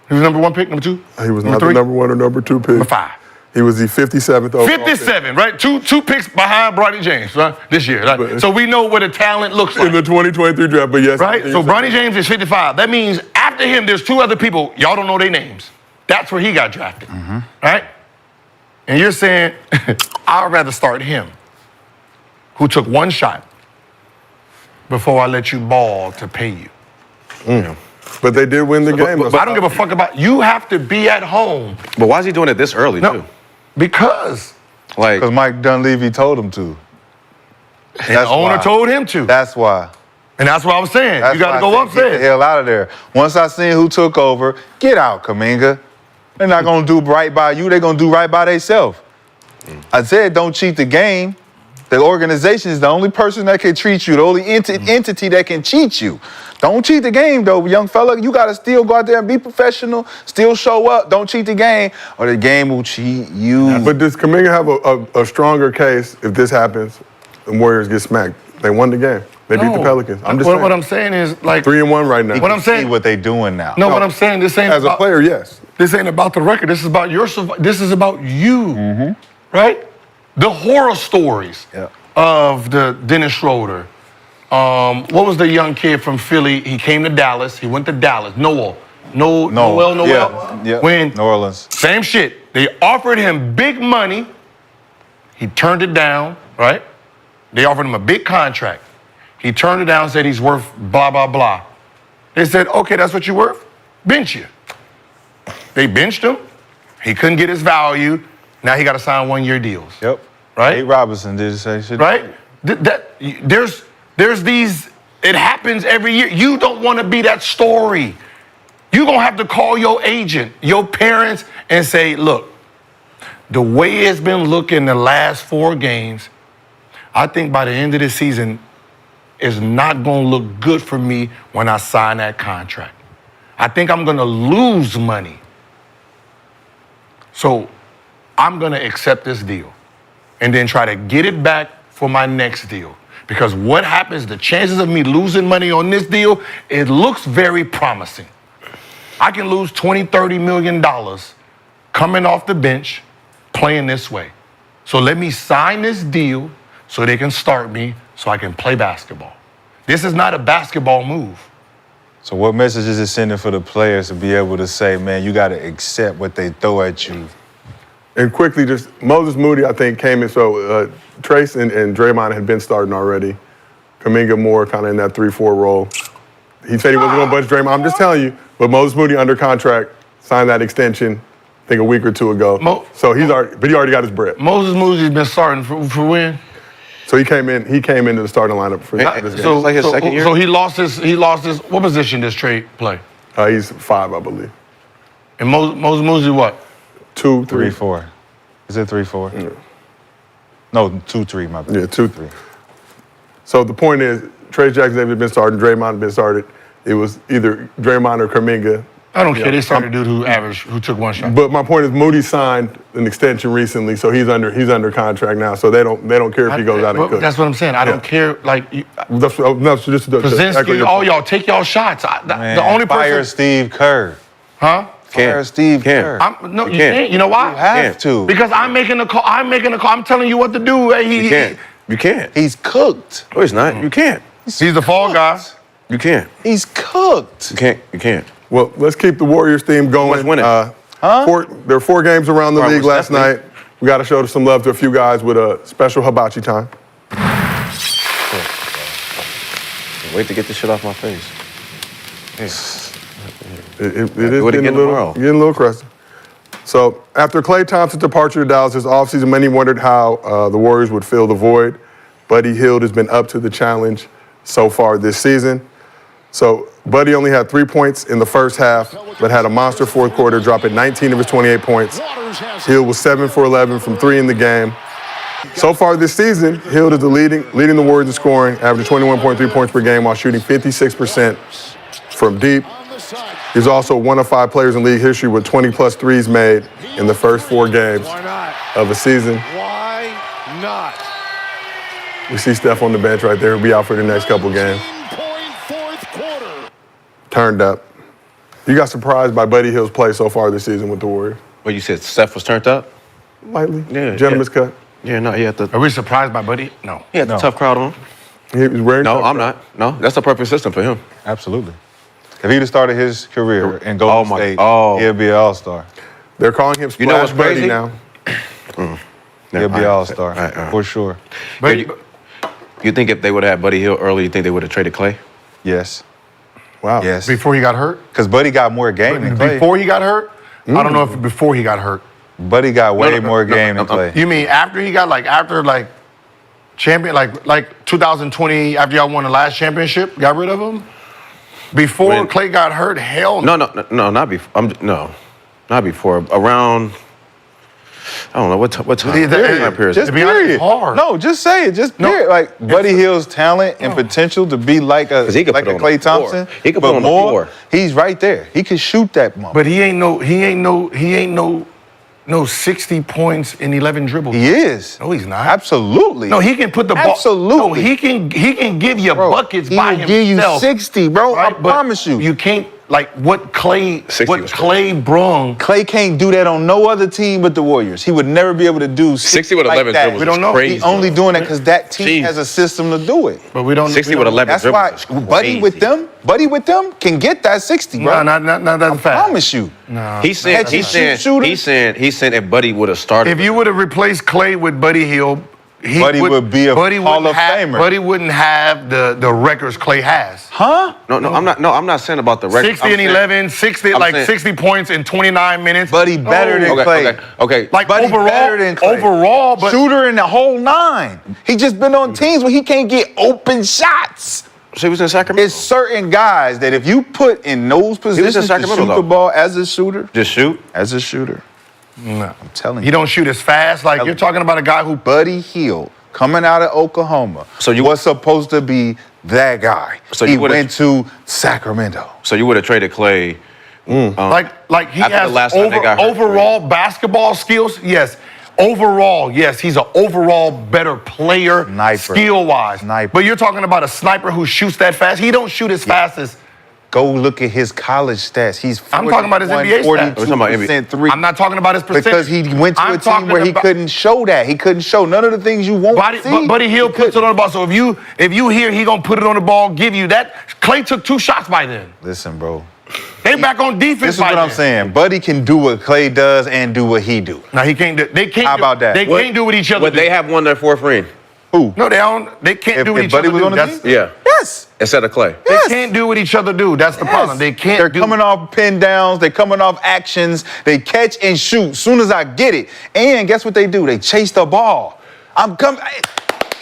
He was number 1 pick, number 2? He was not the number 1 or number 2 pick. Number 5. He was the 57th overall 57, right? Two picks behind Bronny James, right? This year. Right? So we know what the talent looks like. In the 2023 draft, but yes. Right? So Bronny James is 55. That means after him, there's 2 other people. Y'all don't know their names. That's where he got drafted. Right? And you're saying, I'd rather start him, who took 1 shot before I let you ball to pay you. But they did win the game. But I don't give a fuck about. You have to be at home. But why is he doing it this early, too? Because Mike Dunleavy told him to. And the owner told him to. That's why. And that's what I was saying. You got to go Get the upstairs. hell out of there. Once I seen who took over, get out, Kuminga. They're not going to do right by you. They're going to do right by themselves. I said don't cheat the game. The organization is the only person that can treat you, the only entity that can cheat you. Don't cheat the game, though, young fella. You got to still go out there and be professional, still show up. Don't cheat the game, or the game will cheat you. But does Kuminga have a stronger case if this happens and Warriors get smacked? They won the game. They beat the Pelicans. I'm just saying. What I'm saying is, like, 3-1 right now. What I'm saying, see what they doing now. No, what I'm saying, this ain't as about, a player, yes. This ain't about the record. This is about your. This is about you, right? The horror stories of the Dennis Schroeder. What was the young kid from Philly? He came to Dallas. He went to Dallas. Noel. Yeah. When New Orleans. Same shit. They offered him big money. He turned it down, right? They offered him a big contract. He turned it down and said he's worth blah, blah, blah. They said, okay, that's what you're worth? Bench you. They benched him. He couldn't get his value. Now he got to sign 1-year deals. Yep. Right? Nate Robinson did the same shit. Right? There's these, it happens every year. You don't want to be that story. You're going to have to call your agent, your parents, and say, look, the way it's been looking the last 4 games, I think by the end of the season, it's not going to look good for me when I sign that contract. I think I'm going to lose money. So I'm going to accept this deal and then try to get it back for my next deal. Because what happens, the chances of me losing money on this deal, it looks very promising. I can lose $20, $30 million coming off the bench playing this way. So let me sign this deal so they can start me so I can play basketball. This is not a basketball move. So what message is it sending for the players to be able to say, man, you got to accept what they throw at you? And quickly, just Moses Moody, I think, came in. So Trace and Draymond had been starting already. Kuminga more kind of in that 3-4 role. He said he wasn't going to budge Draymond. I'm just telling you. But Moses Moody under contract, signed that extension, I think a week or two ago. So he already got his bread. Moses Moody's been starting for when? So he came into the starting lineup for this game. So, like his second year? So he lost his. What position does Trey play? He's 5, I believe. And Moses Moody what? 2, 3. 3-4. Is it 3-4? Yeah. No, 2-3, my bad. Yeah, 2-3. So the point is, Trey Jackson had been starting, Draymond had been started. It was either Draymond or Kuminga. I don't care. They started a dude who took one shot. But my point is, Moody signed an extension recently, so he's under contract now. So they don't care if he goes out and cooks. That's what I'm saying. I don't care. Like Brzezinski, all y'all take y'all shots. The only fire person. Steve Kerr. Huh? Fire Steve Kerr. No, you can't. You know why? You have to. Because I'm making a call. I'm telling you what to do. You can't. You can't. He's cooked. No, he's not. You can't. He's the fall guy. You can't. He's cooked. You can't. You can't. Well, let's keep the Warriors theme going. What's winning? There were 4 games around the league last night. We got to show some love to a few guys with a special hibachi time. Wait to get this shit off my face. It is getting a little crusty. So after Klay Thompson's departure to Dallas this offseason, many wondered how the Warriors would fill the void. Buddy Hield has been up to the challenge so far this season. So Buddy only had 3 points in the first half, but had a monster fourth quarter, dropping 19 of his 28 points. Hield was 7 for 11 from 3 in the game. So far this season, Hield is leading the Warriors in scoring, averaging 21.3 points per game while shooting 56% from deep. He's also one of 5 players in league history with 20-plus threes made in the first 4 games of a season. Why not? We see Steph on the bench right there. He'll be out for the next couple games. Turned up. You got surprised by Buddy Hield's play so far this season with the Warriors? Well, you said Steph was turned up? Lightly. Yeah. Gentleman's cut. Yeah, no, he had the. Are we surprised by Buddy? No. He had the tough crowd on. He was wearing. No, I'm not. No, that's the perfect system for him. Absolutely. If he'd have started his career in Golden State, he'd be an all-star. They're calling him Splash what's Buddy crazy? now. He'll be an all-star, for sure. But you think if they would have had Buddy Hield early, you think they would have traded Klay? Yes. Wow. Yes. Before he got hurt? Because Buddy got more game than Klay. Before he got hurt? I don't know if before he got hurt. Buddy got way more game than Klay. You mean after he got champion, like 2020, after y'all won the last championship, got rid of him? Before Klay got hurt? Hell no. No, not before. Not before. Around. I don't know what time. Period. Just period. Hard. No, just say it. Just period. Like Buddy Hield's talent and potential to be like a Klay Thompson, he could put on the floor. He's right there. He could shoot that motherfucker. But he ain't no 60 points in 11 dribbles. He is. No, he's not. Absolutely. No, he can put the ball. Absolutely. No, he can give you buckets by himself. He will give you 60, bro. Right? I promise you. You can't what Klay brung. Klay can't do that on no other team but the Warriors. He would never be able to do 60 with 11 that. dribbles. We don't know. Crazy. He's only doing that because that team has a system to do it. But we don't. 60 with 11 That's dribbles. why Buddy with them can get that 60, bro. No, not that fast. I promise you. No. He's saying if Buddy would have started. If you would have replaced Klay with Buddy Hield, Buddy would be a Hall of Famer. Buddy wouldn't have the records Klay has. Huh? No, I'm not saying about the record. 60 and 11, 60 points in 29 minutes. Buddy better than Klay. Okay. Like Buddy better than Klay. Overall, but shooter in the whole 9. He just been on teams where he can't get open shots. So he was in Sacramento. It's certain guys that if you put in those positions to shoot the ball as a shooter, just shoot as a shooter. No, I'm telling you. He don't shoot as fast. Like you're talking about a guy who Buddy Hield coming out of Oklahoma. So you was supposed to be that guy. So he went to Sacramento. So you would have traded Klay. Like he has overall basketball skills. Yes. Overall, yes, he's an overall better player skill-wise. Sniper. But you're talking about a sniper who shoots that fast. He don't shoot as fast as Go look at his college stats. He's 40, I'm talking about his NBA stats. 42% three. I'm not talking about his percentage. Because he went to a team where he couldn't show that. He couldn't show none of the things you want to see. Buddy Hield puts it on the ball. So if you hear he gonna put it on the ball, give you that. Clay took 2 shots by then. Listen, bro. They back on defense. This is what I'm saying. Buddy can do what Clay does and do what he do. Now he can't do. They can't. How about that? They can't do what each other. But they have won their 4th ring. Who? No, they don't. They can't do what If each Buddy other was do. on the team? Yeah. Yes. Instead of Clay. They can't do what each other do. That's the problem. They can't. They're coming off pin downs. They're coming off actions. They catch and shoot. Soon as I get it, and guess what they do? They chase the ball. I'm coming.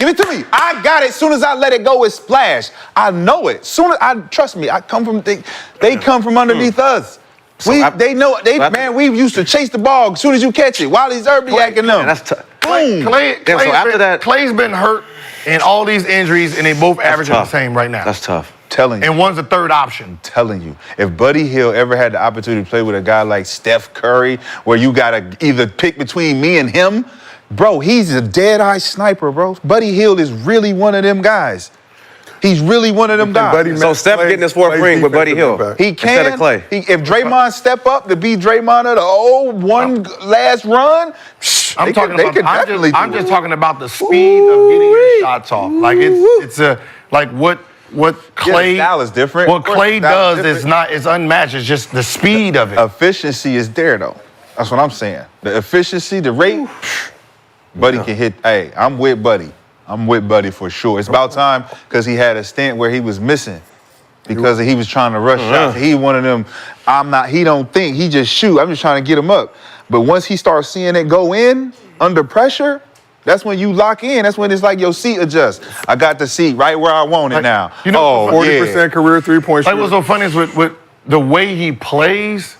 Give it to me. I got it. Soon as I let it go, it splash. I know it. Trust me. I come from. They come from underneath us. They know. We used to chase the ball as soon as you catch it. Wiley Zerbiak and them. That's tough. Boom. Clay's been hurt in all these injuries, and they both averaging the same right now. That's tough. Telling you. And one's a third option. Telling you. If Buddy Hield ever had the opportunity to play with a guy like Steph Curry, where you got to either pick between me and him, bro, he's a dead-eye sniper, bro. Buddy Hield is really one of them guys. He's really one of them guys. So Steph getting his 4th ring with Buddy Hield. He can. Instead of Clay. If Draymond step up to be Draymond of the last run, I'm just talking about the speed of getting your shots off. Like what Clay. Yeah, style is different. What Clay does is it's unmatched. It's just the speed of it. Efficiency is there though. That's what I'm saying. The efficiency, the rate. Buddy can hit. Hey, I'm with Buddy. I'm with Buddy for sure. It's about time because he had a stint where he was missing because he was trying to rush shots. He one of them. He don't think. He just shoot. I'm just trying to get him up. But once he starts seeing it go in under pressure, that's when you lock in. That's when it's like your seat adjusts. I got the seat right where I want it now. 40% career 3-point shooter. What's so funny is with the way he plays,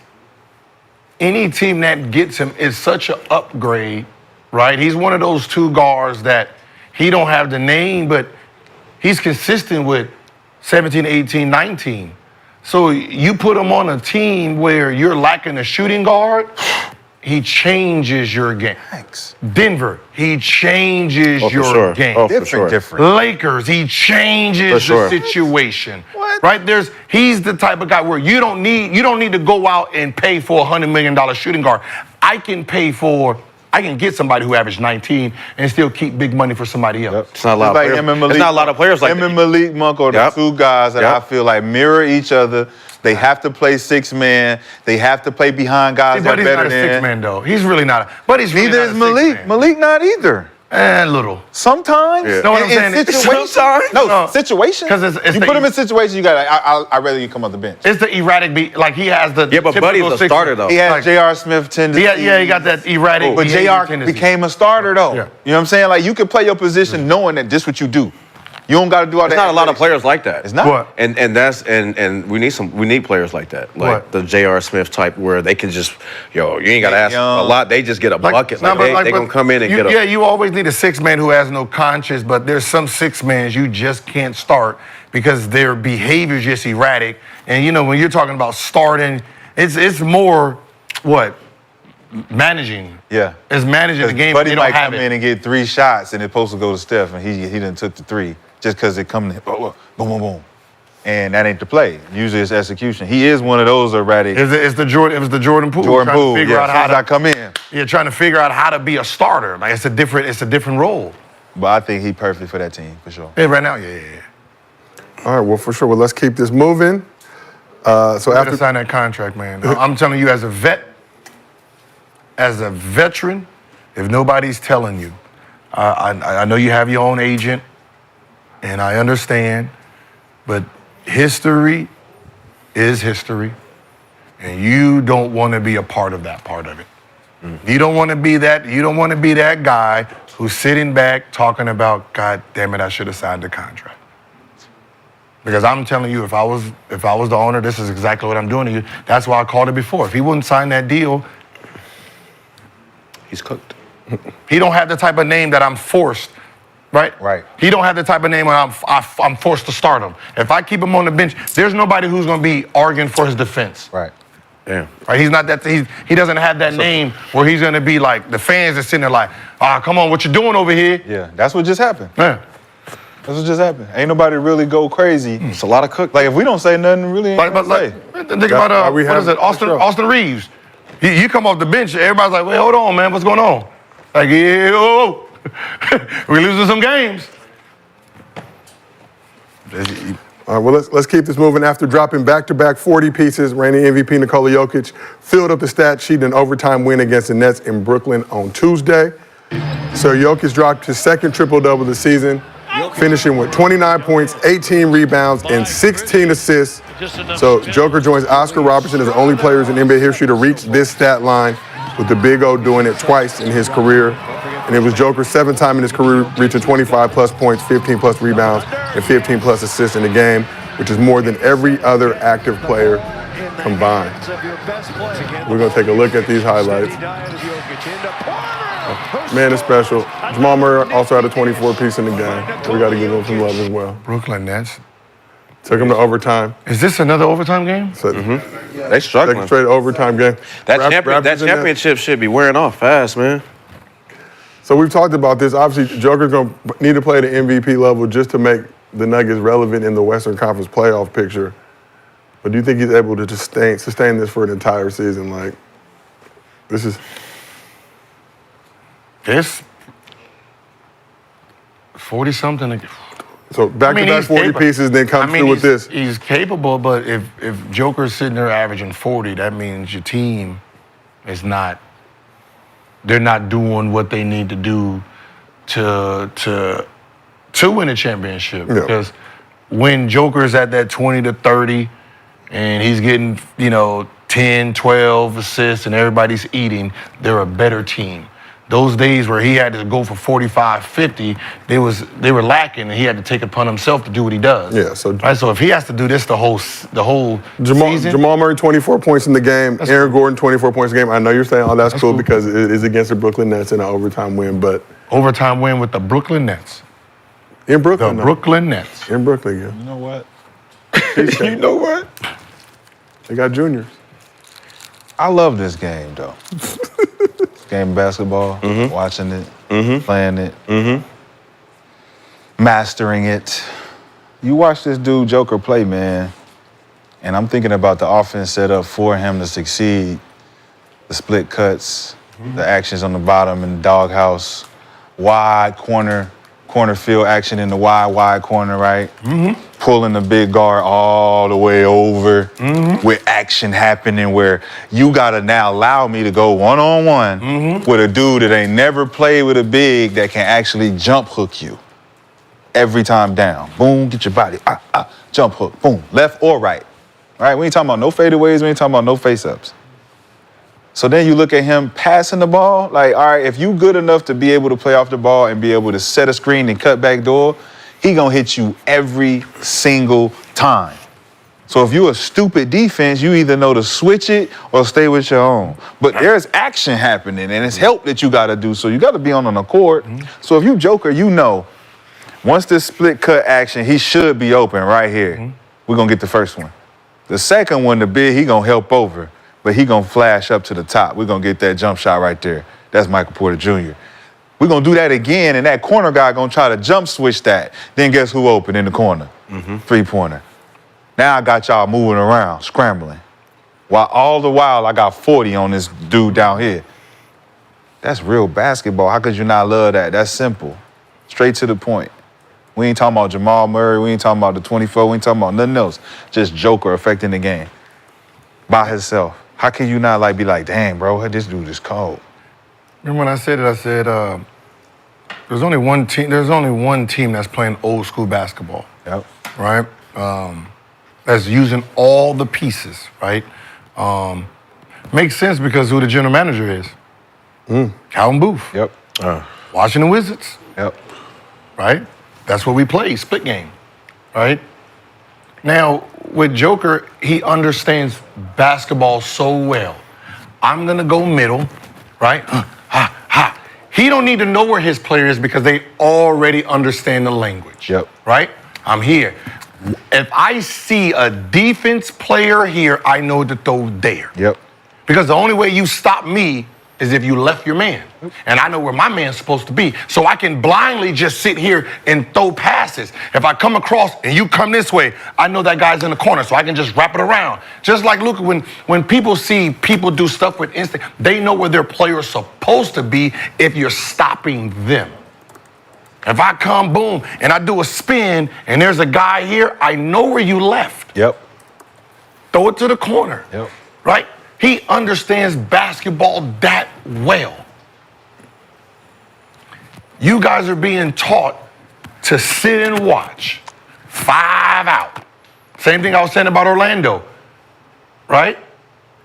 any team that gets him is such an upgrade, right? He's one of those 2 guards that he don't have the name, but he's consistent with 17, 18, 19. So you put him on a team where you're lacking a shooting guard, he changes your game. Thanks. Denver, he changes your game. Oh, different. Lakers, he changes the situation. What? Right? He's the type of guy where you don't need to go out and pay for a $100 million shooting guard. I can get somebody who averaged 19 and still keep big money for somebody else. It's not a lot of players. It's not a lot of players like him and Malik Monk are the 2 guys that I feel like mirror each other. They have to play 6-man. They have to play behind guys that are better than. He's not a 6-man though. He's really not. But he's neither is Malik. Malik not either. Little. Sometimes. Yeah. Know what I'm saying? Situations. No, situations. Because you put him in situations, you got. I'd rather you come off the bench. It's the erratic beat. Like he has the. Yeah, but Buddy's a starter though. He has J.R. Smith tendency. Yeah, he got that erratic. But J.R. became a starter though. Yeah. You know what I'm saying? Like you can play your position knowing that this is what you do. You don't got to do all that. There's not a lot of players like that. It's not. What? And we need players like that, like the J.R. Smith type, where they can just, you ain't got to ask a lot. They just get a bucket. They gonna come in and get a. Yeah, you always need a 6-man who has no conscience, but there's some 6-mans you just can't start because their behavior's just erratic. And when you're talking about starting, it's more what. Managing. Yeah. It's managing the game. Buddy They might don't have come in and get 3 shots and it's supposed to go to Steph and he done took the 3 just because it come to boom, boom, boom. And that ain't the play. Usually it's execution. He is one of those erratic. It was the Jordan Poole. Jordan Poole, figure out how to come in. Yeah, trying to figure out how to be a starter. Like it's a different role. But I think he's perfect for that team, for sure. Yeah, right now, yeah. All right, well, for sure. Well, let's keep this moving. So after sign that contract, man. I'm telling you, as a veteran, if nobody's telling you, I know you have your own agent, and I understand, but history is history, and you don't want to be a part of that part of it. You don't want to be that. You don't want to be that guy who's sitting back talking about, God damn it, I should have signed the contract. Because I'm telling you, if I was the owner, this is exactly what I'm doing to you. That's why I called it before. If he wouldn't sign that deal, he's cooked. He don't have the type of name that I'm forced, right? Right. He don't have the type of name where I'm forced to start him. If I keep him on the bench, there's nobody who's going to be arguing for his defense. Right. Damn. Right? He's not that. He doesn't have that name where he's going to be like the fans are sitting there like, come on, what you doing over here? Yeah, that's what just happened. Yeah. That's what just happened. Ain't nobody really go crazy. It's a lot of cook. Like if we don't say nothing, really ain't nothing to say. Think about what is it? Austin Reeves. You come off the bench, everybody's like, wait, hold on, man, what's going on? Like, yeah, we losing some games. All right, well, let's keep this moving. After dropping back-to-back 40 pieces, reigning MVP Nikola Jokic filled up the stat sheet in an overtime win against the Nets in Brooklyn on Tuesday. So Jokic dropped his second triple-double of the season, finishing with 29 points, 18 rebounds, and 16 assists. So Joker joins Oscar Robertson as the only players in NBA history to reach this stat line, with the Big O doing it twice in his career. And it was Joker's seventh time in his career reaching 25-plus points, 15-plus rebounds, and 15-plus assists in the game, which is more than every other active player combined. We're going to take a look at these highlights. Man, it's special. Jamal Murray also had a 24-piece in the game. We got to give him some love as well. Brooklyn Nets. Took him to overtime. Is this another overtime game? So, They struggling. Second straight overtime game. That championship should be wearing off fast, man. So we've talked about this. Obviously, Joker's going to need to play at the MVP level just to make the Nuggets relevant in the Western Conference playoff picture. But do you think he's able to just sustain this for an entire season? Like, this is... This 40-something. So back-to-back 40 pieces, then comes through with this. He's capable, but if Joker's sitting there averaging 40, that means your team is not... They're not doing what they need to do to win a championship. Yeah. Because when Joker's at that 20 to 30 and he's getting, 10, 12 assists and everybody's eating, they're a better team. Those days where he had to go for 45, 50, they were lacking, and he had to take it upon himself to do what he does. Yeah. So, right, so if he has to do this the whole season, Jamal Murray 24 points in the game. Aaron Gordon 24 points in the game. I know you're saying, that's cool because it is against the Brooklyn Nets in an overtime win, but overtime win with the Brooklyn Nets. In Brooklyn. The Brooklyn Nets. In Brooklyn, yeah. You know what? You know what? They got juniors. I love this game, though. Game of basketball, watching it, playing it, mastering it. You watch this dude Joker play, man, and I'm thinking about the offense set up for him to succeed. The split cuts, the actions on the bottom in the doghouse, wide corner field action in the wide corner, right? Pulling the big guard all the way over with action happening where you gotta now allow me to go one-on-one with a dude that ain't never played with a big that can actually jump hook you every time down. Boom, get your body, jump hook, boom, left or right. Right? We ain't talking about no fadeaways, we ain't talking about no face-ups. So then you look at him passing the ball, like, all right, if you good enough to be able to play off the ball and be able to set a screen and cut back door, he gonna hit you every single time. So if you a stupid defense, you either know to switch it or stay with your own. But there's action happening and it's help that you gotta do, so you gotta be on the court. So if you Joker, once this split cut action, he should be open right here. We're gonna get the first one. The second one, the big, he gonna help over, but he gonna flash up to the top. We're gonna get that jump shot right there. That's Michael Porter Jr. We're gonna do that again, and that corner guy gonna try to jump switch that. Then guess who open in the corner? Three-pointer. Now I got y'all moving around, scrambling. All the while I got 40 on this dude down here. That's real basketball. How could you not love that? That's simple. Straight to the point. We ain't talking about Jamal Murray. We ain't talking about the 24. We ain't talking about nothing else. Just Joker affecting the game by himself. How can you not be like, dang, bro, this dude is cold. Remember when I said it, there's only one team that's playing old school basketball. Yep. Right? That's using all the pieces, right? Makes sense because who the general manager is. Calvin Booth. Yep. Washington Wizards. Yep. Right? That's what we play, split game. Right? Now, with Joker, he understands basketball so well. I'm gonna go middle, right? He don't need to know where his player is because they already understand the language. Yep. Right? I'm here. If I see a defense player here, I know to throw there. Yep. Because the only way you stop me is if you left your man. And I know where my man's supposed to be. So I can blindly just sit here and throw passes. If I come across and you come this way, I know that guy's in the corner, so I can just wrap it around. Just like, look, when people see people do stuff with instinct, they know where their player's supposed to be if you're stopping them. If I come, boom, and I do a spin, and there's a guy here, I know where you left. Yep. Throw it to the corner. Yep. Right? He understands basketball that well. You guys are being taught to sit and watch. 5 out. Same thing I was saying about Orlando. Right?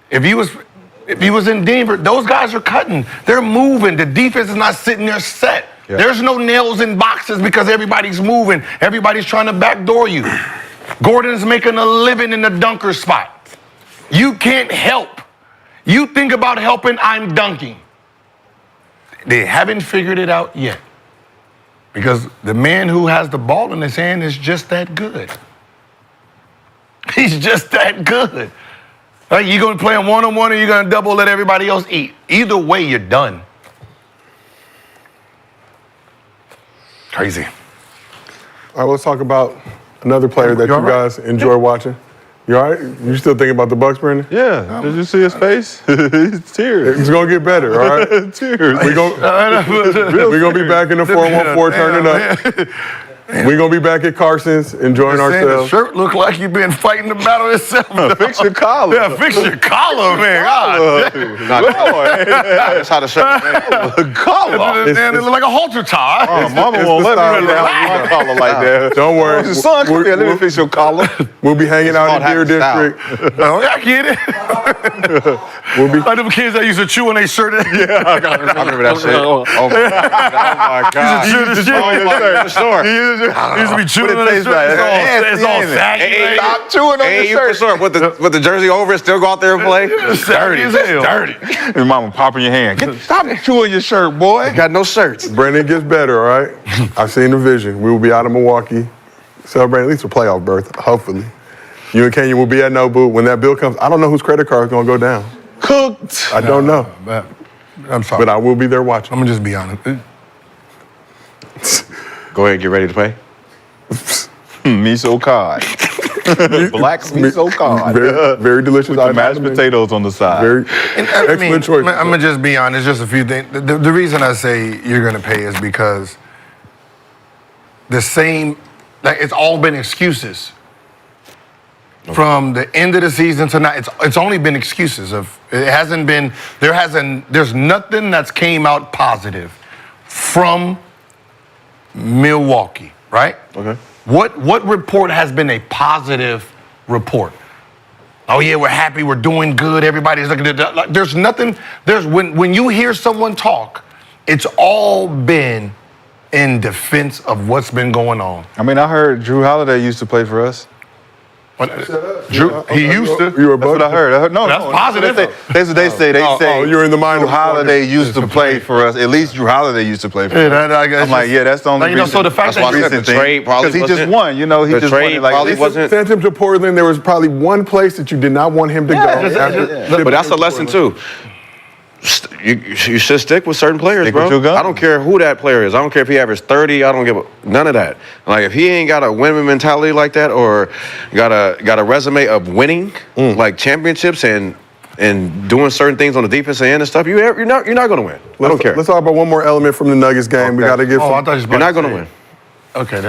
If he was in Denver, those guys are cutting. They're moving. The defense is not sitting there set. Yeah. There's no nails in boxes because everybody's moving. Everybody's trying to backdoor you. Gordon's making a living in the dunker spot. You can't help. You think about helping, I'm dunking. They haven't figured it out yet. Because the man who has the ball in his hand is just that good. He's just that good. Like, you going to play him one-on-one or you going to double let everybody else eat? Either way, you're done. Crazy. All right, let's talk about another player that you guys enjoy watching. You all right? You still thinking about the Bucks, Brandon? Yeah. Did you see his face? He's tears. It's going to get better, all right? Tears. We're going to be back in the 414 turning up. We're going to be back at Carson's enjoying ourselves. The shirt look like you've been fighting the battle itself. Fix your collar. Yeah, fix your collar, man. That's how the shirt collar. It look like a halter tie. Oh, mama won't let me have my collar like that. Don't worry. Your son, come here, let me fix your collar. We'll be hanging out in Deer District. Oh, I get it. We'll be like them kids that used to chew on their shirt. Yeah, I remember that shit. Oh my God. You used to chew on your He used to be chewing on his shirt. It's all saggy. Stop chewing on your shirt. With the jersey over it, still go out there and play? Dirty as hell. Dirty. Your mama popping your hand. Stop chewing your shirt, boy. Got no shirts. Brandon gets better, all right? I've seen the vision. We will be out of Milwaukee celebrating at least a playoff berth, hopefully. You and Kenyon will be at Nobu. When that bill comes, I don't know whose credit card is going to go down. Cooked. I don't know. I'm sorry. But I will be there watching. I'm going to just be honest. Go ahead and get ready to play. Miso cod. Black miso cod. Very, very delicious. With the mashed potatoes on the side. Very excellent choice. I'm going to just be honest, just a few things. The reason I say you're going to pay is because the same, like, it's all been excuses. From the end of the season to now, it's only been excuses. There's nothing that's came out positive from Milwaukee, right? Okay. What report has been a positive report? Oh yeah, we're happy, we're doing good, everybody's looking at that. Like, there's nothing, when you hear someone talk, it's all been in defense of what's been going on. I mean, I heard Drew Holiday used to play for us. Drew, he used to. You were That's what I heard. No, that's positive. That's what they say. They say you're in the mind Drew of Holiday used to play for us. At least Drew Holiday used to play for us. I'm like, yeah, that's the only reason. So the fact That's why I said the trade probably because he just won. You know, he the just trade won. probably wasn't. Sent him to Portland. There was probably one place that you did not want him to go. But that's a lesson too. You should stick with certain players, bro. I don't care who that player is. I don't care if he averages 30. I don't give none of that. Like, if he ain't got a winning mentality like that, or got a resume of winning, like championships and doing certain things on the defensive end and stuff, you're not going to win. I don't care. Let's talk about one more element from the Nuggets game. Okay. We got to give. You're not going to win. Okay.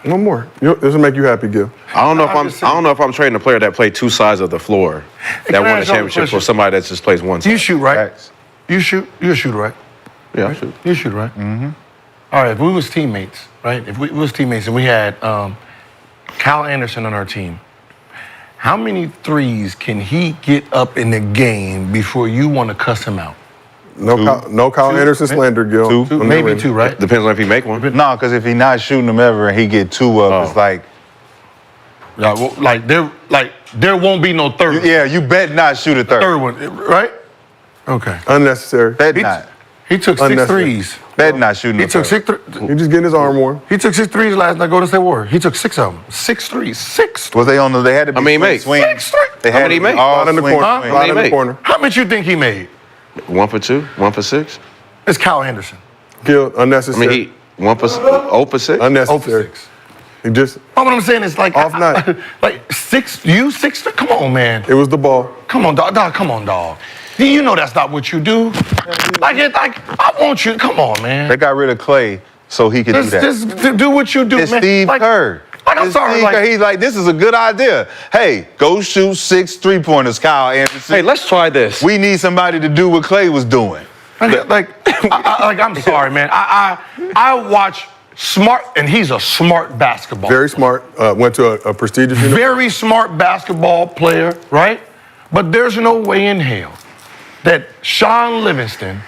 One more. This will make you happy, Gil. I don't know if I'm trading a player that played two sides of the floor that won a championship for somebody that just plays one side. You shoot, right? You shoot, right? Yeah, I shoot. You shoot, right? Mm-hmm. All right, if we was teammates, right? If we was teammates and we had Kyle Anderson on our team, how many threes can he get up in the game before you want to cuss him out? No Kyle Anderson slander, Gil. Two, maybe two, right? Depends on if he make one. No, because if he's not shooting them ever and he get two up, it's like. Yeah, well, there won't be no third. Yeah, you bet not shoot a third. Third one, right? Okay. Unnecessary. Bet not. He took 6 threes. Bet not shooting. He took 6 threes. He's just getting his arm warm. He took 6 threes last night. Golden State Warriors. He took 6 of them. 6 threes. 6. Was they on the? They had to be. How many he made? Swing. 6 threes. They had to be all in the corner. How many he made? Corner. How much you think he made? 1 for 2, 1 for 6. It's Kyle Henderson. Gil, unnecessary. I mean, he 1 for 0 for 6. Unnecessary. He just What I'm saying is like off night. Like 6. You 6. Come on, man. It was the ball. Come on, dog. Come on, dog. You know that's not what you do. Like I want you. Come on, man. They got rid of Clay so he could do that. Just do what you do, It's man. Steve Kerr. Like I'm It's sorry. Steve Like, Kerr. He's like, this is a good idea. Hey, go shoot 6 3-pointers, Kyle Anderson. Hey, let's try this. We need somebody to do what Clay was doing. I'm sorry, man. I watch smart, and he's a smart basketball. Very smart. Went to a prestigious university. Very smart basketball player, right? But there's no way in hell that Sean Livingston,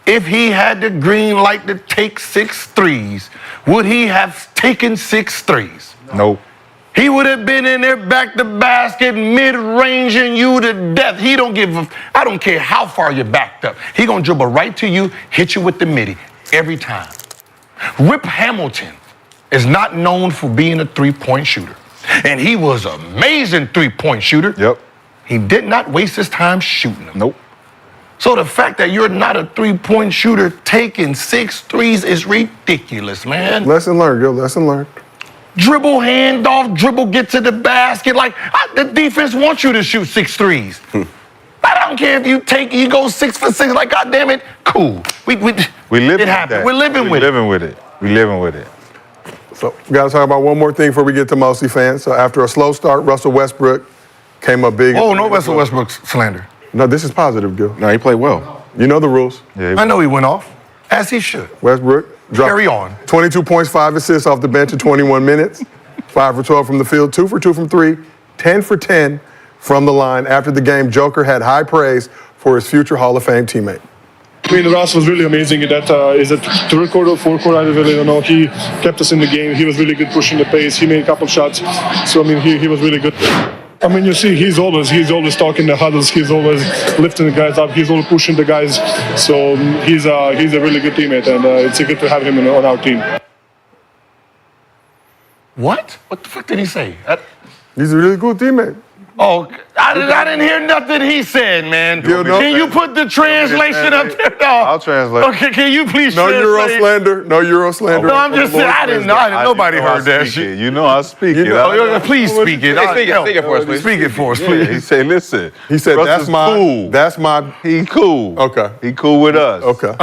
if he had the green light to take 6 threes, would he have taken 6 threes? Nope. He would have been in there back to basket, mid-ranging you to death. He don't give a, I don't care how far you're backed up. He gonna dribble right to you, hit you with the midi every time. Rip Hamilton is not known for being a three-point shooter. And he was an amazing three-point shooter. Yep. He did not waste his time shooting them. Nope. So the fact that you're not a three-point shooter taking 6 threes is ridiculous, man. Lesson learned, Gil. Lesson learned. Dribble, hand off, dribble, get to the basket. Like, the defense wants you to shoot 6 threes. I don't care if you go 6 for 6. Like, God damn it, cool. We live it happened. We're living with it. We living with it. So we got to talk about one more thing before we get to Mosley fans. So after a slow start, Russell Westbrook came up big. Oh, no Russell Westbrook slander. No, this is positive, Gil. No, he played well. You know the rules. Yeah, I know he went off, as he should. Westbrook dropped Carry on. 22 points, 5 assists off the bench in 21 minutes, 5 for 12 from the field, 2 for 2 from 3, 10 for 10 from the line. After the game, Joker had high praise for his future Hall of Fame teammate. I mean, Russ was really amazing in that. Is it third quarter or fourth quarter? I really don't know. He kept us in the game. He was really good pushing the pace. He made a couple shots. So, I mean, he was really good. I mean, you see, he's always talking the huddles. He's always lifting the guys up. He's always pushing the guys. So he's a really good teammate, and it's good to have him on our team. What? What the fuck did he say? He's a really good teammate. Oh, I didn't hear nothing he said, man. Can you put the translation up there? No. I'll translate. Okay, can you please No translate? Euro slander. No Euro slander. No, I'm just saying, I didn't know. Nobody heard that shit. You know I speak it. Please speak it. Speak it for us, please. Speak it for us, Yeah, please. he said, listen. He said, Russ that's is my, cool. that's my. He cool. Okay. He cool with us. Okay.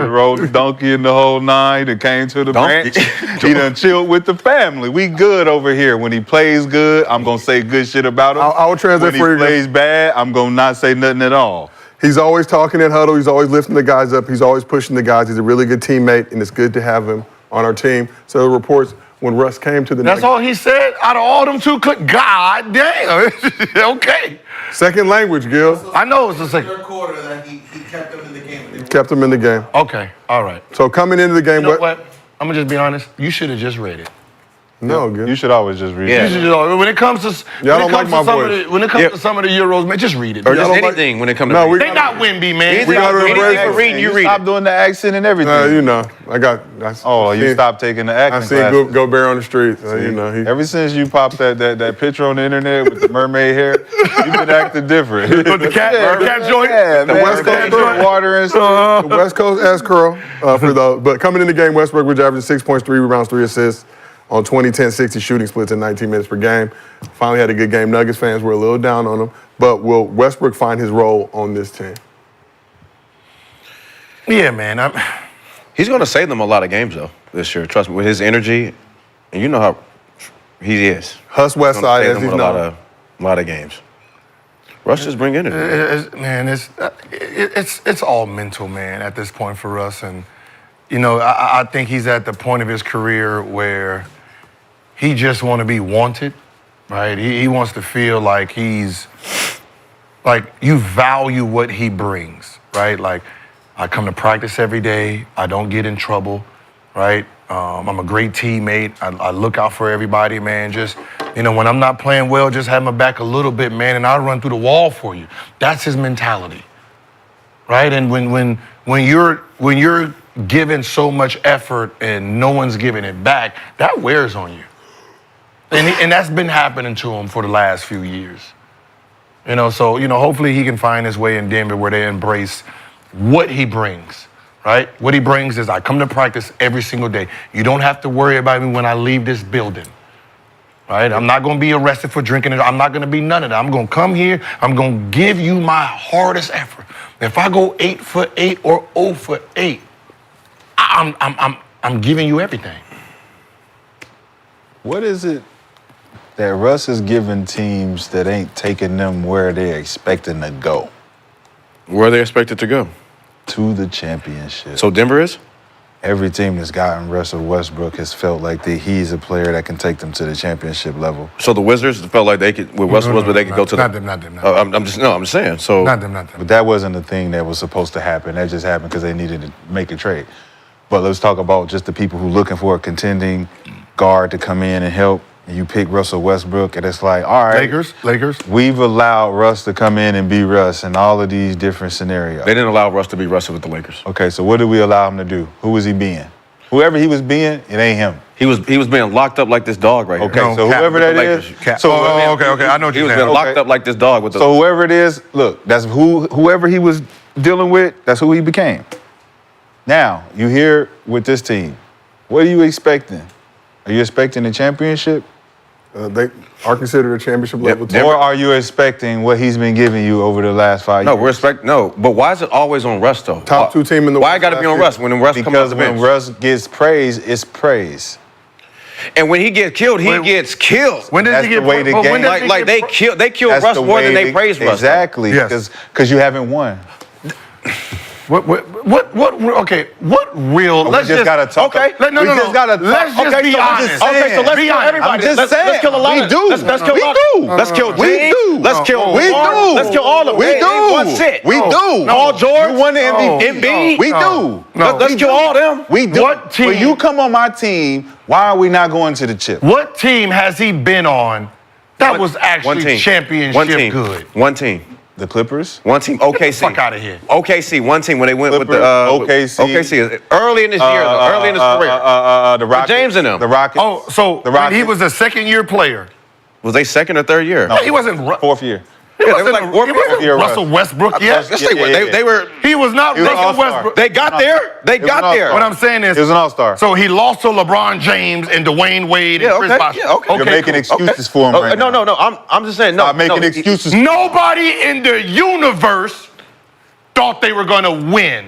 Rode the donkey in the whole 9 and came to the branch. He done chilled with the family. We good over here. When he plays good, I'm going to say good shit about him. I will translate when for he you. plays bad, I'm going to not say nothing at all. He's always talking in huddle. He's always lifting the guys up. He's always pushing the guys. He's a really good teammate, and it's good to have him on our team. So the reports when Russ came to the That's all he said? Out of all them two, God damn. Okay. second language, Gil. I know it's the second. Third quarter that he kept them in the game. Kept him in the game. Okay, all right. So coming into the game, You know what? I'm going to just be honest. You should have just read it. No, Gil. You should always just read You it. should just, when it comes to Y'all don't like my voice. When it comes to some of the Euros, man, just read it. Or just don't like- anything when it comes No, to we They not Wimby, man. We gotta embrace anything it. reading, you read Stop it. doing the accent and everything. you know, You stopped taking the I acting seen classes. Gilbert on the street. You know, Ever since you popped that picture on the internet with the mermaid hair, you've been acting different. With the cat joint? Yeah, The man. West Coast Drink water and stuff. the West Coast ass curl for the. But coming in the game, Westbrook was averaging 6 points, 3 rebounds, 3 assists on 20-10-60 shooting splits in 19 minutes per game. Finally had a good game. Nuggets fans were a little down on him, but will Westbrook find his role on this team? Yeah, man. He's going to save them a lot of games, though, this year. Trust me, with his energy, and you know how he is. Huss West He's gonna Side, save as them he's a known. lot of games. Russ just bring energy. Man, it's all mental, man, at this point for us. And, you know, I think he's at the point of his career where he just want to be wanted, right? He wants to feel like he's, like, you value what he brings, right? Like, I come to practice every day. I don't get in trouble, right? I'm a great teammate. I look out for everybody, man. Just, you know, when I'm not playing well, just have my back a little bit, man, and I'll run through the wall for you. That's his mentality, right? And when you're giving so much effort and no one's giving it back, that wears on you. And that's been happening to him for the last few years. So hopefully he can find his way in Denver where they embrace what he brings, right? What he brings is I come to practice every single day. You don't have to worry about me when I leave this building, right? I'm not going to be arrested for drinking. I'm not going to be none of that. I'm going to come here. I'm going to give you my hardest effort. If I go 8 for 8 or 0 for 8, I'm giving you everything. What is it that Russ is giving teams that ain't taking them where they're expecting to go? Where are they expected to go? To the championship. So Denver is? Every team that's gotten Russell Westbrook has felt like he's a player that can take them to the championship level. So the Wizards felt like they could, with Russell Westbrook, they could go to not the... them. I'm just saying. So Not them. But that wasn't the thing that was supposed to happen. That just happened because they needed to make a trade. But let's talk about just the people who looking for a contending guard to come in and help. And you pick Russell Westbrook, and it's like, all right. Lakers. We've allowed Russ to come in and be Russ in all of these different scenarios. They didn't allow Russ to be Russ with the Lakers. Okay, so what did we allow him to do? Who was he being? Whoever he was being, it ain't him. He was being locked up like this dog right here. Okay, so whoever that is. So okay. I know what He you're was saying. being locked up like this dog with the... So whoever it is, look, that's whoever he was dealing with, that's who he became. Now, you here with this team. What are you expecting? Are you expecting a championship? They are considered a championship level team. Or are you expecting what he's been giving you over the last 5 years? No, but why is it always on Russ though? Top 2 team in the Why got to be on Russ when Russ comes off the bench? Because when Russ gets praise, it's praise. And when he gets killed, he gets killed. When does he get the game? Like they killed Russ more than they praised Russ. Exactly. Because you haven't won. What real? Let's just gotta talk. Okay. Let's just be honest. Okay, so let's kill everybody. Let's kill a lot. We do. Let's kill Let's kill James. Let's kill Let's kill all of them. We do. We do. Paul George. You won the MVP. Embiid. We do. Let's kill all them. We do. What team? When you come on my team, why are we not going to the chip? What team has he been on that was actually championship good? One team. The Clippers? One team, OKC. Fuck out of here. OKC, one team when they went Clippers, with the OKC. OKC early in his year, early in his career. The Rockets. James and them. The Rockets. Oh, so the when he was a second-year player. Was they second or third year? No, he wasn't. Fourth year. He Yeah, wasn't, they were like he wasn't year Russell Westbrook yet. Yes, they were. They were. He was not He was an Russell all-star. Westbrook. They got there. They got there. What I'm saying is, He was an all-star. So he lost to LeBron James and Dwayne Wade and Chris Bosh. Okay. You're making excuses for him right now. No. I'm just saying. No, Stop making excuses. Nobody in the universe thought they were going to win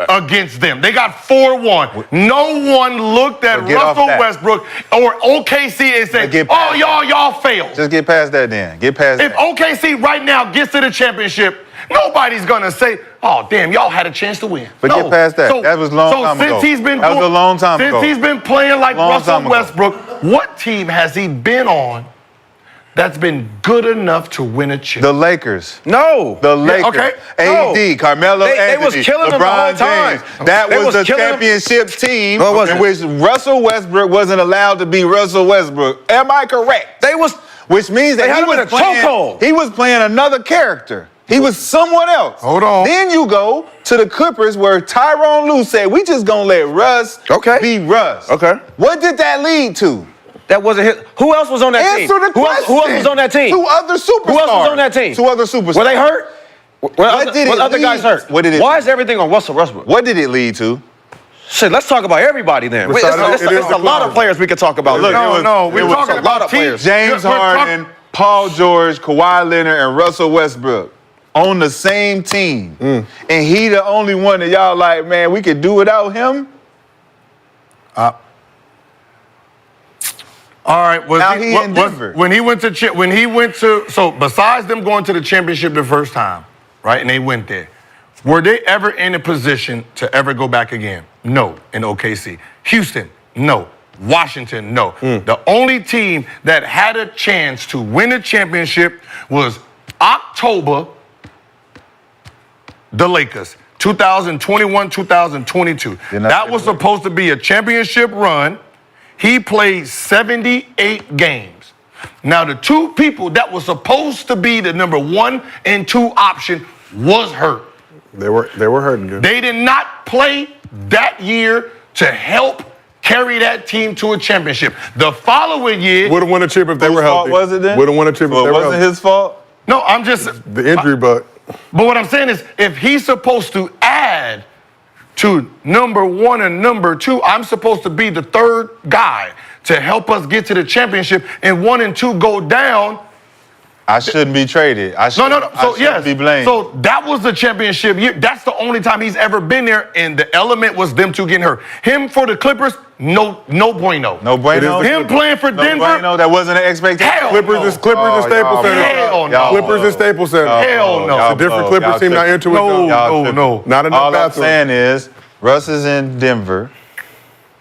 against them. They got 4-1. No one looked at Russell Westbrook or OKC and said, "Oh, y'all failed." Just get past that then. Get past If that. OKC right now gets to the championship, nobody's going to say, "Oh, damn, y'all had a chance to win." But get past that. That was a long time ago. That was a long time ago. Since he's been playing like Long Russell time ago. Westbrook, what team has he been on that's been good enough to win a chip? The Lakers. No. The Lakers. okay. AD, Carmelo They Anthony, was killing them the LeBron whole time. James. That They was was the killing them. championship team No, it wasn't. in which Russell Westbrook wasn't allowed to be Russell Westbrook. Am I correct? They was. Which means that They had him in a chokehold. he was playing another character. He was someone else. Hold on. Then you go to the Clippers where Tyronn Lue said, we just gonna let Russ be Russ. Okay. What did that lead to? That wasn't his. Who else was on that team? Answer the question. Who else was on that team? Two other superstars. Who else was on that team? Two other superstars. Were they hurt? Were other lead- guys hurt? What did it Why is everything on Russell Westbrook? What did it lead to? Shit, let's talk about everybody then. It's a lot of players we could talk about. Look, Look, we're talking a lot of team- players. James Harden, Paul George, Kawhi Leonard, and Russell Westbrook on the same team. And he the only one that y'all like, man, we could do without him? All right. Now he in Denver. When he went to so besides them going to the championship the first time, right? And they went there. Were they ever in a position to ever go back again? No, in OKC. Houston, no. Washington, no. The only team that had a chance to win a championship was October, the Lakers, 2021, 2022. That was supposed to be a championship run. He played 78 games. Now, the two people that were supposed to be the number 1 and 2 option was hurt. They were hurting good. They did not play that year to help carry that team to a championship. The following year Would have won a chip if they were healthy. Was it then? Would have won a chip if they were It wasn't healthy. his fault? No, I'm just the injury, but what I'm saying is, if he's supposed to add to number 1 and number 2, I'm supposed to be the third guy to help us get to the championship, and 1 and 2 go down. I shouldn't be traded. No. So yes, be blamed. so that was the championship year. That's the only time he's ever been there, and the element was them two getting hurt. Him for the Clippers, no bueno. No bueno. Him playing for Denver, bueno. That wasn't an expectation. hell Clippers no. is Staples Center. Hell no. Clippers and Staples Center. Hell no. It's a different Clippers team not into it. No. Not enough All I'm bathroom. saying is, Russ is in Denver,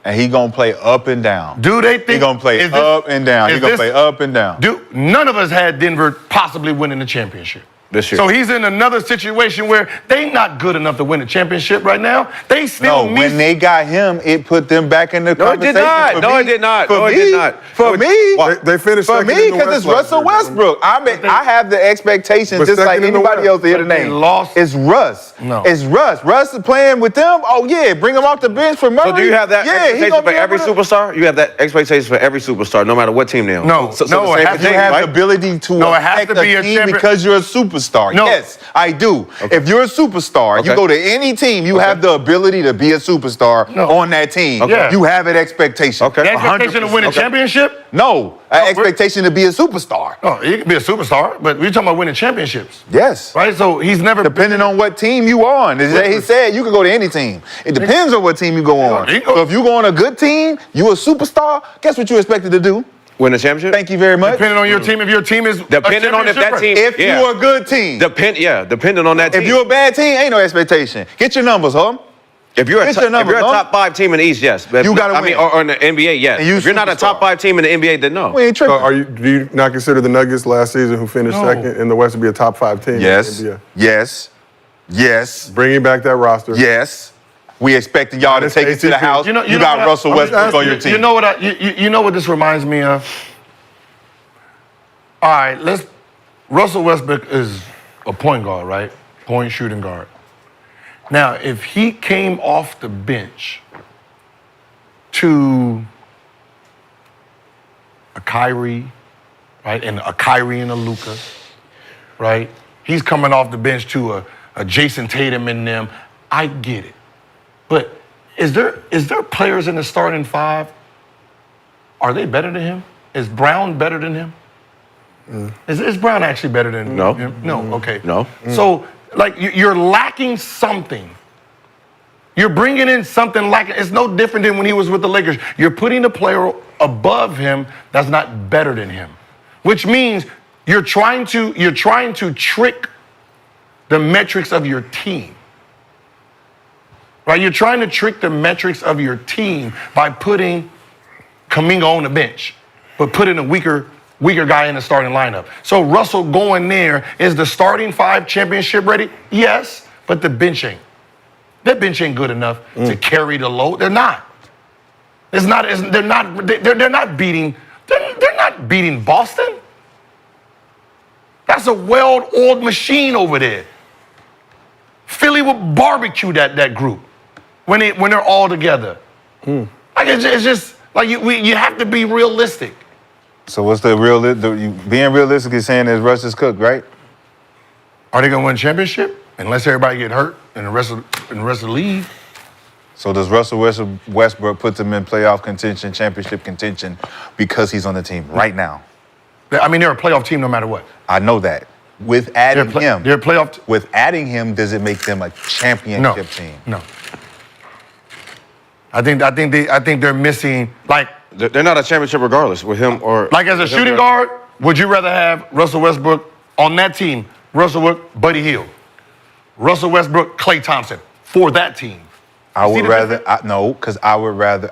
and he gonna play up and down. Do they think he gonna play up and down? He gonna play up and down. None of us had Denver possibly winning the championship this year. So he's in another situation where they not good enough to win a championship right now. They still No, when they got him, it put them back in the No, it did conversation. not. For No, me- it did not. For No, it me, did not. For me, They finished for second me, in the because it's West Russell last year, Westbrook. I have the expectation, But just like second in the anybody West. else the other But they day. lost. It's Russ. No. It's Russ. Russ is playing with them. Oh yeah, bring him off the bench for Murray. So do you have that he expectation gonna for be every able to- superstar? You have that expectation for every superstar, no matter what team they're on. No, So no, the it same has to You thing, have right? the ability to No, it has affect to be a a team champion- because you're a superstar. No. Yes, I do. If you're a superstar, you Okay. go to any team, you have the ability to be a superstar on that team. Okay. Yeah. You have an expectation. Okay. The expectation to win a 100%. championship? No, an expectation to be a superstar. Oh, you can be a superstar, but we're talking about winning championships, Yes. right? So he's never Depending on what team you on. As he said, you can go to any team. It depends on what team you go on. you go- So if you go on a good team, you a superstar, guess what you're expected to do? Win the championship? Thank you very much. depending on your team. If your team is Depending on if that team. If you're a good team. Depending on that team. If you're a bad team, ain't no expectation. Get your numbers, huh? If you're a Get your numbers, if you're a huh? top 5 team in the East, yes. You gotta I mean, win. or in the NBA, yes. And you If you're not a top superstar. 5 team in the NBA, then no. We ain't So tripping. do you not consider the Nuggets last season, who finished No. second in the West, to be a top 5 team? Yes. In the NBA? Yes. Yes. Bringing back that roster. Yes. We expected y'all to Minus take it to the ACC. house. You know got what Russell I'm just Westbrook on asking your team. You know what this reminds me of? All right, Russell Westbrook is a point guard, right? Point shooting guard. Now, if he came off the bench to a Kyrie, right, and a Kyrie and a Luka, right? He's coming off the bench to a Jason Tatum and them. I get it, but is there players in the starting 5? Are they better than him? Is Brown better than him? Is Brown actually better than No. him? No. Okay. No. So, like, you're lacking something. You're bringing in something lacking. It's no different than when he was with the Lakers. You're putting a player above him that's not better than him, which means you're trying to trick the metrics of your team. Right? You're trying to trick the metrics of your team by putting Kuminga on the bench, but putting a weaker guy in the starting lineup. So Russell going there, is the starting 5 championship ready? Yes, but the bench ain't. That bench ain't good enough to carry the load. They're not. They're not beating Boston. That's a well-oiled machine over there. Philly will barbecue that group when they're all together. Like it's just like you have to be realistic. So what's being realistic is saying is Russ is cooked, right? Are they gonna win a championship unless everybody get hurt and the rest of the league? So does Russell Westbrook put them in playoff contention, championship contention, because he's on the team right now? I mean, they're a playoff team no matter what. I know that. With adding him, they're a playoff. With adding him, does it make them a championship team? No. I think they're missing, like. They're not a championship regardless with him or. Like as a shooting guard, would you rather have Russell Westbrook on that team? Russell Westbrook, Buddy Hield. Russell Westbrook, Klay Thompson for that team. I would rather,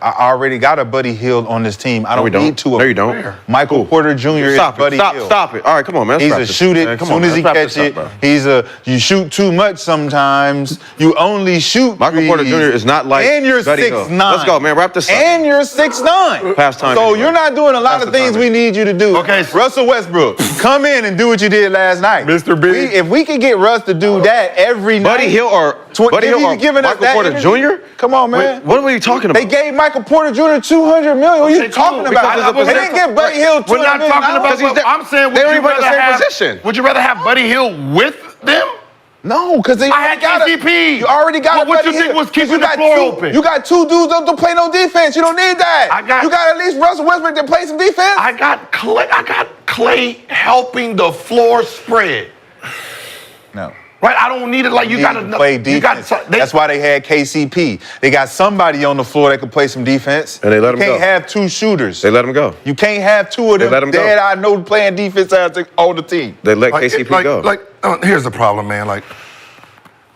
I already got a Buddy Hield on this team. I don't need two of them. No, you don't. Michael Porter Jr. is Buddy Hield. Stop it. All right, come on, man. He's a shoot it as soon as he catch it. You shoot too much sometimes. You only shoot Michael Porter Jr. is not like And you're Buddy Hield. 6'9". Let's go, man. Wrap this up. And you're 6'9". Past time. So you're not doing a lot of things we need you to do. Okay. Russell Westbrook, come in and do what you did last night. Mr. Big. If we could get Russ to do that every night. Buddy Hield or Michael Porter Jr.? Jr.? Come on, man. What are you talking about? They gave Michael Porter Jr. $200 million. What are you talking about? They didn't give Buddy Hill $200 We're not million. talking about what I'm saying. They don't even play the same position. Would you rather have Buddy Hill with them? No, because they I had KCP. You already got What you Buddy think Hill. was keeping the floor open? You got two dudes that don't play no defense. You don't need that. You got at least Russell Westbrook to play some defense. I got Clay helping the floor spread. No. Right? I don't need it like you got to play defense. That's why they had KCP. They got somebody on the floor that can play some defense. And they let him go. You can't have two shooters. They let him go. You can't have two of them let him go. dead I know playing defense on the team. They let KCP go. Here's the problem, man. Like,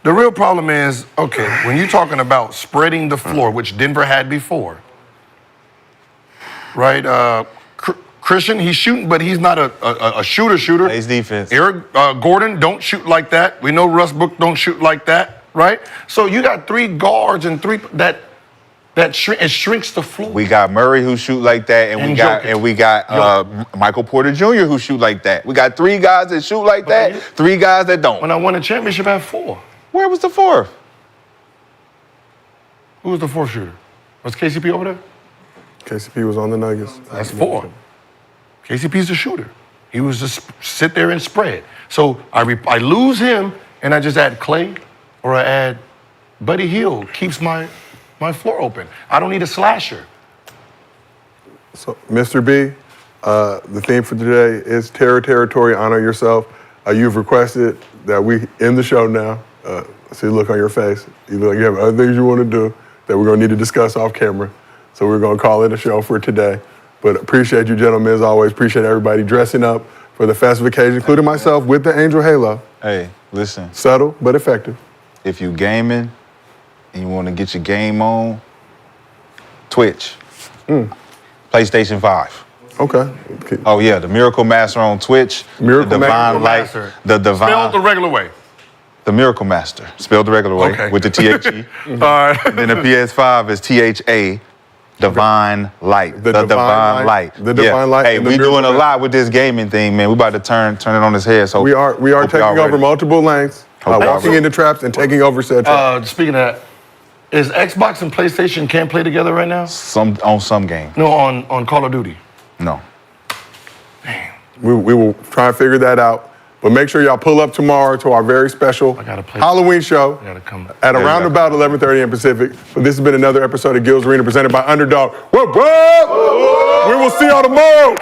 the real problem is, okay, when you're talking about spreading the floor, which Denver had before, right? Christian, he's shooting, but he's not a shooter. Plays defense. Eric Gordon don't shoot like that. We know Russ Book don't shoot like that, right? So you got three guards and it shrinks the floor. We got Murray who shoot like that, and we got Michael Porter Jr. who shoot like that. We got three guys that shoot like that, three guys that don't. When I won a championship, I had four. Where was the fourth? Who was the fourth shooter? Was KCP over there? KCP was on the Nuggets. That's four. KCP's a shooter. He was just sit there and spread. So I lose him, and I just add Clay, or I add Buddy Hill. Keeps my floor open. I don't need a slasher. So, Mr. B, the theme for today is Terror Territory, Honor Yourself. You've requested that we end the show now. See the look on your face. You look like you have other things you want to do that we're going to need to discuss off camera. So we're going to call it a show for today. But appreciate you gentlemen as always. Appreciate everybody dressing up for the festive occasion, including myself with the Angel Halo. Hey, listen. Subtle but effective. If you gaming and you want to get your game on, Twitch. PlayStation 5. Okay. Oh yeah, the Miracle Master on Twitch. Miracle the Divine Light. Master. The Divine. Spelled the regular way. The Miracle Master. Spelled the regular way with the THE. All right. And then the PS5 is THA. Divine Light. The Divine Light. The Divine Light. Hey, we doing a lot with this gaming thing, man. We about to turn it on its head. So we are taking over multiple lanes, walking into traps and taking over said traps. Speaking of that, is Xbox and PlayStation can't play together right now? On some game. No, on Call of Duty. No. We will try and figure that out. But make sure y'all pull up tomorrow to our very special Halloween show at around about 11:30 a.m. Pacific. But this has been another episode of Gil's Arena presented by Underdog. Whoop, whoop! We will see y'all tomorrow.